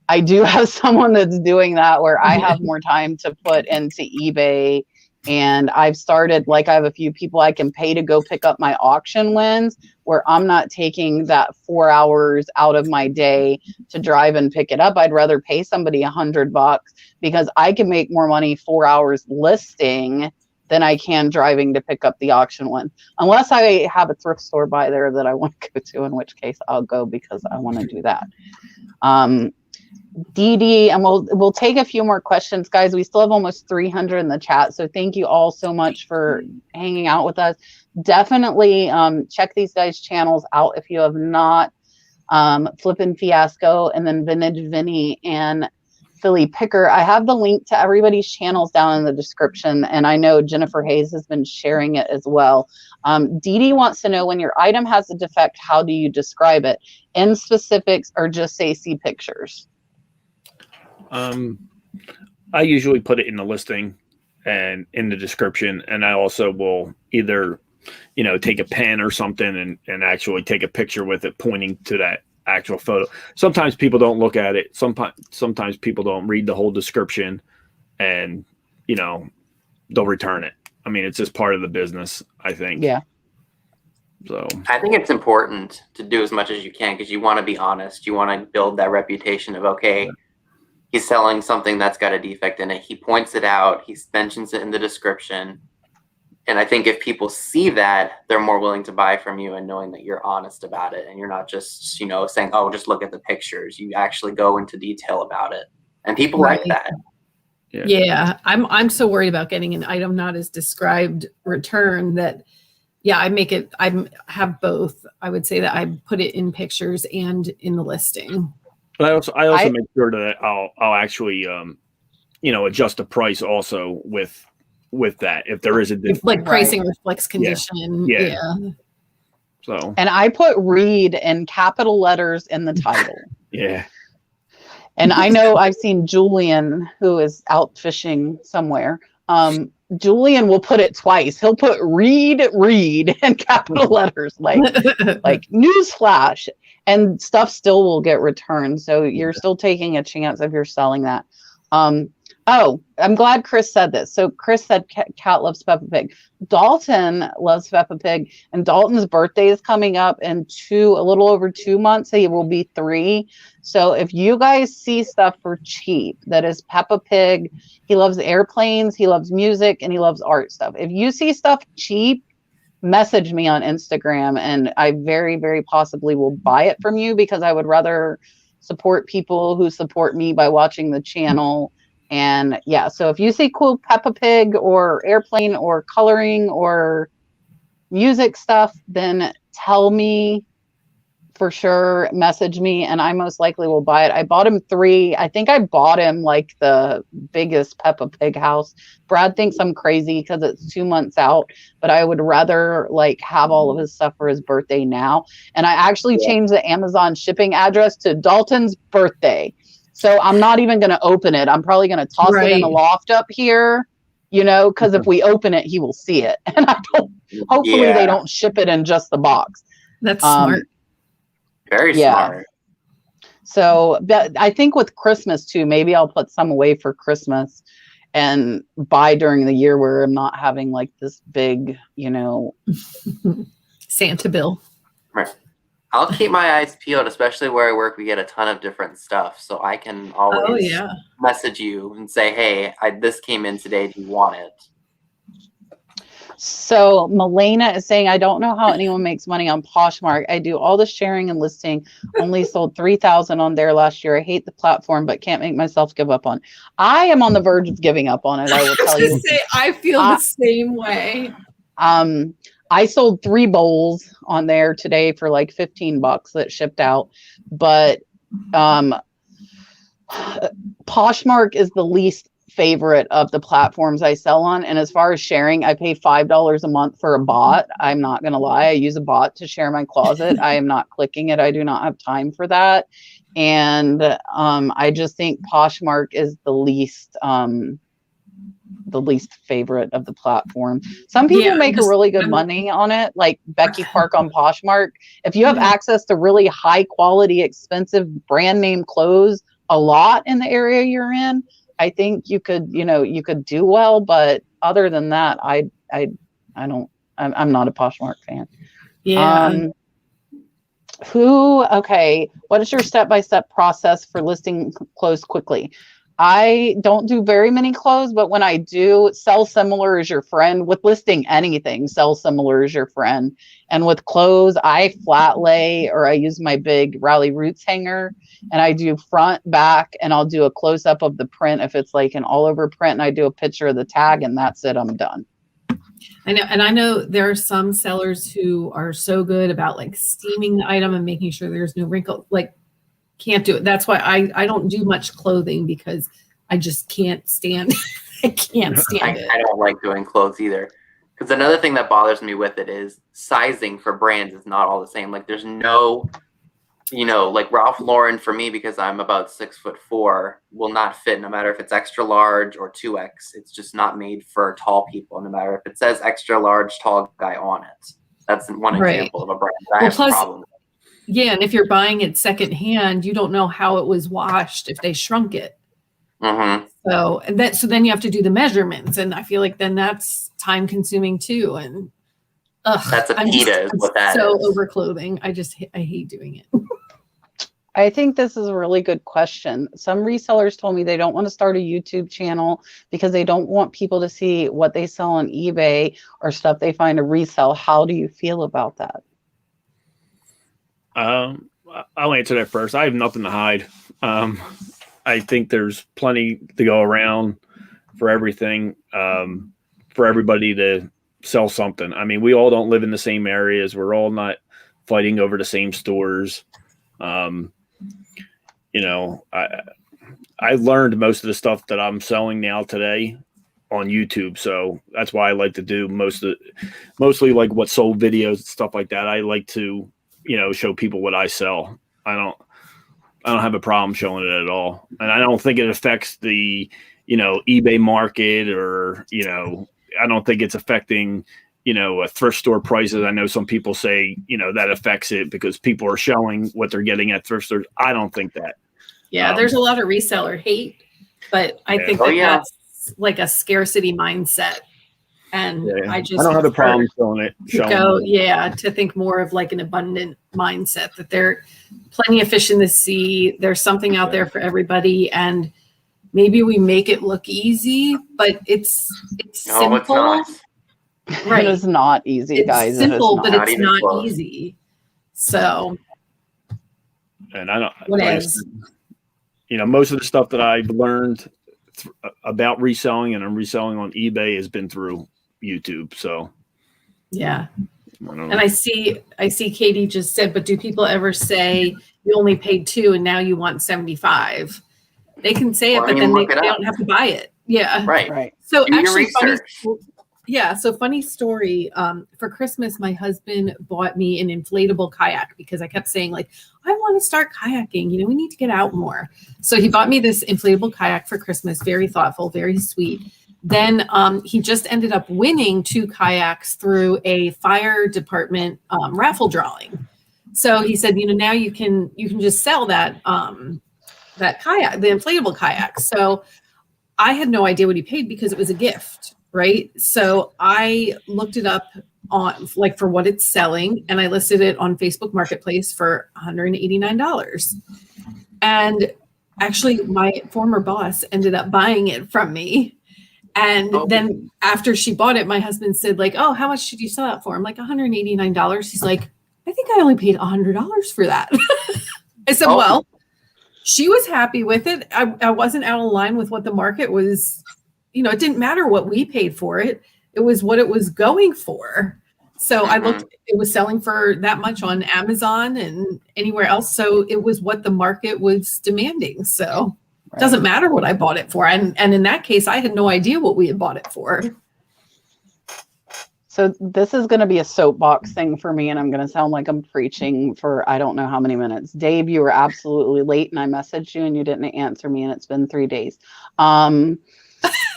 S2: I do have someone that's doing that where I have more time to put into eBay. And I've started, I have a few people I can pay to go pick up my auction wins, where I'm not taking that 4 hours out of my day to drive and pick it up. I'd rather pay somebody $100 because I can make more money 4 hours listing than I can driving to pick up the auction win. Unless I have a thrift store by there that I want to go to, in which case I'll go because I want to do that. Dee Dee, and we'll take a few more questions, guys. We still have almost 300 in the chat, so thank you all so much for hanging out with us. Definitely check these guys' channels out if you have not. Flippin Fiasco, and then Vintage Vinny and Philly Picker. I have the link to everybody's channels down in the description, and I know Jennifer Hayes has been sharing it as well. Dee Dee wants to know, when your item has a defect, how do you describe it? In specifics, or just say see pictures?
S1: I usually put it in the listing and in the description, and I also will either, take a pen or something and actually take a picture with it pointing to that actual photo. Sometimes people don't look at it. Sometimes people don't read the whole description, and, they'll return it. I mean, it's just part of the business, I think.
S2: Yeah.
S1: So
S4: I think it's important to do as much as you can because you want to be honest. You want to build that reputation of, okay, he's selling something that's got a defect in it. He points it out. He mentions it in the description. And I think if people see that, they're more willing to buy from you, and knowing that you're honest about it and you're not just, saying, oh, just look at the pictures. You actually go into detail about it. And people like that.
S3: Yeah. I'm so worried about getting an item not as described return that, I have both. I would say that I put it in pictures and in the listing.
S1: But I also make sure that I'll actually, adjust the price also with that if there is a difference.
S3: Like pricing reflects condition. Yeah.
S1: So. And
S2: I put read in capital letters in the title.
S1: Yeah.
S2: And I know I've seen Julian, who is out fishing somewhere. Julian will put it twice. He'll put read in capital letters, like newsflash, and stuff still will get returned. So you're still taking a chance if you're selling that. Oh, I'm glad Chris said this. So Chris said Cat loves Peppa Pig. Dalton loves Peppa Pig, and Dalton's birthday is coming up in a little over 2 months. He will be 3. So if you guys see stuff for cheap that is Peppa Pig, he loves airplanes, he loves music, and he loves art stuff. If you see stuff cheap, message me on Instagram, and I very, very possibly will buy it from you, because I would rather support people who support me by watching the channel. And so if you see cool Peppa Pig or airplane or coloring or music stuff, then tell me for sure message me and I most likely will buy it. I bought him 3. I think I bought him like the biggest Peppa Pig house. Brad thinks I'm crazy because it's 2 months out, but I would rather like have all of his stuff for his birthday now. And I actually changed the Amazon shipping address to Dalton's birthday. So I'm not even going to open it. I'm probably going to toss it in the loft up here, you know, because if we open it, he will see it. And I don't, hopefully they don't ship it in just the box.
S3: That's smart.
S4: Very smart.
S2: So I think with Christmas too, maybe I'll put some away for Christmas and buy during the year where I'm not having like this big, you know,
S3: Santa bill.
S4: Right. I'll keep my eyes peeled, especially where I work. We get a ton of different stuff, so I can always message you and say, "Hey, this came in today. Do you want it?"
S2: So Milena is saying, I don't know how anyone makes money on Poshmark. I do all the sharing and listing. Only sold 3,000 on there last year. I hate the platform, but can't make myself give up on. I am on the verge of giving up on it. I will tell you.
S3: I feel the same way.
S2: I sold 3 bowls on there today for like $15 that shipped out. But Poshmark is the least favorite of the platforms I sell on. And as far as sharing, I pay $5 a month for a bot. I'm not going to lie. I use a bot to share my closet. I am not clicking it. I do not have time for that. And I just think Poshmark is the least favorite of the platform. Some people make a really good money on it, like Becky Park on Poshmark. If you have access to really high quality, expensive brand name clothes a lot in the area you're in, I think you could, you know, you could do well. But other than that, I'm not a Poshmark fan.
S3: Yeah.
S2: What is your step-by-step process for listing clothes quickly? I don't do very many clothes, but when I do, sell similar is your friend. With listing anything, sell similar is your friend. And with clothes, I flat lay, or I use my big Rally Roots hanger, and I do front, back, and I'll do a close up of the print if it's like an all over print, and I do a picture of the tag, and that's it. I'm done.
S3: I know there are some sellers who are so good about like steaming the item and making sure there's no wrinkle. Like, can't do it. That's why I don't do much clothing, because I just can't stand I can't stand it.
S4: I don't like doing clothes either. Because another thing that bothers me with it is sizing for brands is not all the same. Like there's no, you know, like Ralph Lauren for me, because I'm about 6'4", will not fit no matter if it's extra large or 2X. It's just not made for tall people, no matter if it says extra large tall guy on it. That's one example of a brand that I have a problem with.
S3: Yeah, and if you're buying it secondhand, you don't know how it was washed if they shrunk it.
S4: Mm-hmm.
S3: So then you have to do the measurements, and I feel like then that's time consuming too. And
S4: that's a PETA is what that is.
S3: So over clothing, I hate doing it.
S2: I think this is a really good question. Some resellers told me they don't want to start a YouTube channel because they don't want people to see what they sell on eBay or stuff they find to resell. How do you feel about that?
S1: I'll answer that first. I have nothing to hide. I think there's plenty to go around for everything, for everybody to sell something. I mean, we all don't live in the same areas. We're all not fighting over the same stores. You know, I learned most of the stuff that I'm selling now today on YouTube. So that's why I like to do mostly like what sold videos and stuff like that. I like to, you know, show people what I sell. I don't have a problem showing it at all. And I don't think it affects the, you know, eBay market, or, you know, I don't think it's affecting, you know, thrift store prices. I know some people say, you know, that affects it because people are showing what they're getting at thrift stores. I don't think that.
S3: Yeah, there's a lot of reseller hate, but I think that's like a scarcity mindset. And I don't
S1: have a problem showing it.
S3: To think more of like an abundant mindset, that there are plenty of fish in the sea. There's something out there for everybody, and maybe we make it look easy, but it's simple.
S4: It's not.
S2: Right. It is not easy, guys.
S3: It's simple, but it's not
S4: close.
S3: easy. So,
S1: and I don't. You know, most of the stuff that I've learned about reselling and I'm reselling on eBay has been through YouTube. So
S3: yeah, And I see Katie just said, but do people ever say you only paid 2 and now you want 75? They can say it, but then they don't have to buy it. Yeah.
S4: Right.
S3: So
S4: Do your
S3: actually,
S4: research.
S3: funny story. For Christmas, my husband bought me an inflatable kayak because I kept saying, like, I want to start kayaking. You know, we need to get out more. So he bought me this inflatable kayak for Christmas. Very thoughtful, very sweet. Then he just ended up winning 2 kayaks through a fire department raffle drawing. So he said, you know, now you can just sell that kayak, the inflatable kayak. So I had no idea what he paid because it was a gift, right? So I looked it up on like for what it's selling, and I listed it on Facebook Marketplace for $189. And actually, my former boss ended up buying it from me. And then after she bought it, my husband said, like, oh, how much did you sell it for? I'm like, $189. He's like, I think I only paid $100 for that. I said, well, she was happy with it. I wasn't out of line with what the market was. You know, it didn't matter what we paid for it. It was what it was going for. So I looked, it was selling for that much on Amazon and anywhere else. So it was what the market was demanding. So it doesn't matter what I bought it for. And in that case, I had no idea what we had bought it for.
S2: So this is going to be a soapbox thing for me, and I'm going to sound like I'm preaching for I don't know how many minutes. Dave, you were absolutely late, and I messaged you, and you didn't answer me, and it's been 3 days.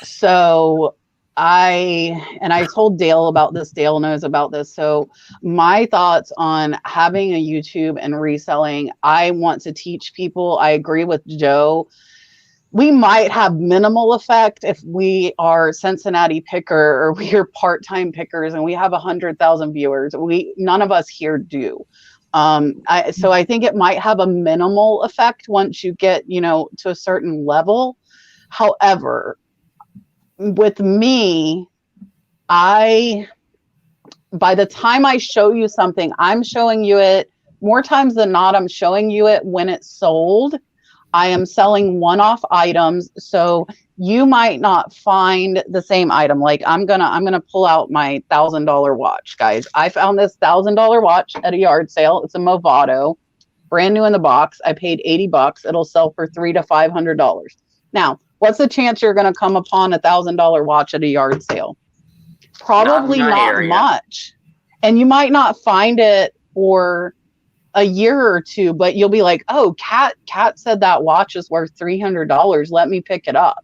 S2: So I told Dale about this. Dale knows about this. So my thoughts on having a YouTube and reselling, I want to teach people. I agree with Joe. We might have minimal effect if we are Cincinnati picker or we are part-time pickers and we have 100,000 viewers. None of us here do. So I think it might have a minimal effect once you get, you know, to a certain level. However, with me, by the time I show you something, I'm showing you it more times than not. I'm showing you it when it's sold. I am selling one-off items, so you might not find the same item. Like I'm gonna pull out my $1,000 watch, guys. I found this $1,000 watch at a yard sale. It's a Movado, brand new in the box. I paid $80. It'll sell for $300 to $500. Now, what's the chance you're gonna come upon a $1,000 watch at a yard sale? Probably not much, and you might not find it for a year or two, but you'll be like, oh, Kat said that watch is worth $300. Let me pick it up.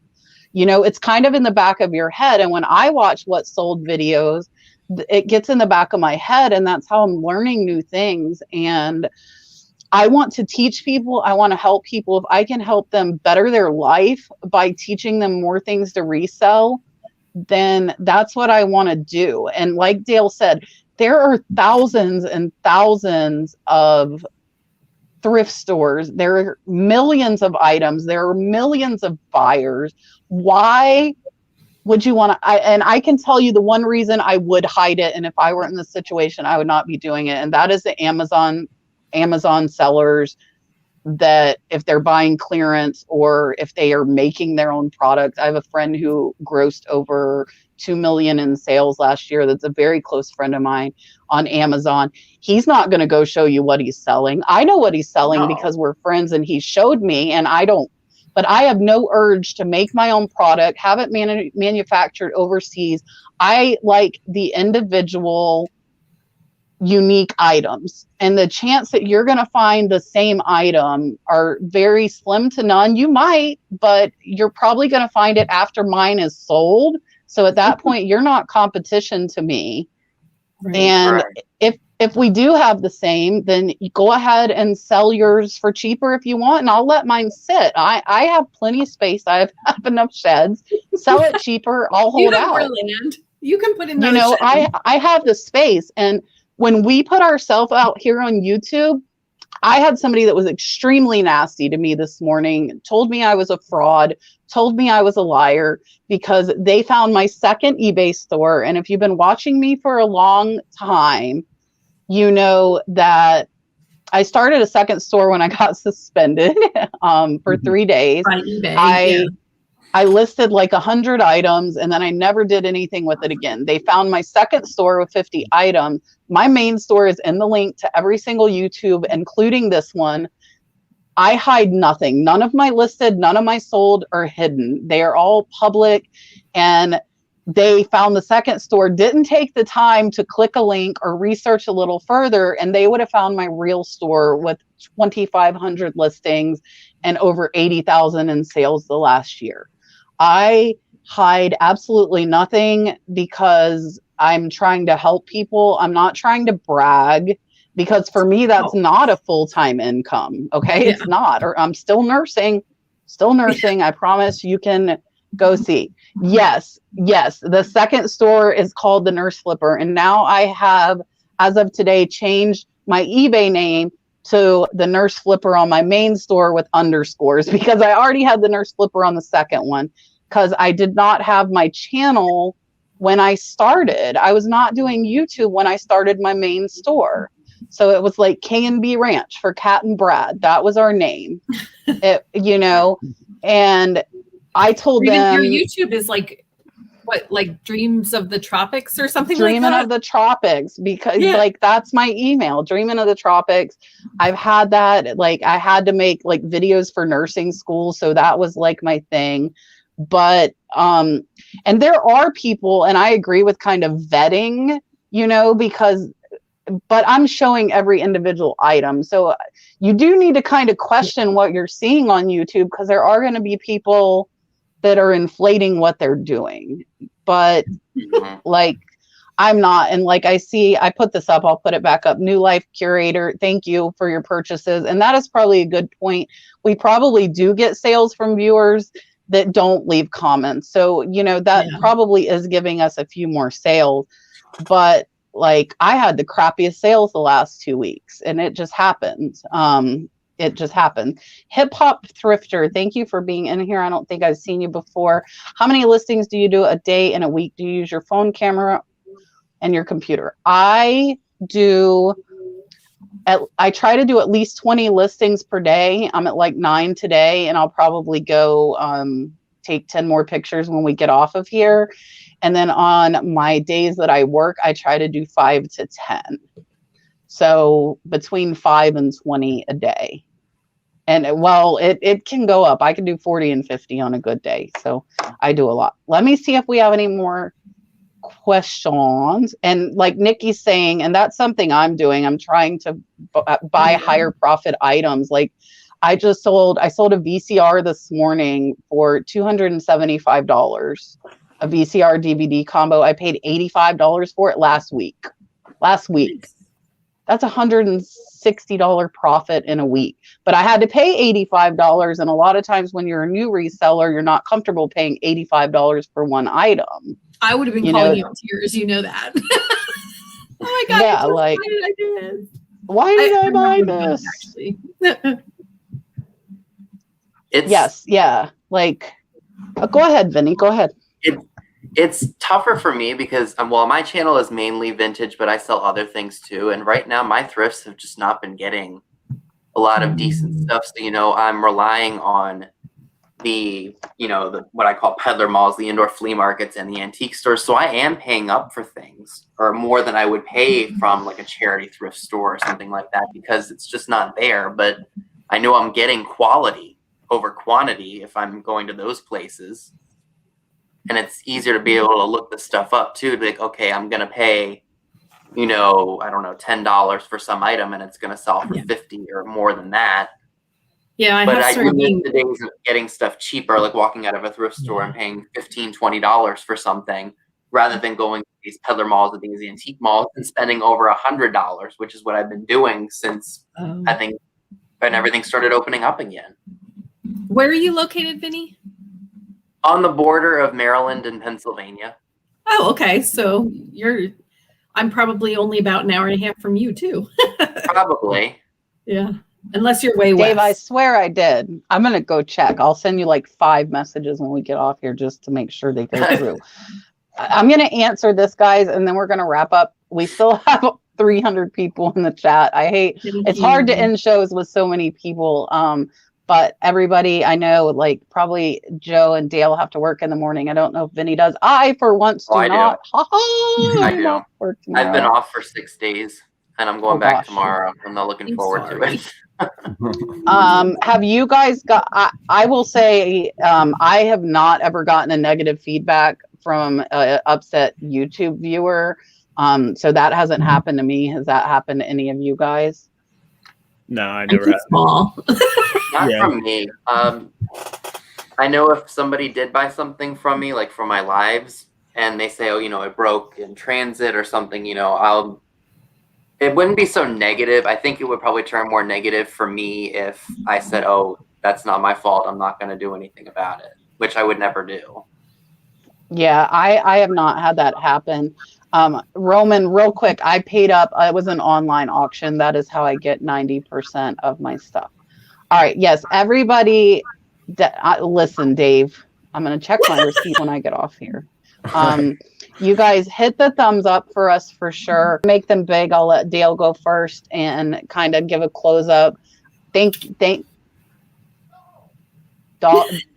S2: You know, it's kind of in the back of your head. And when I watch what sold videos, it gets in the back of my head, and that's how I'm learning new things. And I want to teach people. I want to help people. If I can help them better their life by teaching them more things to resell, then that's what I want to do. And like Dale said, there are thousands and thousands of thrift stores. There are millions of items. There are millions of buyers. Why would you want to? And I can tell you the one reason I would hide it. And if I were in this situation, I would not be doing it. And that is the Amazon sellers, that if they're buying clearance or if they are making their own products. I have a friend who grossed over $2 million in sales last year. That's a very close friend of mine on Amazon. He's not going to go show you what he's selling. I know what he's selling because we're friends and he showed me, and I don't, but I have no urge to make my own product, have it manufactured overseas. I like the individual unique items, and the chance that you're going to find the same item are very slim to none. You might, but you're probably going to find it after mine is sold. So at that point, you're not competition to me. Right. And if we do have the same, then you go ahead and sell yours for cheaper if you want, and I'll let mine sit. I have plenty of space. I have enough sheds. Sell it cheaper. I'll hold out. More
S3: land. You can put in.
S2: You know, I have the space. And when we put ourselves out here on YouTube, I had somebody that was extremely nasty to me this morning, told me I was a fraud, told me I was a liar, because they found my second eBay store. And if you've been watching me for a long time, you know that I started a second store when I got suspended for 3 days.
S3: By eBay,
S2: I listed like 100 items and then I never did anything with it again. They found my second store with 50 items. My main store is in the link to every single YouTube, including this one. I hide nothing. None of my listed, none of my sold are hidden. They are all public, and they found the second store, didn't take the time to click a link or research a little further, and they would have found my real store with 2,500 listings and over 80,000 in sales the last year. I hide absolutely nothing because I'm trying to help people. I'm not trying to brag, because for me, that's not a full-time income. Okay. Yeah. It's not, or I'm still nursing. I promise you can go see. Yes. The second store is called the Nurse Flipper. And now I have, as of today, changed my eBay name to the Nurse Flipper on my main store with underscores, because I already had the Nurse Flipper on the second one, because I did not have my channel when I started. I was not doing YouTube when I started my main store. So it was like K&B Ranch for Cat and Brad. That was our name, and I told them.
S3: Your YouTube is like, what, like Dreams of the Tropics or something like that?
S2: Dreaming of the Tropics, because like that's my email, Dreaming of the Tropics. I've had that, like I had to make like videos for nursing school. So that was like my thing. But, and there are people, and I agree with kind of vetting, but I'm showing every individual item. So you do need to kind of question what you're seeing on YouTube, because there are going to be people that are inflating what they're doing. But like, I'm not. And like I put this up, I'll put it back up. New Life Curator, thank you for your purchases. And that is probably a good point. We probably do get sales from viewers that don't leave comments. So, that probably is giving us a few more sales. But like, I had the crappiest sales the last 2 weeks, and it just happened. Hip Hop Thrifter, thank you for being in here. I don't think I've seen you before. How many listings do you do a day and a week? Do you use your phone camera and your computer? I try to do at least 20 listings per day. I'm at like 9 today, and I'll probably go take 10 more pictures when we get off of here. And then on my days that I work, I try to do 5 to 10. So between 5 and 20 a day. And it can go up. I can do 40 and 50 on a good day. So I do a lot. Let me see if we have any more questions. And like Nikki's saying, and that's something I'm doing, I'm trying to buy higher profit items. Like I sold a VCR this morning for $275. A VCR DVD combo. I paid $85 for it last week. That's $160 profit in a week. But I had to pay $85. And a lot of times when you're a new reseller, you're not comfortable paying $85 for one item.
S3: I would have been calling you in tears. You know that. Oh my God.
S2: Yeah, like,
S3: why did I do this?
S2: Why did I buy this?
S3: Actually.
S2: Yes. Yeah. Like, go ahead, Vinny. Go ahead.
S4: It's tougher for me because, my channel is mainly vintage, but I sell other things too. And right now my thrifts have just not been getting a lot of decent stuff. So, I'm relying on the what I call peddler malls, the indoor flea markets, and the antique stores. So I am paying up for things, or more than I would pay from like a charity thrift store or something like that, because it's just not there. But I know I'm getting quality over quantity if I'm going to those places. And it's easier to be able to look the stuff up too, to be like, okay, I'm going to pay, I don't know, $10 for some item, and it's going to sell for 50 or more than that.
S3: Yeah,
S4: but I do miss the days of getting stuff cheaper, like walking out of a thrift store and paying $15, $20 for something, rather than going to these peddler malls and these antique malls and spending over $100, which is what I've been doing since I think when everything started opening up again.
S3: Where are you located, Vinny?
S4: On the border of Maryland and Pennsylvania.
S3: Oh, okay. So I'm probably only about an hour and a half from you too.
S4: Probably.
S3: Yeah. Unless you're way west.
S2: Dave, I swear I did. I'm going to go check. I'll send you like 5 messages when we get off here just to make sure they go through. I'm going to answer this, guys, and then we're going to wrap up. We still have 300 people in the chat. It's hard to end shows with so many people. But everybody, I know, like probably Joe and Dale have to work in the morning. I don't know if Vinny does. I, for once, do
S4: I do.
S2: not. Ha ha!
S4: I
S2: I'm
S4: do.
S2: off work tomorrow.
S4: I've been off for 6 days, and I'm going
S2: Oh,
S4: back
S2: gosh.
S4: tomorrow. I'm not looking
S3: I'm
S4: forward
S3: sorry.
S4: to it.
S2: Have you guys got? I will say, I have not ever gotten a negative feedback from an upset YouTube viewer. So that hasn't happened to me. Has that happened to any of you guys?
S1: No, I
S3: I'm
S1: never
S3: too
S1: have.
S3: small.
S4: Not
S1: Yeah.
S4: from me. I know if somebody did buy something from me, like for my lives, and they say, oh, it broke in transit or something, it wouldn't be so negative. I think it would probably turn more negative for me if I said, oh, that's not my fault. I'm not going to do anything about it, which I would never do.
S2: Yeah, I have not had that happen. Roman, real quick, I paid up. It was an online auction. That is how I get 90% of my stuff. All right. Yes, everybody. Listen, Dave. I'm going to check my receipt when I get off here. You guys hit the thumbs up for us for sure. Make them big. I'll let Dale go first and kind of give a close up.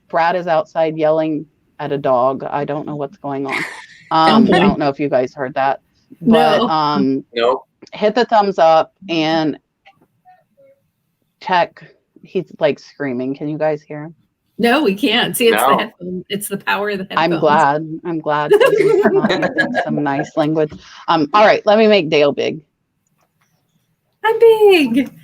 S2: Brad is outside yelling at a dog. I don't know what's going on. I don't know if you guys heard that, but
S4: Nope.
S2: hit the thumbs up and check. He's like screaming. Can you guys hear him?
S3: No, we can't. See, it's
S4: No.
S3: the headphone. It's the power of the headphones.
S2: I'm glad. He's not using some nice language. All right, let me make Dale big.
S3: I'm big.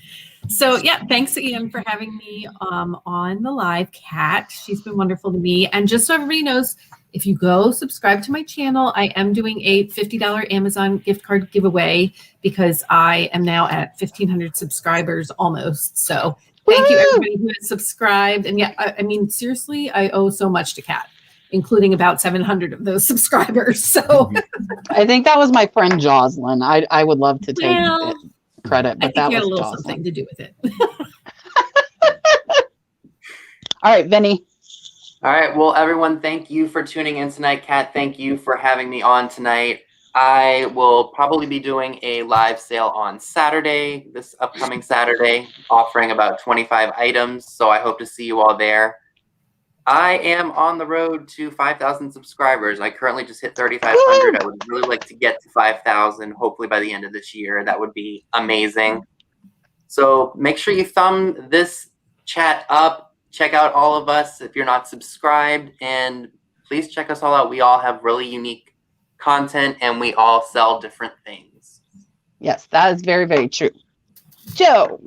S3: So yeah, thanks again for having me on the live, Kat. She's been wonderful to me. And just so everybody knows, if you go subscribe to my channel, I am doing a $50 Amazon gift card giveaway because I am now at 1,500 subscribers almost. So thank you everybody who has subscribed. And yeah, I mean, seriously, I owe so much to Kat, including about 700 of those subscribers. So
S2: I think that was my friend Jocelyn. I would love to take credit, but
S3: I think
S2: that
S3: you had
S2: was
S3: a little
S2: Jocelyn.
S3: something to do with it.
S2: All right, Vinny.
S4: All right. Well, everyone, thank you for tuning in tonight. Kat, thank you for having me on tonight. I will probably be doing a live sale on Saturday, this upcoming Saturday, offering about 25 items. So I hope to see you all there. I am on the road to 5,000 subscribers. I currently just hit 3,500. I would really like to get to 5,000, hopefully by the end of this year. That would be amazing. So make sure you thumb this chat up. Check out all of us if you're not subscribed. And please check us all out. We all have really unique content and we all sell different things.
S2: Yes, that is very, very true. Joe.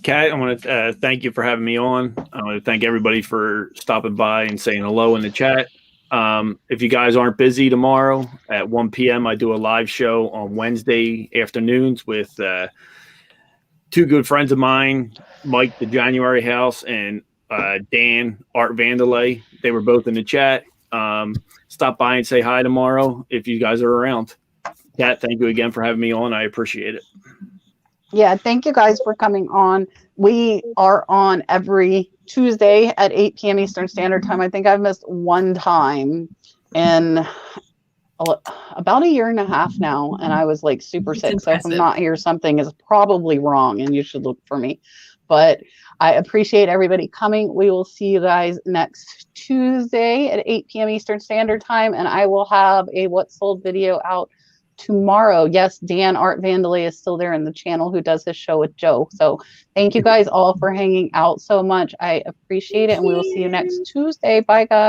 S1: Kat, I want to thank you for having me on. I want to thank everybody for stopping by and saying hello in the chat. If you guys aren't busy tomorrow at 1 p.m., I do a live show on Wednesday afternoons with two good friends of mine, Mike, the January House, and Dan, Art Vandelay. They were both in the chat. Stop by and say hi tomorrow if you guys are around. Kat, thank you again for having me on. I appreciate it.
S2: Yeah, thank you guys for coming on. We are on every Tuesday at 8 p.m. Eastern Standard Time. I think I've missed one time in about a year and a half now, and I was like super sick. So if I'm not here, something is probably wrong, and you should look for me. But I appreciate everybody coming. We will see you guys next Tuesday at 8 p.m. Eastern Standard Time, and I will have a What Sold video out tomorrow. Yes, Dan Art Vandelay is still there in the channel who does his show with Joe. So thank you guys all for hanging out so much. I appreciate it, and we will see you next Tuesday. Bye, guys.